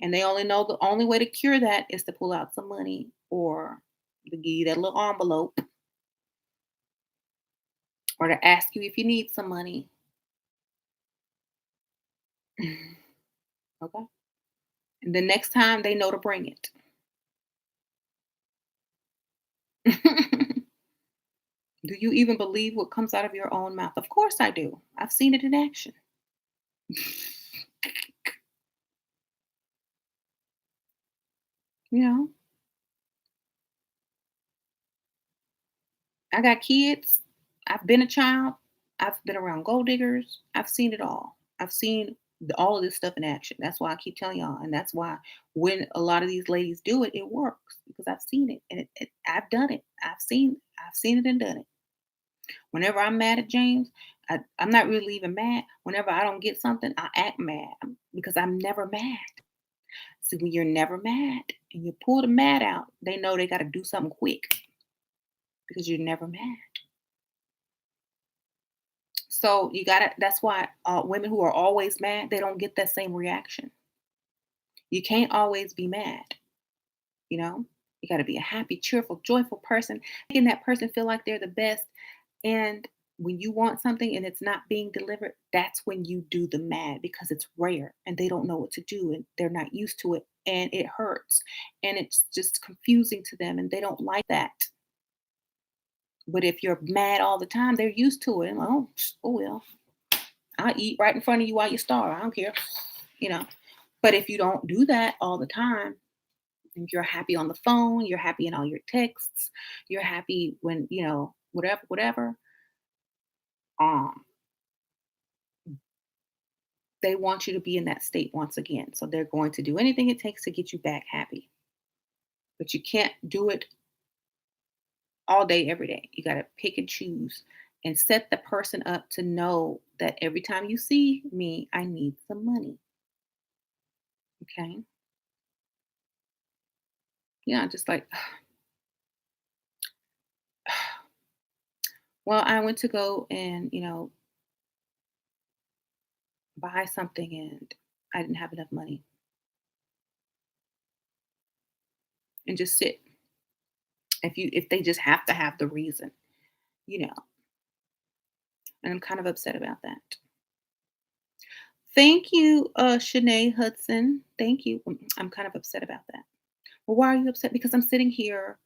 And they only know the only way to cure that is to pull out some money or to give you that little envelope or to ask you if you need some money. Okay. And the next time they know to bring it. Do you even believe what comes out of your own mouth? Of course I do. I've seen it in action. You know, I got kids. I've been a child. I've been around gold diggers. I've seen it all. I've seen all of this stuff in action. That's why I keep telling y'all. And that's why when a lot of these ladies do it, it works because I've seen it and I've done it. I've seen it and done it. Whenever I'm mad at James, I'm not really even mad. Whenever I don't get something, I act mad because I'm never mad. See, when you're never mad and you pull the mad out, they know they got to do something quick because you're never mad. So you gotta. That's why women who are always mad, they don't get that same reaction. You can't always be mad. You know, you got to be a happy, cheerful, joyful person, making that person feel like they're the best. And when you want something and it's not being delivered, that's when you do the mad because it's rare and they don't know what to do and they're not used to it and it hurts and it's just confusing to them and they don't like that. But if you're mad all the time, they're used to it. And like, oh, oh well, I'll eat right in front of you while you starve. I don't care, you know. But if you don't do that all the time, and you're happy on the phone, you're happy in all your texts, you're happy when, whatever, whatever, um, they want you to be in that state once again. So they're going to do anything it takes to get you back happy. But you can't do it all day, every day. You got to pick and choose and set the person up to know that every time you see me, I need some money. Okay. Yeah, just like, well, I went to go and, buy something and I didn't have enough money and just sit. If they just have to have the reason, you know, and I'm kind of upset about that. Thank you, Shanae Hudson. Thank you. I'm kind of upset about that. Well, why are you upset? Because I'm sitting here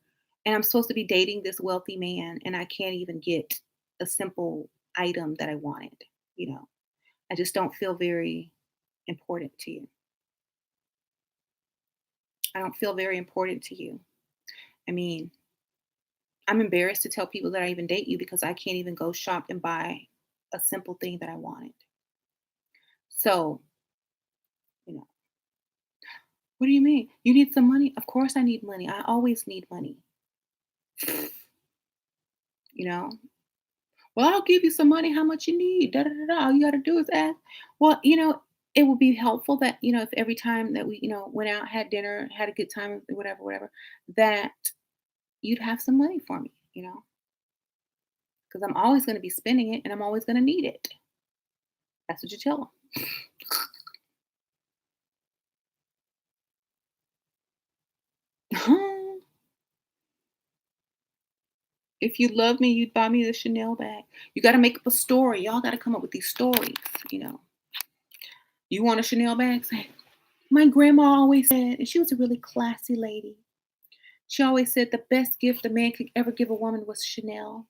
and I'm supposed to be dating this wealthy man and I can't even get a simple item that I wanted. You know, I just don't feel very important to you. I don't feel very important to you. I mean, I'm embarrassed to tell people that I even date you because I can't even go shop and buy a simple thing that I wanted. So, you know, what do you mean? You need some money? Of course I need money. I always need money. You know, well, I'll give you some money. How much you need? Da da da da. All you got to do is ask. Well, it would be helpful that if every time that we went out, had dinner, had a good time, whatever, whatever, that you'd have some money for me. Because I'm always going to be spending it, and I'm always going to need it. That's what you tell them. If you love me, you'd buy me the Chanel bag. You got to make up a story. Y'all got to come up with these stories. You know, you want a Chanel bag? Say, my grandma always said, and she was a really classy lady. She always said the best gift a man could ever give a woman was Chanel.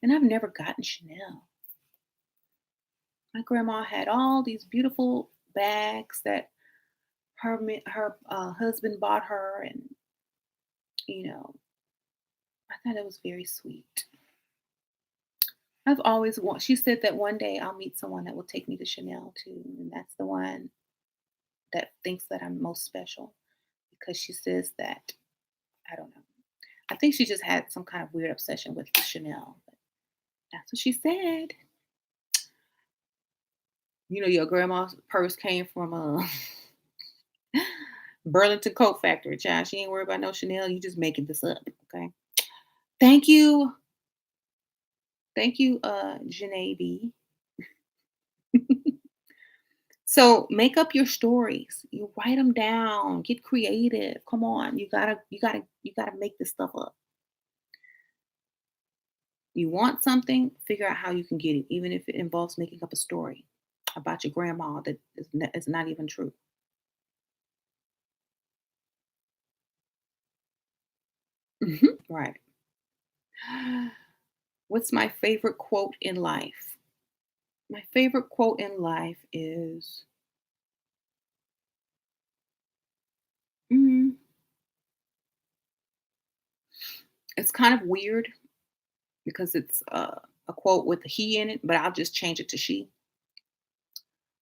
And I've never gotten Chanel. My grandma had all these beautiful bags that her husband bought her, and you know, I thought it was very sweet. I've always want. She said that one day I'll meet someone that will take me to Chanel too, and that's the one that thinks that I'm most special because she says that I don't know. I think she just had some kind of weird obsession with Chanel. But that's what she said. Your grandma's purse came from Burlington Coat Factory, child. She ain't worried about no Chanel. You just making this up, okay? Thank you. Thank you, Janae B. So make up your stories. You write them down. Get creative. Come on. You gotta make this stuff up. You want something, figure out how you can get it, even if it involves making up a story about your grandma that is not even true. Right. What's my favorite quote in life? My favorite quote in life is mm, it's kind of weird because it's a quote with a he in it, but I'll just change it to she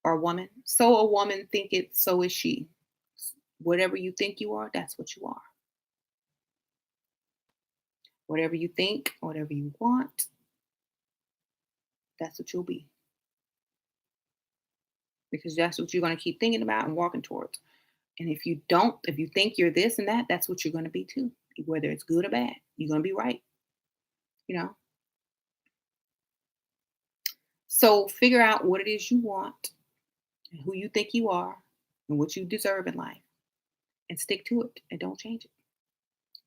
or woman. So a woman think it, so is she. Whatever you think you are, that's what you are. Whatever you think, whatever you want, that's what you'll be. Because that's what you're going to keep thinking about and walking towards. And if you don't, if you think you're this and that, that's what you're going to be too. Whether it's good or bad, you're going to be right, you know? So figure out what it is you want and who you think you are and what you deserve in life and stick to it and don't change it.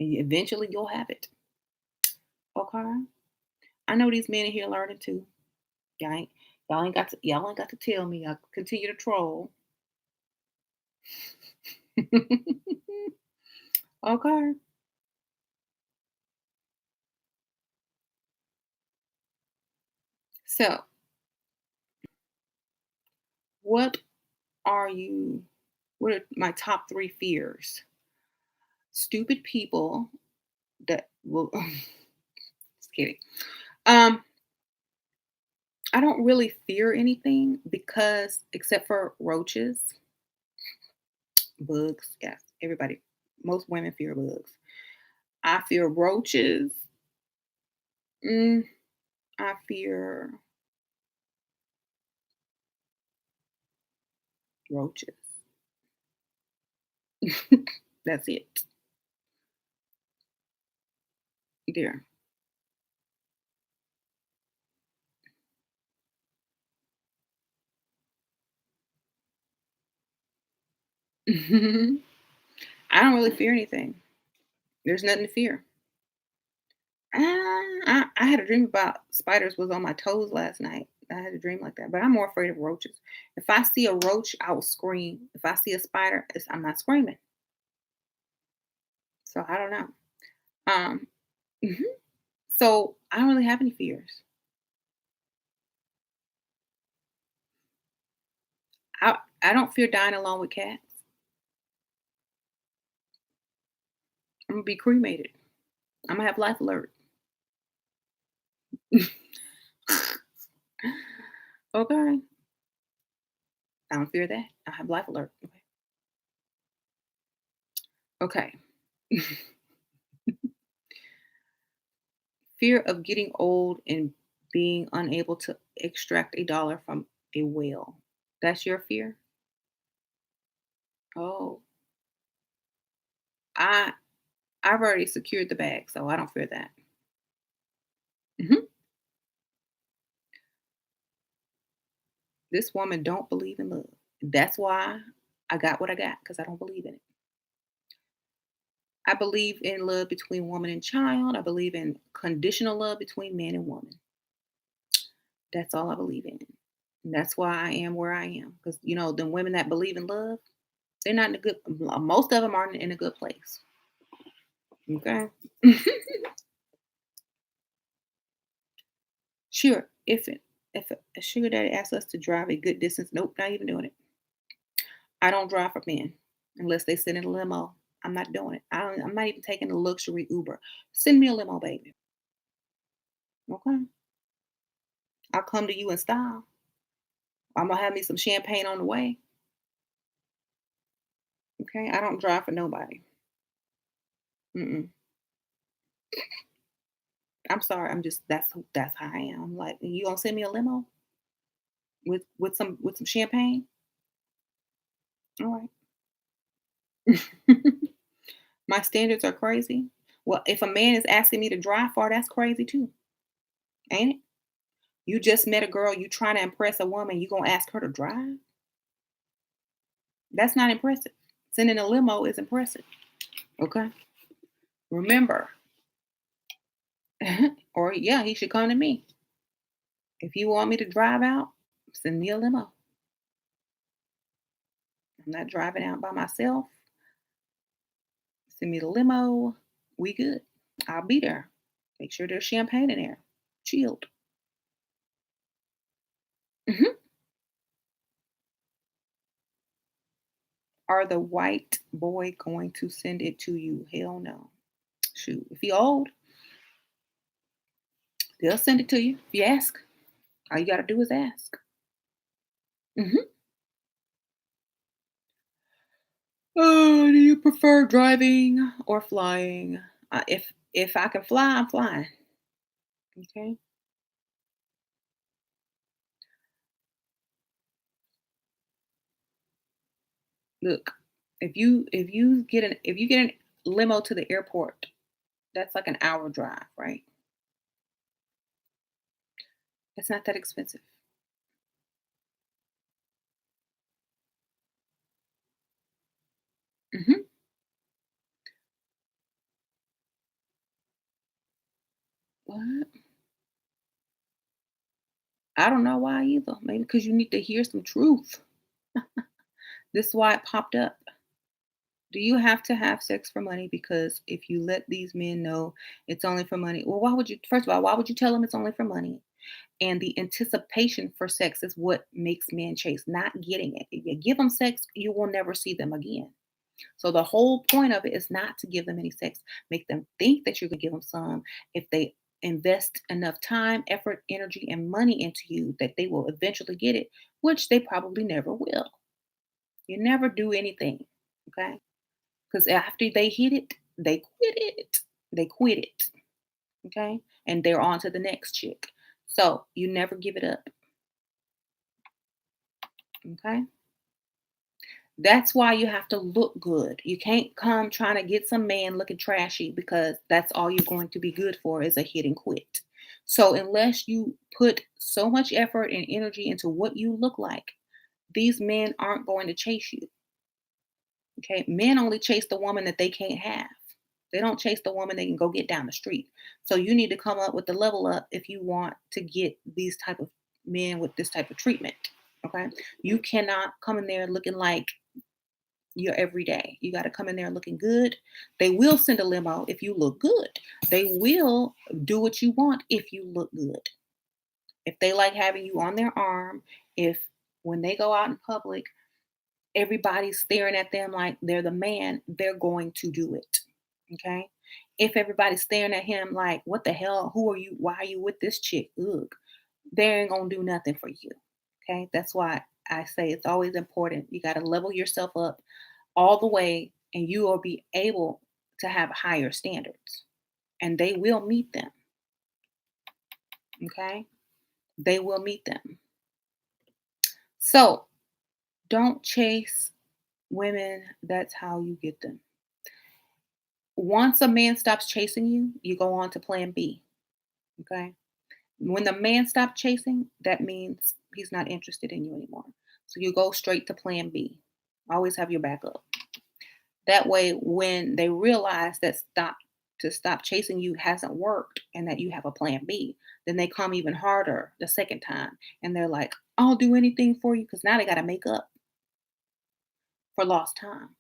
And eventually you'll have it. Okay. I know these men in here learning too. Y'all ain't, y'all ain't got to tell me. I continue to troll. Okay. So what are you what are my top three fears? Stupid people that will just kidding. Um, I don't really fear anything because except for roaches, bugs, yes, everybody, most women fear bugs. I fear roaches. Mm, I fear roaches. That's it. There. I don't really fear anything. There's nothing to fear. I had a dream about spiders was on my toes last night. I had a dream like that, but I'm more afraid of roaches. If I see a roach, I will scream. If I see a spider, I'm not screaming. So I don't know. Um, mhm. So I don't really have any fears. I don't fear dying alone with cats. I'm gonna be cremated. I'm gonna have life alert. Okay, I don't fear that. I have life alert. Okay. Okay. Fear of getting old and being unable to extract a dollar from a whale. That's your fear? Oh, I I've already secured the bag, so I don't fear that. Mhm. This woman don't believe in love. That's why I got what I got because I don't believe in it. I believe in love between woman and child. I believe in conditional love between man and woman. That's all I believe in. And that's why I am where I am. Because the women that believe in love, they're not in a good. Most of them aren't in a good place. Okay. Sure. If a sugar daddy asks us to drive a good distance, nope, not even doing it. I don't drive for men unless they send in a limo. I'm not doing it. I'm not even taking a luxury Uber. Send me a limo, baby. Okay. I'll come to you in style. I'm gonna have me some champagne on the way. Okay. I don't drive for nobody. Mm-mm. I'm sorry. I'm just that's how I am. I'm like, you gonna send me a limo with some champagne? All right. My standards are crazy. Well, if a man is asking me to drive far, that's crazy too, ain't it? You just met a girl, you trying to impress a woman, you gonna ask her to drive? That's not impressive. Sending a limo is impressive. Okay. Remember, or yeah, he should come to me. If you want me to drive out, send me a limo. I'm not driving out by myself. Send me the limo. We good. I'll be there. Make sure there's champagne in there. Chilled. Mhm. Are the white boy going to send it to you? Hell no. Shoot. If he old, they'll send it to you. If you ask. All you gotta do is ask. Mhm. Oh, do you prefer driving or flying? If I can fly, I'm flying. Okay. Look, if you get an limo to the airport, that's like an hour drive, right? It's not that expensive. Mhm. What? I don't know why either. Maybe because you need to hear some truth. This is why it popped up. Do you have to have sex for money? Because if you let these men know it's only for money, well, why would you? First of all, why would you tell them it's only for money? And the anticipation for sex is what makes men chase, not getting it. If you give them sex, you will never see them again. So the whole point of it is not to give them any sex. Make them think that you're gonna give them some. If they invest enough time, effort, energy, and money into you, that they will eventually get it, which they probably never will. You never do anything, okay? Because after they hit it, they quit it. They quit it, okay? And they're on to the next chick. So you never give it up, okay? That's why you have to look good. You can't come trying to get some man looking trashy because that's all you're going to be good for is a hit and quit. So unless you put so much effort and energy into what you look like, these men aren't going to chase you. Okay. Men only chase the woman that they can't have. They don't chase the woman they can go get down the street. So you need to come up with the level up if you want to get these type of men with this type of treatment. Okay. You cannot come in there looking like your everyday. You got to come in there looking good. They will send a limo if you look good. They will do what you want if you look good. If they like having you on their arm, if when they go out in public, everybody's staring at them like they're the man, they're going to do it. Okay. If everybody's staring at him like, what the hell? Who are you? Why are you with this chick? Ugh. They ain't going to do nothing for you. Okay. That's why I say it's always important. You got to level yourself up all the way, and you will be able to have higher standards. And they will meet them. Okay. They will meet them. So don't chase women. That's how you get them. Once a man stops chasing you, you go on to plan B. Okay. When the man stops chasing, that means he's not interested in you anymore. So you go straight to plan B. Always have your backup. That way, when they realize that stop chasing you hasn't worked and that you have a plan B, then they come even harder the second time. And they're like, I'll do anything for you because now they got to make up for lost time.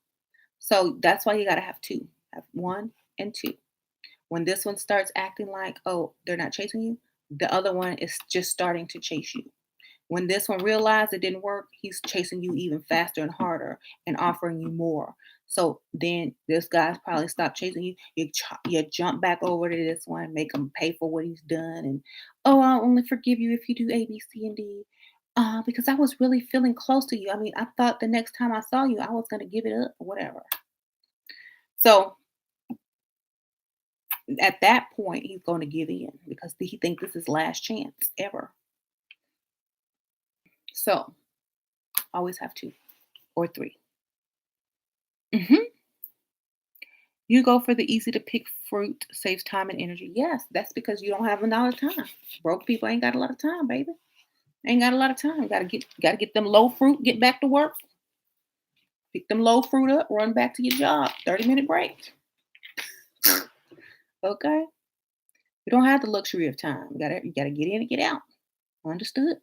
So that's why you got to have two, have one and two. When this one starts acting like, oh, they're not chasing you, the other one is just starting to chase you. When this one realized it didn't work, he's chasing you even faster and harder and offering you more. So then this guy's probably stopped chasing you. You jump back over to this one, make him pay for what he's done, and oh, I'll only forgive you if you do A, B, C, and D. Because I was really feeling close to you. I mean, I thought the next time I saw you, I was gonna give it up or whatever. So at that point, he's going to give in because he thinks this is last chance ever. So always have two or three. Mhm. You go for the easy to pick fruit, saves time and energy. Yes, that's because you don't have a lot of time. Broke people ain't got a lot of time, baby. Ain't got a lot of time. Gotta get them low fruit, get back to work. Pick them low fruit up, run back to your job. 30-minute break. Okay? You don't have the luxury of time. You gotta get in and get out. Understood?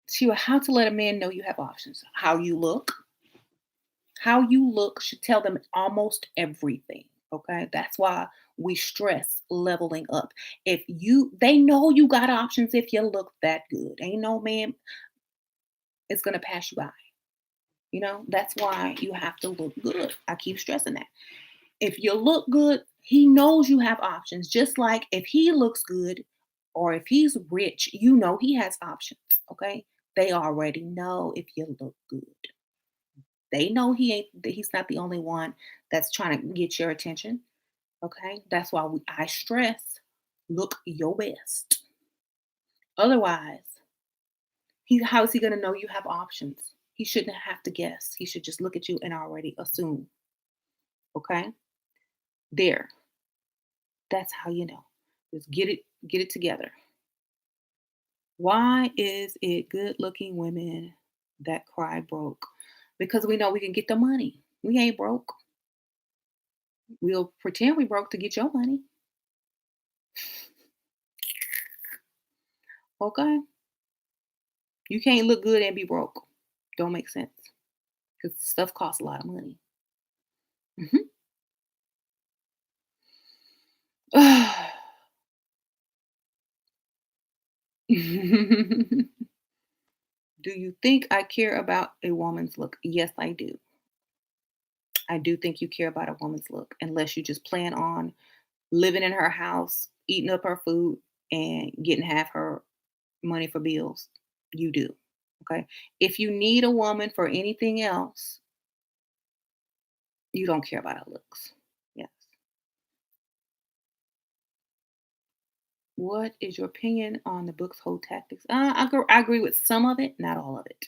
See how to let a man know you have options. How you look. How you look should tell them almost everything. Okay? That's why we stress leveling up. If you they know you got options if you look that good. Ain't no man is gonna pass you by. That's why you have to look good. I keep stressing that. If you look good, he knows you have options. Just like if he looks good or if he's rich, he has options. Okay. They already know if you look good. They know he's not the only one that's trying to get your attention. Okay. That's why I stress look your best. Otherwise, how is he gonna know you have options? He shouldn't have to guess. He should just look at you and already assume. Okay? There. That's how you know. Just get it together. Why is it good looking women that cry broke? Because we know we can get the money. We ain't broke. We'll pretend we broke to get your money. Okay? You can't look good and be broke. Don't make sense. Because stuff costs a lot of money. Do you think I care about a woman's look? Yes, I do. I do think you care about a woman's look, unless you just plan on living in her house, eating up her food, and getting half her money for bills. You do. Okay. If you need a woman for anything else, you don't care about her looks. Yes. What is your opinion on the book's whole tactics? I agree with some of it, not all of it.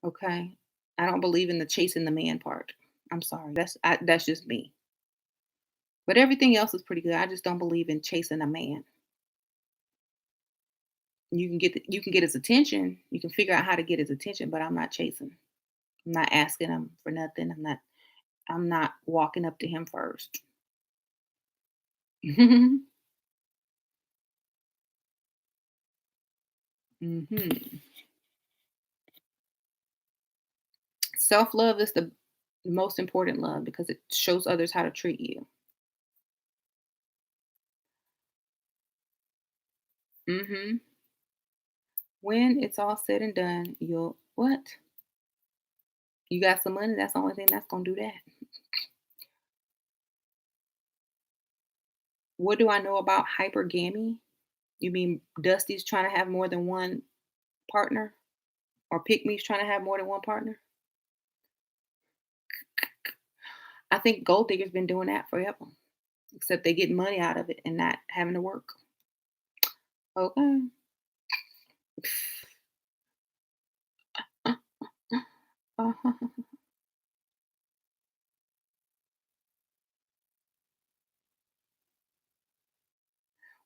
Okay. I don't believe in the chasing the man part. I'm sorry. That's just me. But everything else is pretty good. I just don't believe in chasing a man. You can get his attention. You can figure out how to get his attention, but I'm not chasing. I'm not asking him for nothing. I'm not walking up to him first. Mhm. Self-love is the most important love because it shows others how to treat you. Mhm. When it's all said and done, you'll what? You got some money, that's the only thing that's gonna do that. What do I know about hypergamy? You mean Dusty's trying to have more than one partner? Or pick me's trying to have more than one partner? I think gold diggers been doing that forever, except they get money out of it and not having to work. Okay. Uh-huh.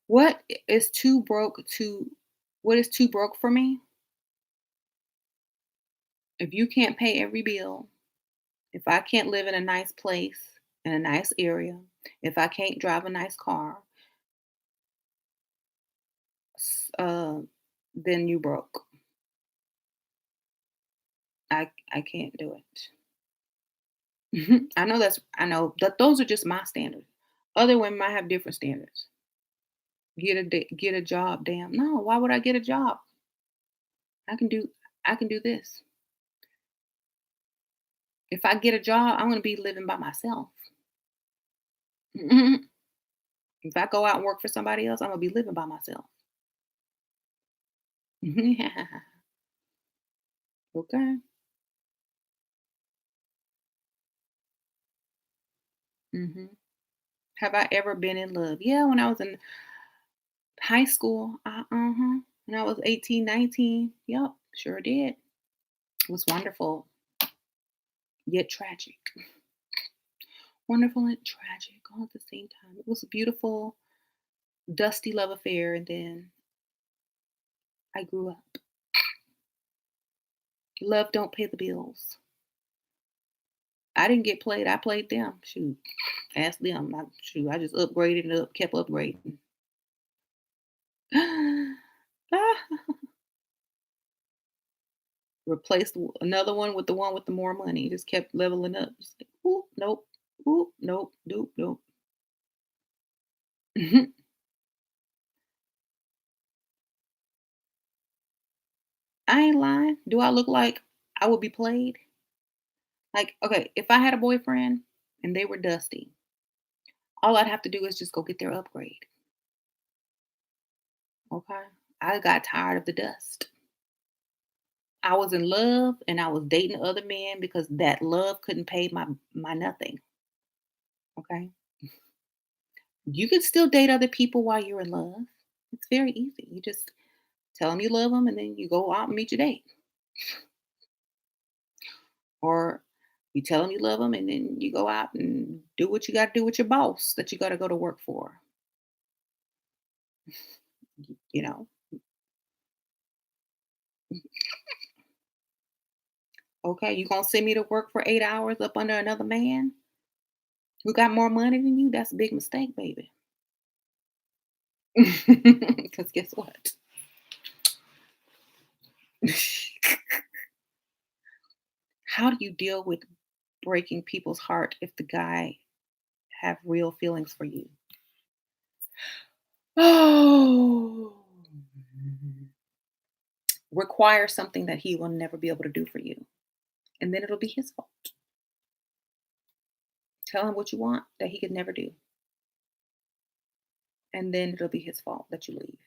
What is too broke to what is too broke for me? If you can't pay every bill, if I can't live in a nice place, in a nice area, if I can't drive a nice car, s- uh, then you broke. I can't do it. I know that those are just my standards. Other women might have different standards. Get a job, damn. No, why would I get a job? I can do I can do this. If I get a job, I'm gonna be living by myself. If I go out and work for somebody else, I'm gonna be living by myself. Okay. hmm Have I ever been in love? Yeah, when I was in high school. When I was 18, 19. Yep, sure did. It was wonderful, yet tragic. Wonderful and tragic all at the same time. It was a beautiful, dusty love affair, and then I grew up. Love don't pay the bills. I didn't get played. I played them. Shoot, ask them. I just upgraded and kept upgrading. Replaced another one with the more money. Just kept leveling up. Just like, ooh, nope. Ooh, nope. Nope. Nope. I ain't lying. Do I look like I would be played? Like, okay, if I had a boyfriend and they were dusty, all I'd have to do is just go get their upgrade. Okay. I got tired of the dust. I was in love and I was dating other men because that love couldn't pay my nothing. Okay. You can still date other people while you're in love. It's very easy. You just tell them you love them and then you go out and meet your date. Or you tell them you love them and then you go out and do what you got to do with your boss that you got to go to work for. You know, okay, you gonna send me to work for 8 hours up under another man who got more money than you? That's a big mistake, baby. Because guess what? How do you deal with breaking people's heart if the guy have real feelings for you? Oh, require something that he will never be able to do for you, and then it'll be his fault. Tell him what you want that he could never do, and then it'll be his fault that you leave.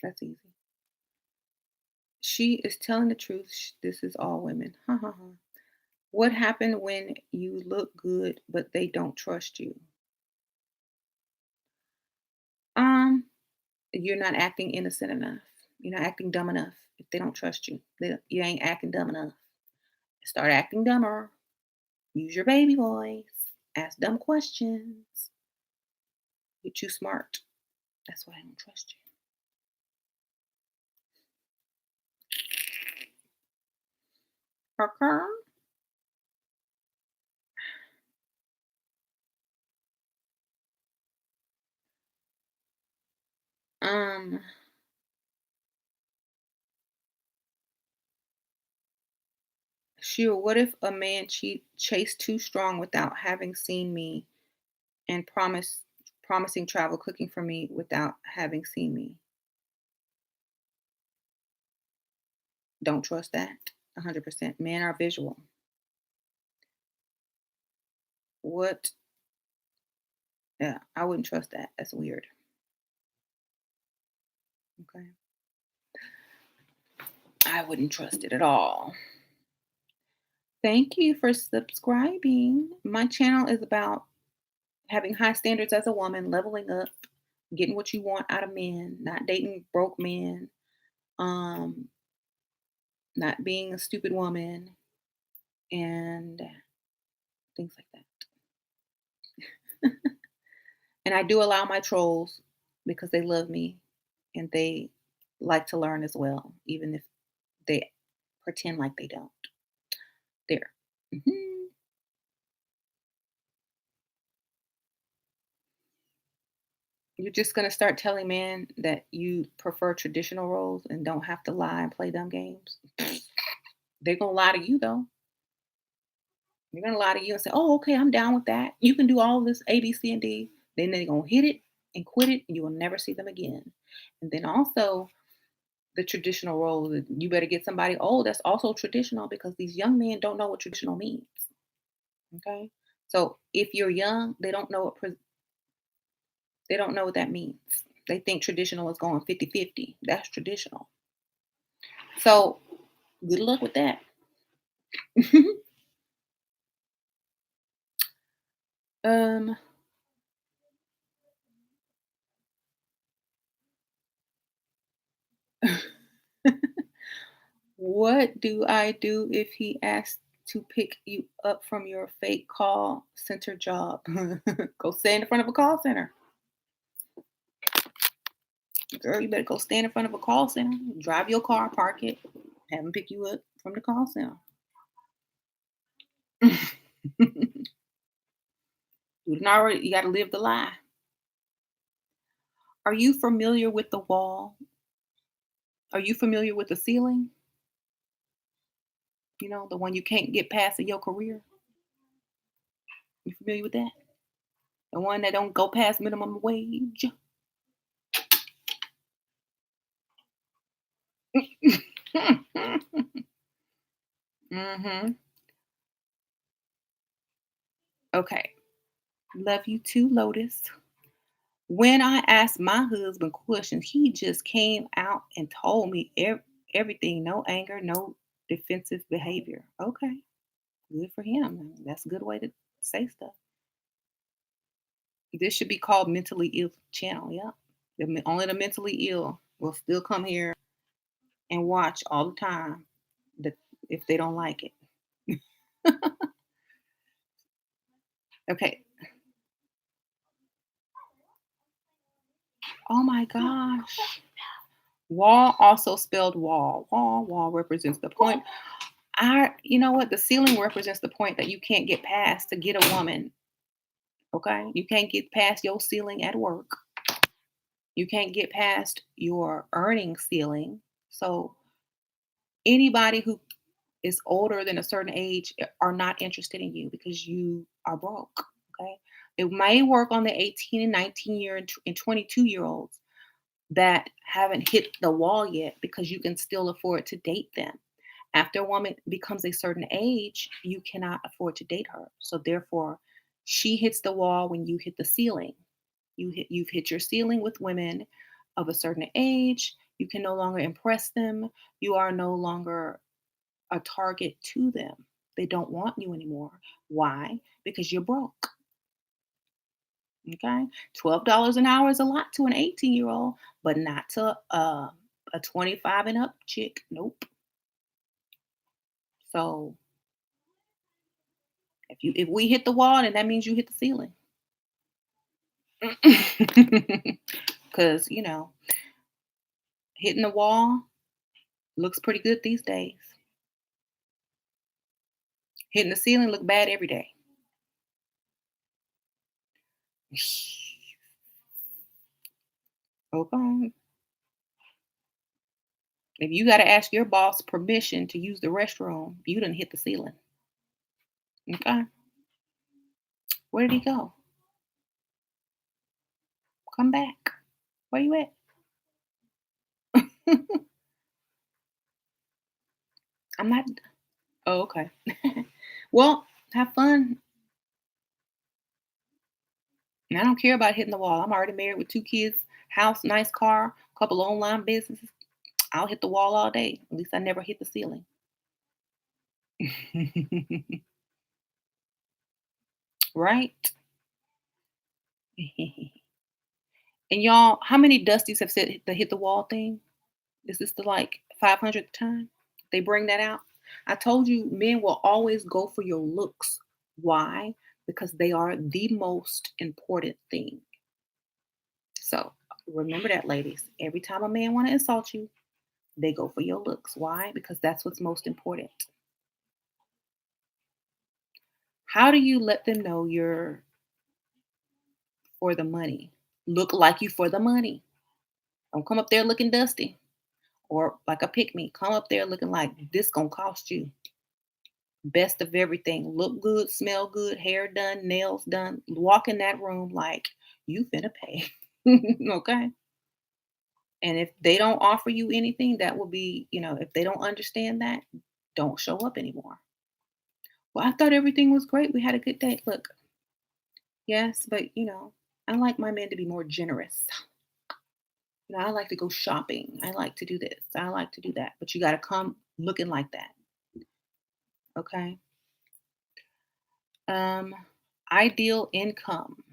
That's easy. She is telling the truth. This is all women. Ha ha ha. What happened when you look good but they don't trust you? Um, you're not acting innocent enough. You're not acting dumb enough. If they don't trust you, you ain't acting dumb enough. Start acting dumber. Use your baby voice. Ask dumb questions. You're too smart. That's why I don't trust you. Okay. Um, sure. What if a man chased too strong without having seen me and promising travel cooking for me without having seen me? Don't trust that. 100%. Men are visual. What? Yeah, I wouldn't trust that. That's weird. Okay. I wouldn't trust it at all. Thank you for subscribing. My channel is about having high standards as a woman, leveling up, getting what you want out of men, not dating broke men, um, not being a stupid woman, and things like that. And I do allow my trolls because they love me and they like to learn as well, even if they pretend like they don't. There. Mhm. You're just gonna start telling men that you prefer traditional roles and don't have to lie and play dumb games. They're gonna lie to you though. They're gonna lie to you and say, "Oh, okay, I'm down with that. You can do all this A, B, C, and D." Then they're gonna hit it and quit it, and you will never see them again. And then also the traditional role, you better get somebody old that's also traditional because these young men don't know what traditional means. Okay, so if you're young, they don't know what that means. They think traditional is going 50-50. That's traditional. So good luck with that. um, what do I do if he asks to pick you up from your fake call center job? Go stand in front of a call center. Girl, you better go stand in front of a call center, drive your car, park it, have them pick you up from the call center. You done already you gotta live the lie. Are you familiar with the wall? Are you familiar with the ceiling? You know, the one you can't get past in your career? You familiar with that? The one that don't go past minimum wage? Mhm. Okay. Love you too, Lotus. When I asked my husband questions, he just came out and told me everything. No anger, no defensive behavior. Okay, good for him. That's a good way to say stuff. This should be called mentally ill channel. Yeah, only the mentally ill will still come here and watch all the time. The, if they don't like it. Okay. Oh my gosh. Wall also spelled wall. Wall represents the point. You know what? The ceiling represents the point that you can't get past to get a woman. Okay. You can't get past your ceiling at work. You can't get past your earning ceiling. So anybody who is older than a certain age are not interested in you because you are broke. Okay. It may work on the 18 and 19-year and 22-year olds that haven't hit the wall yet because you can still afford to date them. After a woman becomes a certain age, you cannot afford to date her. So therefore, she hits the wall when you hit the ceiling. You've hit your ceiling with women of a certain age. You can no longer impress them. You are no longer a target to them. They don't want you anymore. Why? Because you're broke. Okay. $12 an hour is a lot to an 18-year-old, but not to a 25 and up chick. Nope. So if we hit the wall, then that means you hit the ceiling. Because, hitting the wall looks pretty good these days. Hitting the ceiling look bad every day. Okay. If you got to ask your boss permission to use the restroom, you didn't hit the ceiling. Okay. Where did he go? Come back. Where you at? I'm not. Oh, okay. Well, have fun. And I don't care about hitting the wall. I'm already married with two kids, house, nice car, couple of online businesses. I'll hit the wall all day. At least I never hit the ceiling. Right? And y'all, how many Dusties have said the hit the wall thing? Is this the like 500th time they bring that out? I told you men will always go for your looks. Why? Because they are the most important thing. So remember that, ladies. Every time a man want to insult you, they go for your looks. Why? Because that's what's most important. How do you let them know you're for the money? Look like you for the money. Don't come up there looking dusty or like a pick me. Come up there looking like this gonna cost you. Best of everything. Look good, smell good, hair done, nails done. Walk in that room like you finna pay. Okay. And if they don't offer you anything, that will be, if they don't understand that, don't show up anymore. Well, I thought everything was great. We had a good day. Look, yes, but I like my men to be more generous. I like to go shopping. I like to do this. I like to do that. But you got to come looking like that. Okay. Um, Ideal income.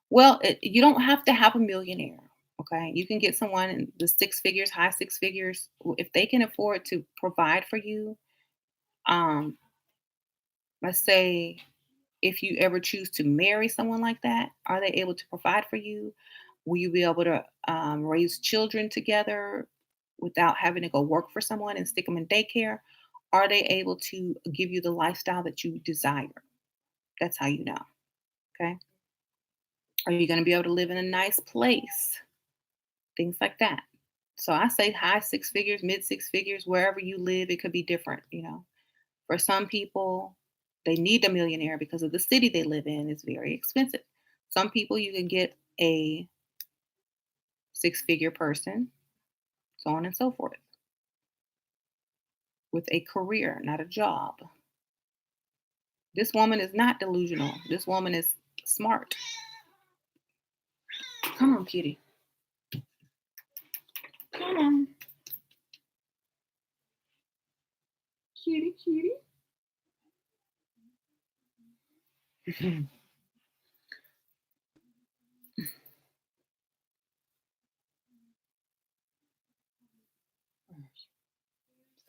Well, you don't have to have a millionaire. Okay. You can get someone in the six figures, high six figures. If they can afford to provide for you, um, let's say if you ever choose to marry someone like that, are they able to provide for you? Will you be able to raise children together without having to go work for someone and stick them in daycare? Are they able to give you the lifestyle that you desire? That's how you know. Okay. Are you going to be able to live in a nice place? Things like that. So I say high six figures, mid six figures, wherever you live, it could be different. For some people, they need a millionaire because of the city they live in is very expensive. Some people you can get a six-figure person, so on and so forth, with a career, not a job. This woman is not delusional. This woman is smart. Come on, kitty. Come on. Kitty, kitty.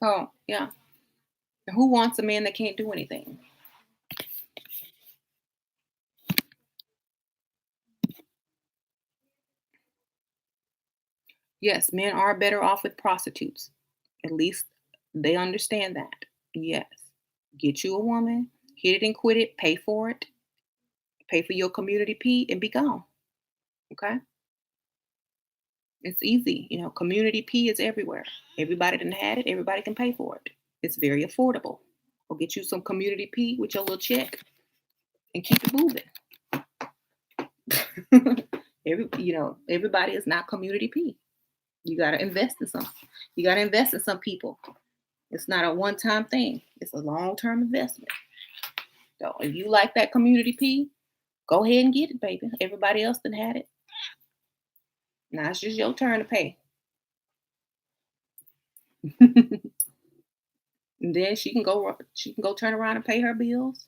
So, yeah. Who wants a man that can't do anything? Yes, men are better off with prostitutes. At least they understand that. Yes. Get you a woman, hit it and quit it, pay for your community P and be gone. Okay? It's easy. Community P is everywhere. Everybody done had it, everybody can pay for it. It's very affordable. Go get you some community P with your little check and keep it moving. Everybody is not community P. You gotta invest in some. You gotta invest in some people. It's not a one-time thing. It's a long-term investment. So if you like that community P, go ahead and get it, baby. Everybody else done had it. Now it's just your turn to pay. And then she can go turn around and pay her bills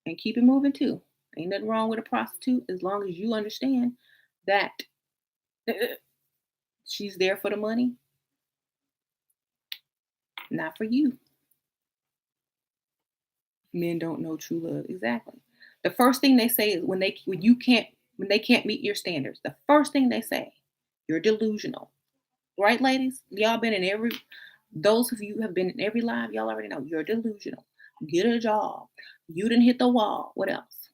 and keep it moving too. Ain't nothing wrong with a prostitute as long as you understand that she's there for the money, not for you. Men don't know true love. Exactly. The first thing they say is when they can't meet your standards, the first thing they say, you're delusional. Right, ladies? Y'all been in every those of you who have been in every live, y'all already know you're delusional. Get a job. You didn't hit the wall. What else?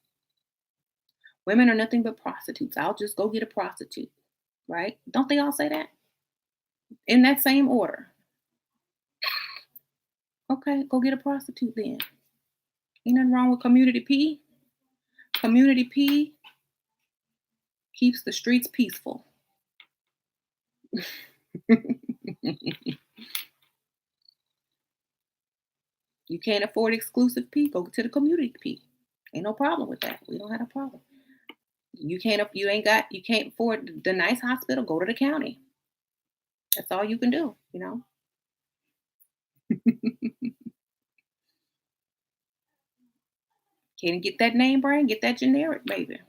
Women are nothing but prostitutes. I'll just go get a prostitute. Right? Don't they all say that? In that same order. Okay, go get a prostitute then. Ain't nothing wrong with community P. Community P keeps the streets peaceful. You can't afford exclusive P, go to the community P. Ain't no problem with that. We don't have a problem. You can't afford the nice hospital, go to the county. That's all you can do. Can't get that name brand, get that generic, baby.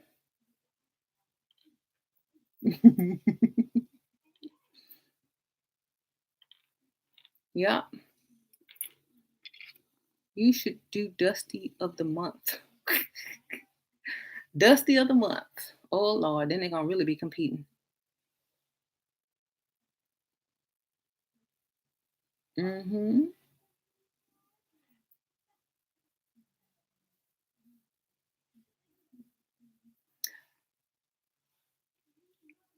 Yep. You should do Dusty of the Month. Dusty of the Month. Oh Lord, then they're gonna really be competing. Hmm.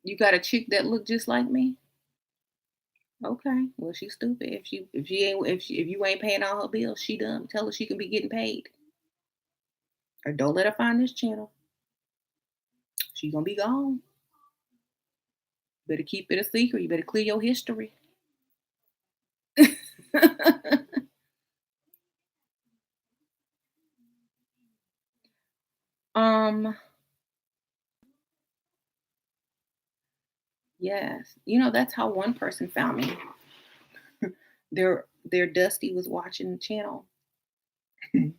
You got a chick that look just like me? Okay. Well, she's stupid. If you ain't paying all her bills, she done. Tell her she can be getting paid. Or don't let her find this channel. She gonna be gone. Better keep it a secret. You better clear your history. um. Yes. That's how one person found me. Their Dusty was watching the channel. And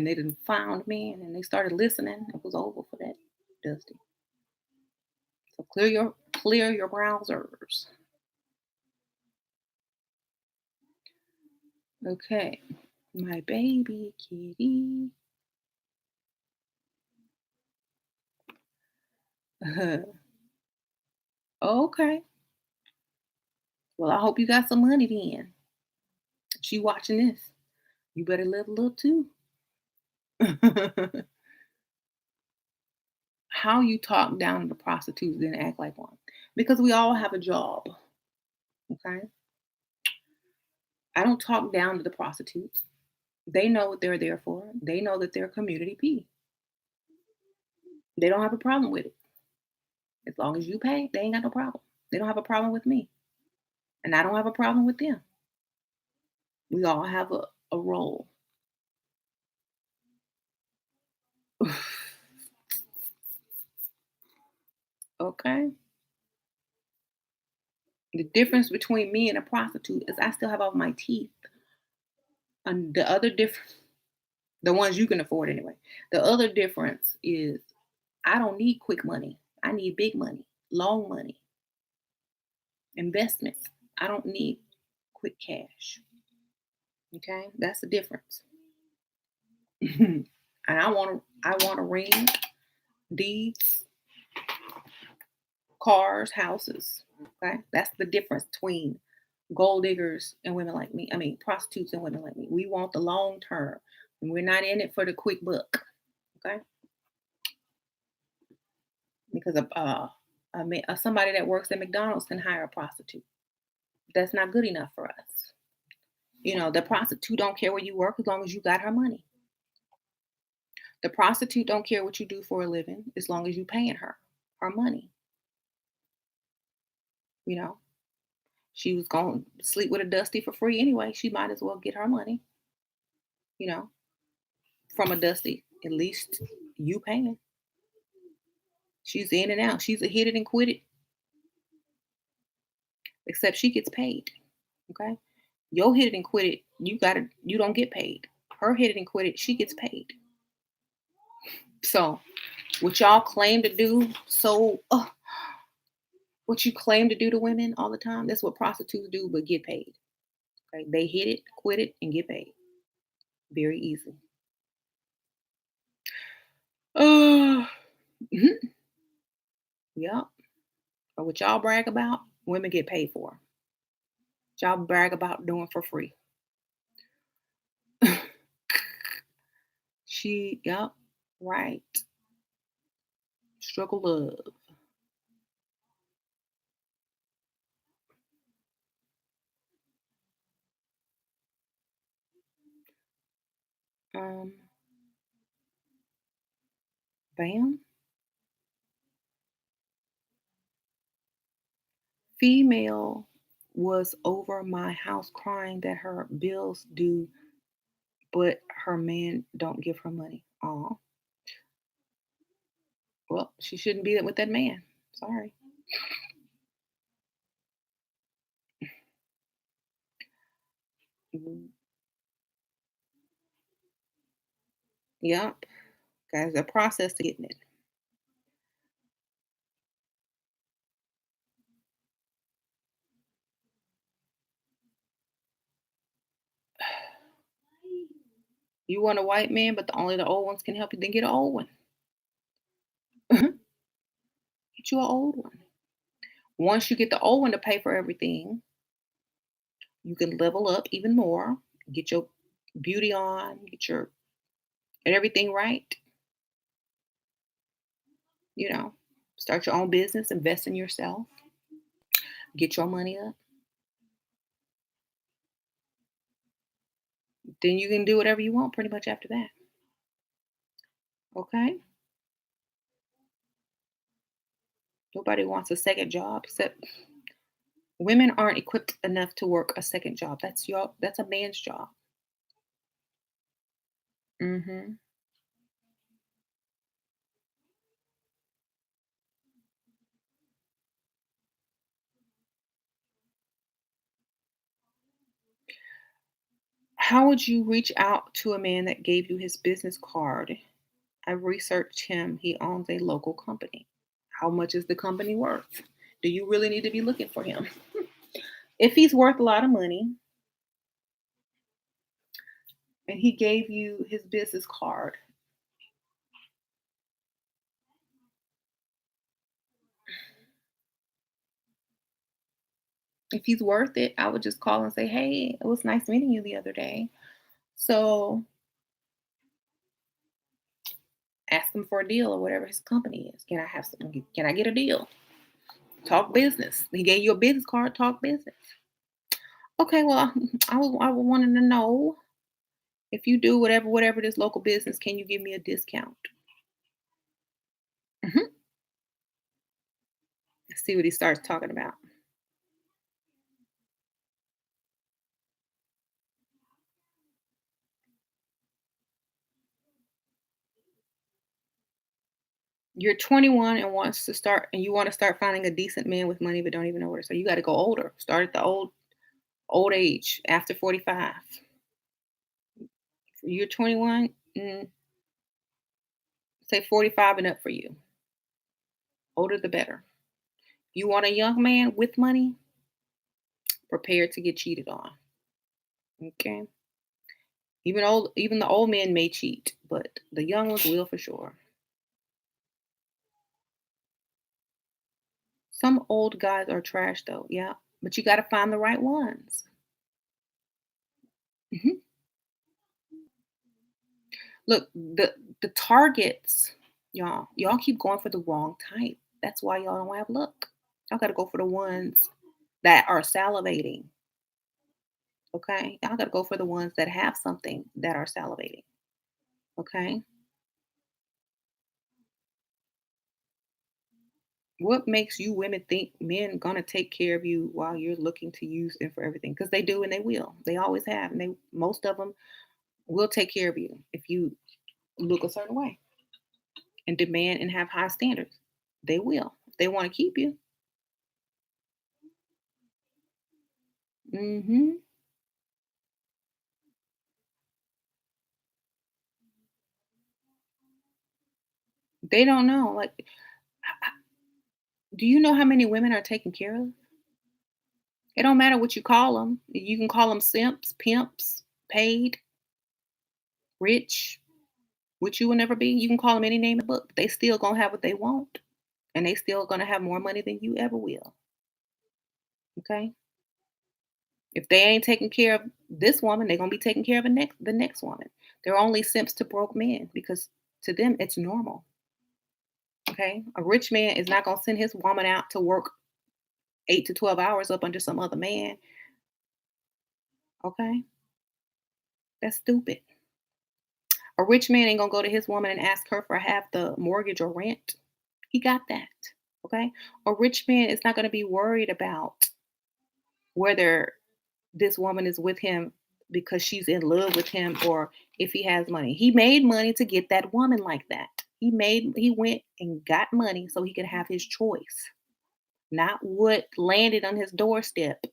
they didn't found me and then they started listening. It was over for that Dusty. So clear your browsers. Okay. My baby kitty. Okay. Well, I hope you got some money then. She watching this. You better live a little too. How you talk down to the prostitutes then act like one. Because we all have a job. Okay. I don't talk down to the prostitutes. They know what they're there for. They know that they're community P. They don't have a problem with it. As long as you pay, they ain't got no problem. They don't have a problem with me. And I don't have a problem with them. We all have a role. Okay. The difference between me and a prostitute is I still have all my teeth. And the other difference, the ones you can afford anyway. The other difference is I don't need quick money. I need big money, long money, investments. I don't need quick cash. Okay, that's the difference. And I want a ring, deeds, cars, houses. Okay, that's the difference between gold diggers and women like me. I mean, prostitutes and women like me. We want the long term, and we're not in it for the quick buck. Okay, because somebody that works at McDonald's can hire a prostitute. That's not good enough for us. The prostitute don't care where you work as long as you got her money. The prostitute don't care what you do for a living as long as you paying her money. You know, she was going to sleep with a dusty for free anyway. She might as well get her money. You know, from a dusty. At least you paying. She's in and out. She's a hit it and quit it. Except she gets paid. Okay, your hit it and quit it. You don't get paid. Her hit it and quit it. She gets paid. So what y'all claim to do, what you claim to do to women all the time, that's what prostitutes do, but get paid. Okay, they hit it, quit it, and get paid. Very easy. Uh, mhm, yep. But what y'all brag about, women get paid for. Y'all brag about doing for free. Yep, right. Struggle love. Um, bam. Female was over my house crying that her bills due, but her man don't give her money. Oh, well, she shouldn't be with that man. Sorry. Mhm. Yep. Guys, a process to getting it. You want a white man, but only the old ones can help you, then get an old one. Get you an old one. Once you get the old one to pay for everything, you can level up even more, get your beauty on, get your everything right, you know, start your own business, invest in yourself, get your money up. Then you can do whatever you want pretty much after that. Okay? Nobody wants a second job except women aren't equipped enough to work a second job. That's a man's job. Mhm. How would you reach out to a man that gave you his business card? I researched him. He owns a local company. How much is the company worth? Do you really need to be looking for him? If he's worth a lot of money and he gave you his business card, If he's worth it, I would just call and say, "Hey, it was nice meeting you the other day." So ask him for a deal or whatever his company is. Can I have some? Can I get a deal? Talk business. He gave you a business card. Talk business. Okay, well, I was wanting to know if you do whatever this local business, can you give me a discount? Mhm. See what he starts talking about. You're 21 and you want to start finding a decent man with money, but don't even know where. So you got to go older. Start at the old age after 45. You're 21. Say 45 and up for you. Older the better. You want a young man with money, prepared to get cheated on. Okay. Even the old men may cheat, but the young ones will for sure. Some old guys are trash though, yeah. But you got to find the right ones. Mhm. Look, the targets, y'all keep going for the wrong type. That's why y'all don't have luck. Y'all got to go for the ones that are salivating. Okay, y'all got to go for the ones that have something that are salivating. Okay, what makes you women think men gonna take care of you while you're looking to use them for everything? Because they do and they will. They always have, and they most of them will take care of you if you look a certain way and demand and have high standards. They will if they want to keep you. Hmm. They don't know. Like, do you know how many women are taken care of? It don't matter what you call them. You can call them simps, pimps, paid, rich, which you will never be. You can call them any name in the book. They still gonna have what they want, and they still gonna have more money than you ever will. Okay. If they ain't taking care of this woman, they're gonna be taking care of the next woman. They're only simps to broke men because to them it's normal. Okay. A rich man is not gonna send his woman out to work 8 to 12 hours up under some other man. Okay. That's stupid. A rich man ain't gonna go to his woman and ask her for half the mortgage or rent. He got that. Okay. A rich man is not gonna be worried about whether this woman is with him because she's in love with him or if he has money. He made money to get that woman like that. He went and got money so he could have his choice, not what landed on his doorstep,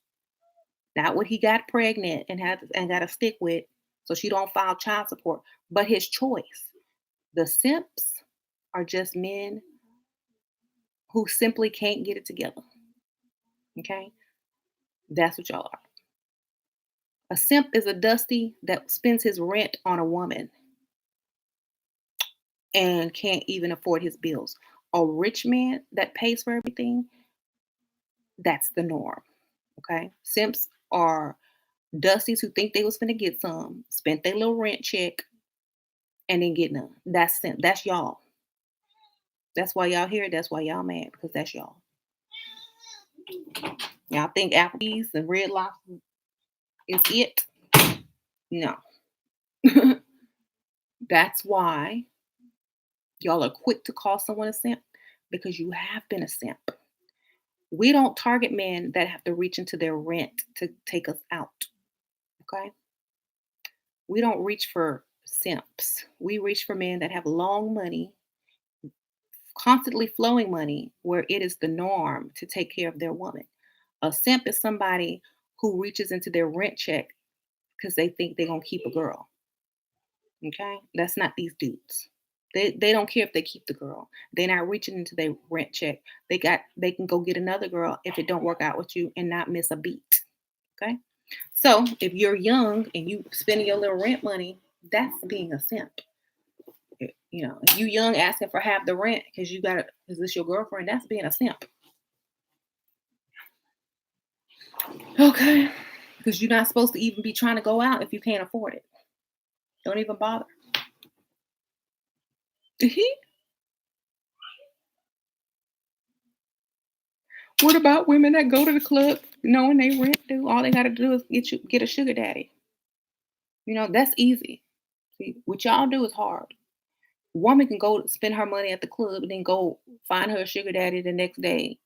not what he got pregnant and got to stick with so she don't file child support, but his choice. The simps are just men who simply can't get it together. Okay? That's what y'all are. A simp is a dusty that spends his rent on a woman and can't even afford his bills. A rich man that pays for everything, that's the norm. Okay. Simps are dusties who think they was gonna get some, spent their little rent check, and then get none. That's simp. That's y'all. That's why y'all here. That's why y'all mad because that's y'all. Y'all think Applebee's and Red Lobster is it? No. That's why y'all are quick to call someone a simp because you have been a simp. We don't target men that have to reach into their rent to take us out. Okay. We don't reach for simps. We reach for men that have long money, constantly flowing money, where it is the norm to take care of their woman. A simp is somebody who reaches into their rent check because they think they're gonna keep a girl. Okay, that's not these dudes. They don't care if they keep the girl. They're not reaching into their rent check. They can go get another girl if it don't work out with you and not miss a beat. Okay. So if you're young and you spending your little rent money, that's being a simp. If you young asking for half the rent because you got is this your girlfriend? That's being a simp. Okay. Because you're not supposed to even be trying to go out if you can't afford it. Don't even bother. What about women that go to the club knowing they rent due? All they gotta do is get a sugar daddy. That's easy. See, what y'all do is hard. Woman can go spend her money at the club and then go find her a sugar daddy the next day,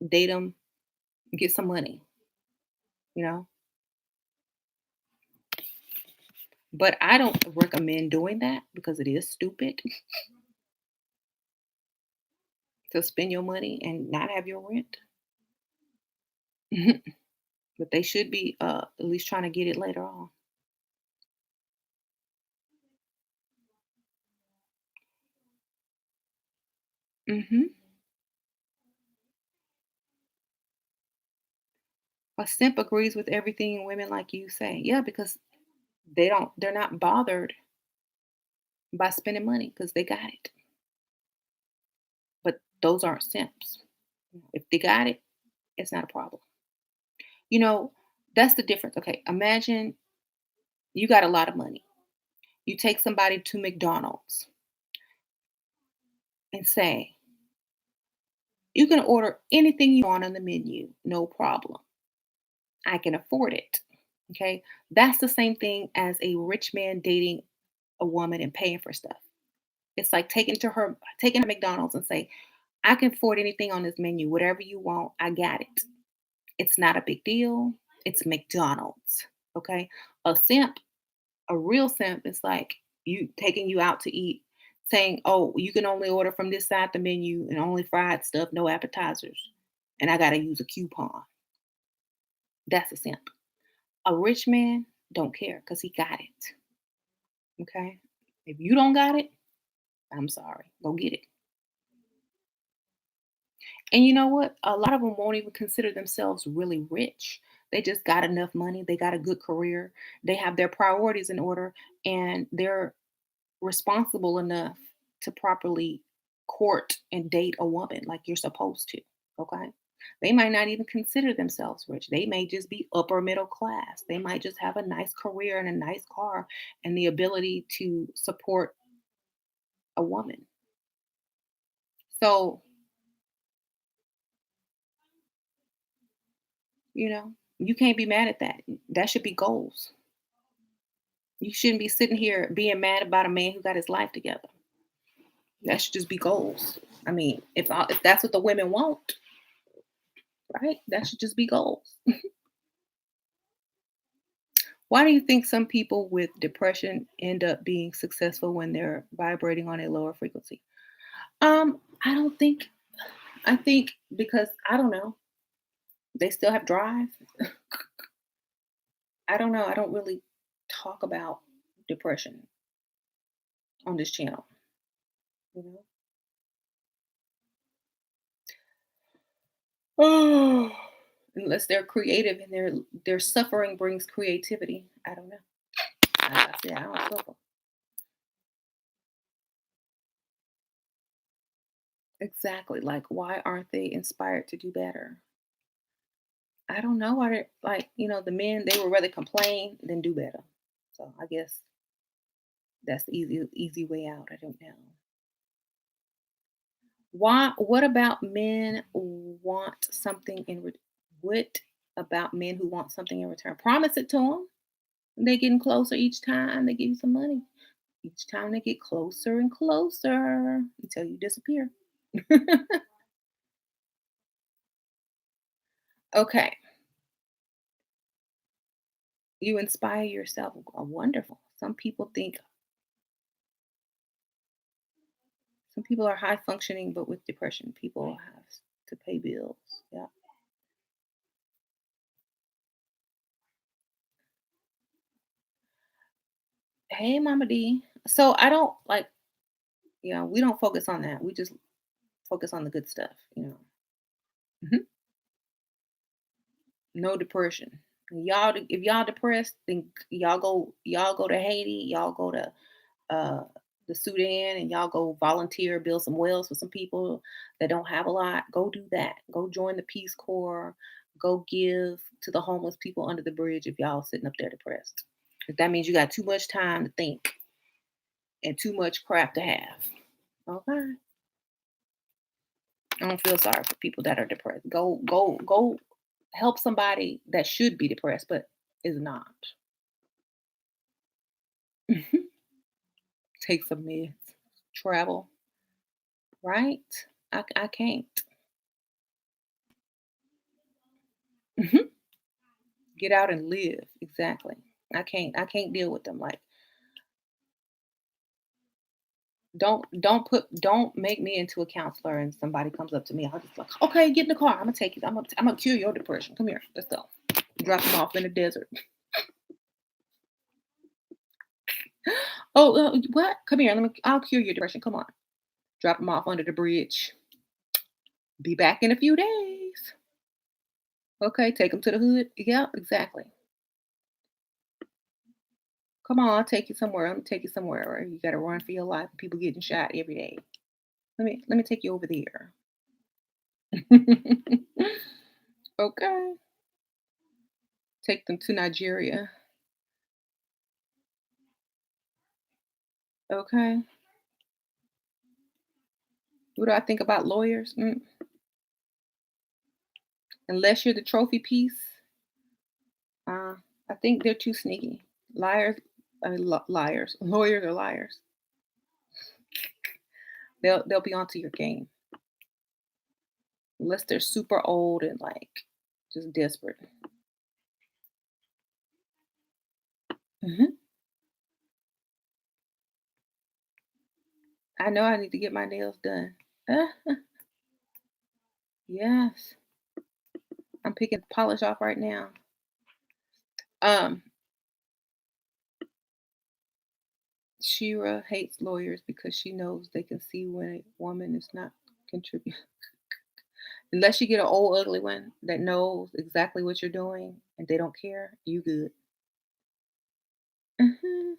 date him, get some money, you know? But I don't recommend doing that because it is stupid to spend your money and not have your rent. But they should be at least trying to get it later on. Hmm. A simp agrees with everything women like you say. Yeah, because they're not bothered by spending money because they got it. But those aren't simps. If they got it, it's not a problem. You know, that's the difference. Okay, imagine you got a lot of money. You take somebody to McDonald's and say, you can order anything you want on the menu, no problem. I can afford it. Okay. That's the same thing as a rich man dating a woman and paying for stuff. It's like taking her to McDonald's and say, I can afford anything on this menu, whatever you want, I got it. It's not a big deal. It's McDonald's. Okay. A simp, a real simp is like you taking you out to eat, saying, oh, you can only order from this side the menu and only fried stuff, no appetizers. And I gotta use a coupon. That's a simp. A rich man don't care because he got it. Okay. If you don't got it, I'm sorry. Go get it. And you know what? A lot of them won't even consider themselves really rich. They just got enough money. They got a good career. They have their priorities in order and they're responsible enough to properly court and date a woman like you're supposed to. Okay. They might not even consider themselves rich. They may just be upper middle class. They might just have a nice career and a nice car and the ability to support a woman. So, you can't be mad at that. That should be goals. You shouldn't be sitting here being mad about a man who got his life together. That should just be goals. I mean, if that's what the women want, right? That should just be goals. Why do you think some people with depression end up being successful when they're vibrating on a lower frequency? I don't think. I think because I don't know. They still have drive. I don't know. I don't really talk about depression on this channel. You know. Oh, unless they're creative and their suffering brings creativity. I don't know. Like I said, I don't suffer. Exactly. Like, why aren't they inspired to do better? I don't know. Why they like, the men they would rather complain than do better. So I guess that's the easy way out. I don't know. Why what about men want something what about men who want something in return? Promise it to them. They're getting closer each time. They give you some money. Each time they get closer and closer until you disappear. Okay. You inspire yourself. Wonderful. Some people are high functioning, but with depression. People have to pay bills. Yeah. Hey, Mama D. So I don't like, we don't focus on that. We just focus on the good stuff. Mhm. No depression. If y'all depressed, then y'all go to Haiti, y'all go to uh, the Sudan, and y'all go volunteer, build some wells for some people that don't have a lot. Go do that. Go join the Peace Corps. Go give to the homeless people under the bridge if y'all sitting up there depressed. If that means you got too much time to think and too much crap to have. Okay. I don't feel sorry for people that are depressed. Go help somebody that should be depressed but is not. Take some meds. Travel, right? I can't. Mhm. Get out and live. Exactly. I can't deal with them. Like, don't make me into a counselor and somebody comes up to me. I'll just like, okay, get in the car. I'm gonna take you. I'm gonna cure your depression. Come here. Let's go. Drop them off in the desert. Oh, what? Come here. I'll cure your depression. Come on. Drop them off under the bridge. Be back in a few days. Okay, take them to the hood. Yeah, exactly. Come on, I'll take you somewhere. Let me take you somewhere where you got to run for your life. People getting shot every day. Let me take you over there. Okay, take them to Nigeria. Okay, what do I think about lawyers? Unless you're the trophy piece, uh, I think they're too sneaky. Liars, liars. Lawyers are liars. They'll be onto your game unless they're super old and like just desperate. Mhm. I know I need to get my nails done. Yes, I'm picking polish off right now. Um, Shira hates lawyers because she knows they can see when a woman is not contributing. Unless you get an old ugly one that knows exactly what you're doing and they don't care, you good. Mhm.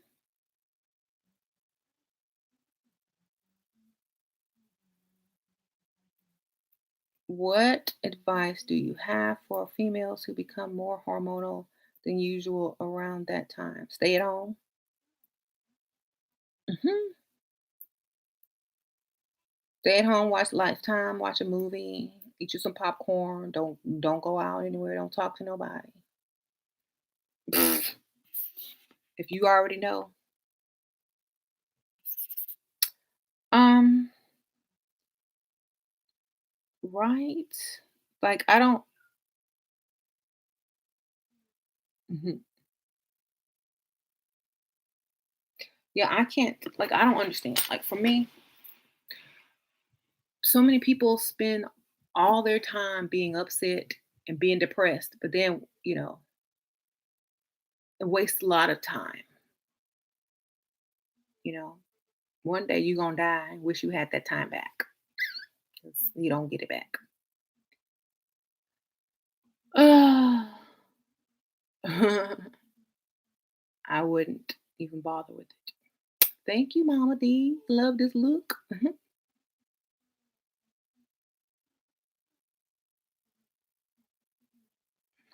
What advice do you have for females who become more hormonal than usual around that time? Stay at home. Mhm. Stay at home, watch Lifetime, watch a movie, eat you some popcorn. Don't go out anywhere. Don't talk to nobody. If you already know. Um, right? Like I don't. Mhm. Yeah, I can't. Like I don't understand. Like for me, so many people spend all their time being upset and being depressed, but then and waste a lot of time. You know, one day you're gonna die and wish you had that time back. 'Cause you don't get it back. I wouldn't even bother with it. Thank you, Mama D. Love this look.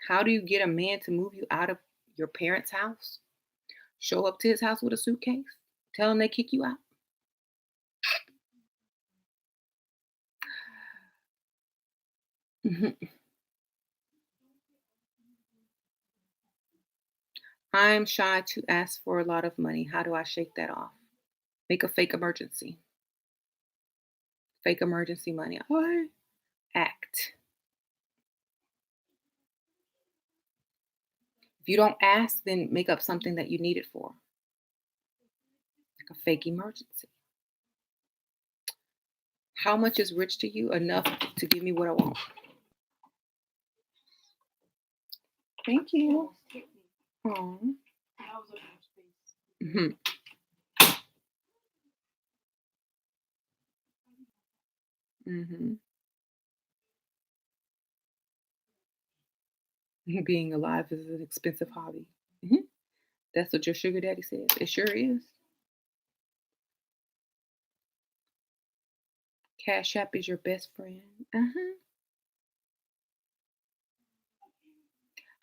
How do you get a man to move you out of your parents' house? Show up to his house with a suitcase? Tell him they kick you out? Mhm. I'm shy to ask for a lot of money. How do I shake that off? Make a fake emergency. Fake emergency money. Or act. If you don't ask, then make up something that you need it for, like a fake emergency. How much is rich to you? Enough to give me what I want. Thank you. Aw. Mhm. Mhm. Being alive is an expensive hobby. Mhm. That's what your sugar daddy says. It sure is. Cash App is your best friend. Uh-huh.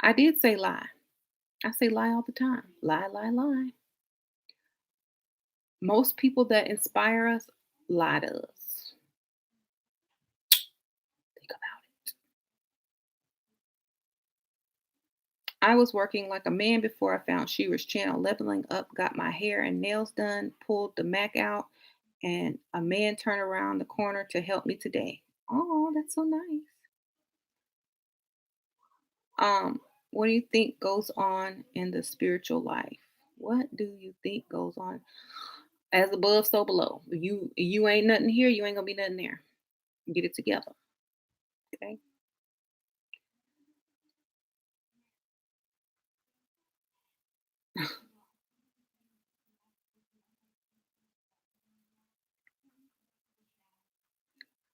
I did say lie. I say lie all the time. Lie, lie, lie. Most people that inspire us lie to us. Think about it. I was working like a man before I found Shearer's channel, leveling up, got my hair and nails done, pulled the Mac out, and a man turned around the corner to help me today. Oh, that's so nice. Um, what do you think goes on in the spiritual life? What do you think goes on? As above, so below. You ain't nothing here, you ain't gonna be nothing there. Get it together. Okay.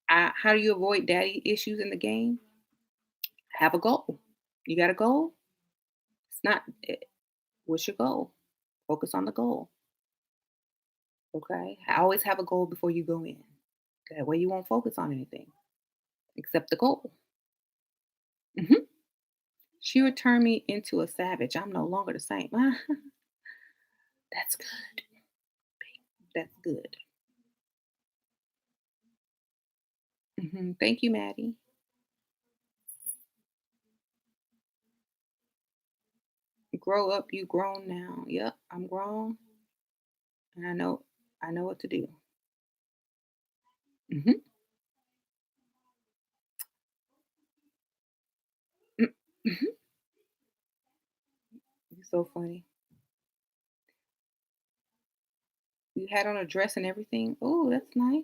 How do you avoid daddy issues in the game? Have a goal. You got a goal? It's not what's your goal? Focus on the goal. Okay. I always have a goal before you go in. That way you won't focus on anything except the goal. Hmm. She would turn me into a savage. I'm no longer the same. That's good. That's good. Thank you, Maddie. Grow up. You grown now. Yep, I'm grown, and I know what to do. Hmm. Hmm. You're so funny. You had on a dress and everything. Oh, that's nice.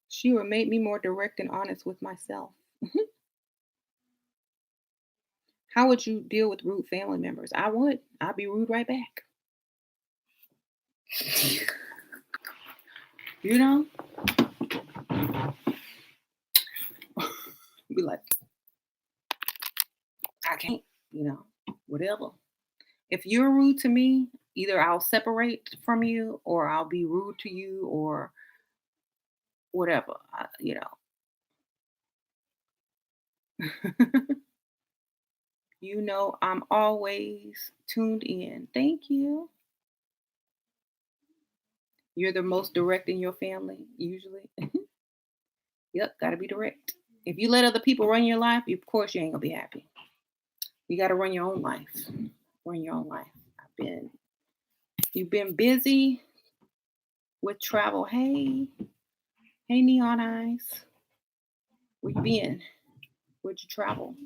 She would make me more direct and honest with myself. Mhm. How would you deal with rude family members? I would. I'd be rude right back. You know, be like, I can't. You know, whatever. If you're rude to me, either I'll separate from you, or I'll be rude to you, or whatever. You know, I'm always tuned in. Thank you. You're the most direct in your family, usually. Yep, gotta be direct. If you let other people run your life, of course you ain't gonna be happy. You gotta run your own life. Run your own life. I've been You've been busy with travel. Hey neon eyes. Where you been? Where'd you travel?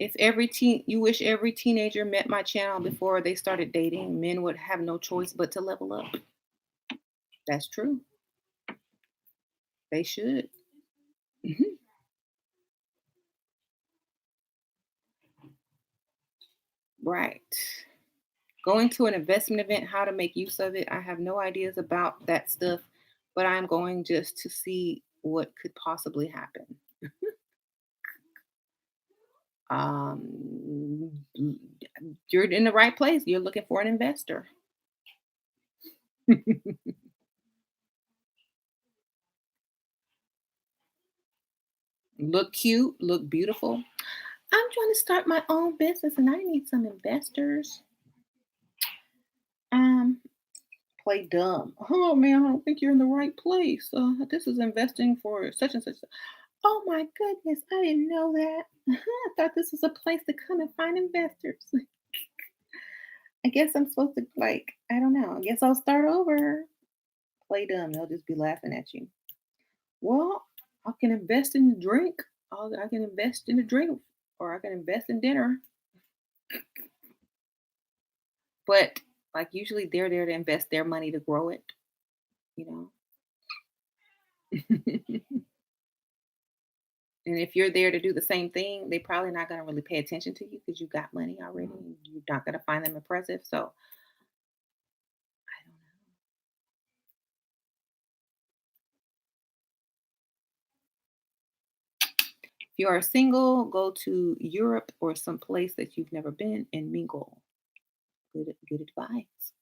If every teen you wish every teenager met my channel before they started dating, men would have no choice but to level up. That's true. They should. Mhm. Right. Going to an investment event, how to make use of it. I have no ideas about that stuff, but I'm going just to see what could possibly happen. Um, you're in the right place. You're looking for an investor. Look cute, look beautiful. I'm trying to start my own business and I need some investors. Um, Play dumb. Oh man, I don't think you're in the right place. This is investing for such and such. Oh my goodness, I didn't know that. I thought this was a place to come and find investors. I guess I'm supposed to I don't know. I guess I'll start over. Play dumb. They'll just be laughing at you. Well, I can invest in the drink. I can invest in the drink, or I can invest in dinner. But usually they're there to invest their money to grow it. You know. And if you're there to do the same thing, they probably not going to really pay attention to you because you got money already. And you're not going to find them impressive. So I don't know. If If you are single, go to Europe or some place that you've never been and mingle. Good advice.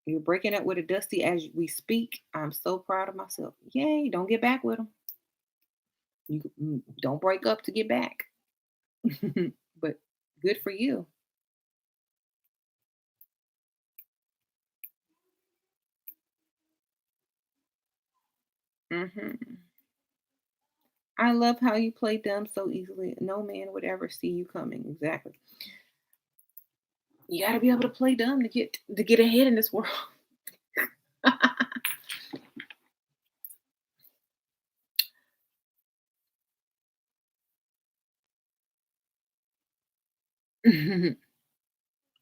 You're breaking up with a Dusty as we speak. I'm so proud of myself. Yay! Don't get back with him. Don't break up to get back. But good for you. Hmm. I love how you play dumb so easily. No man would ever see you coming. Exactly. You got to be able to play dumb to get ahead in this world.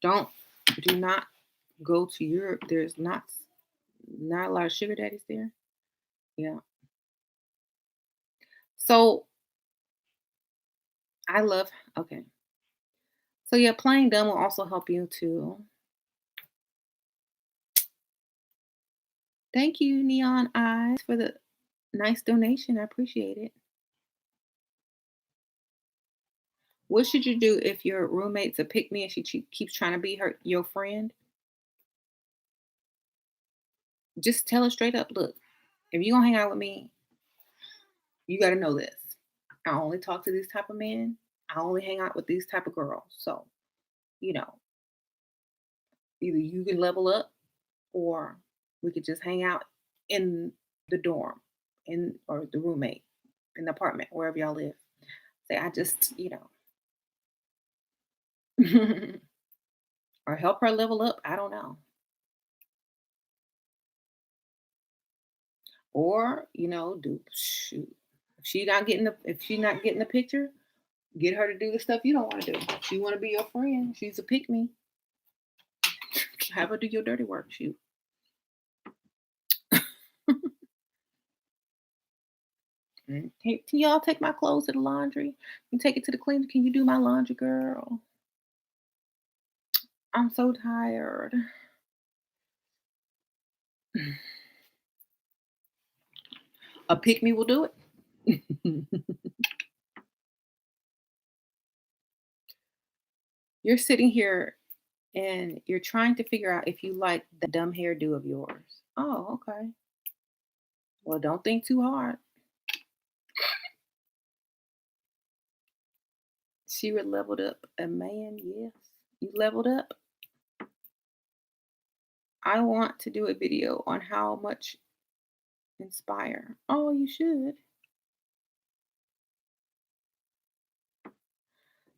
Don't do not go to Europe. There's not a lot of sugar daddies there. Yeah. So I love okay. So yeah, playing dumb will also help you to thank you, Neon Eyes, for the nice donation. I appreciate it. What should you do if your roommate's a pick me and she keeps trying to be your friend? Just tell her straight up, look, if you gonna hang out with me, you gotta know this. I only talk to these type of men. I only hang out with these type of girls. So, you know, either you can level up or we could just hang out in the dorm in or the roommate in the apartment, wherever y'all live. Say, I just, or help her level up. I don't know. Or, do shoot. If she's not getting the picture, get her to do the stuff you don't want to do. She want to be your friend. She's a pick me. Have her do your dirty work. Shoot. Hey, can y'all take my clothes to the laundry? You take it to the cleaner. Can you do my laundry, girl? I'm so tired. A pick me will do it. You're sitting here and you're trying to figure out if you like the dumb hairdo of yours. Oh, okay. Well, don't think too hard. She would leveled up a man. Yes, you leveled up. I want to do a video on how much inspire. Oh, you should.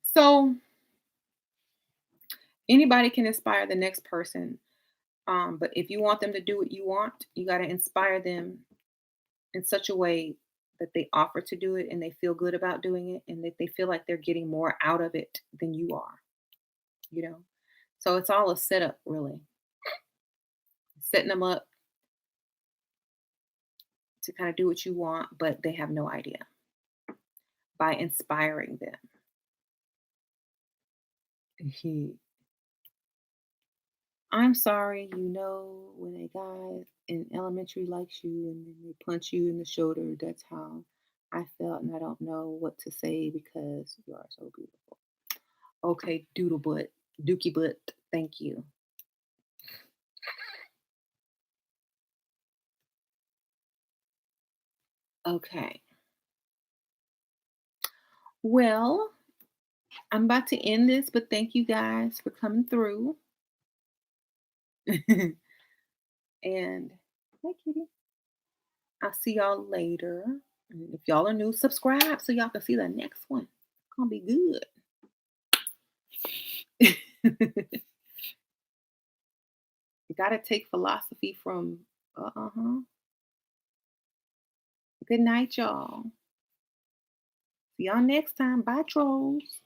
So anybody can inspire the next person. But if you want them to do what you want, you got to inspire them in such a way that they offer to do it and they feel good about doing it and that they feel like they're getting more out of it than you are, you know? So it's all a setup, really. Setting them up to kind of do what you want, but they have no idea by inspiring them. I'm sorry, when a guy in elementary likes you and then they punch you in the shoulder, that's how I felt, and I don't know what to say because you are so beautiful. Okay, doodle butt, dookie butt, thank you. Okay, well, I'm about to end this, but thank you guys for coming through. And hi, kitty. I'll see y'all later. And if y'all are new, subscribe so y'all can see the next one. It's gonna be good. You gotta take philosophy from uh-huh. Good night, y'all. See y'all next time. Bye, trolls.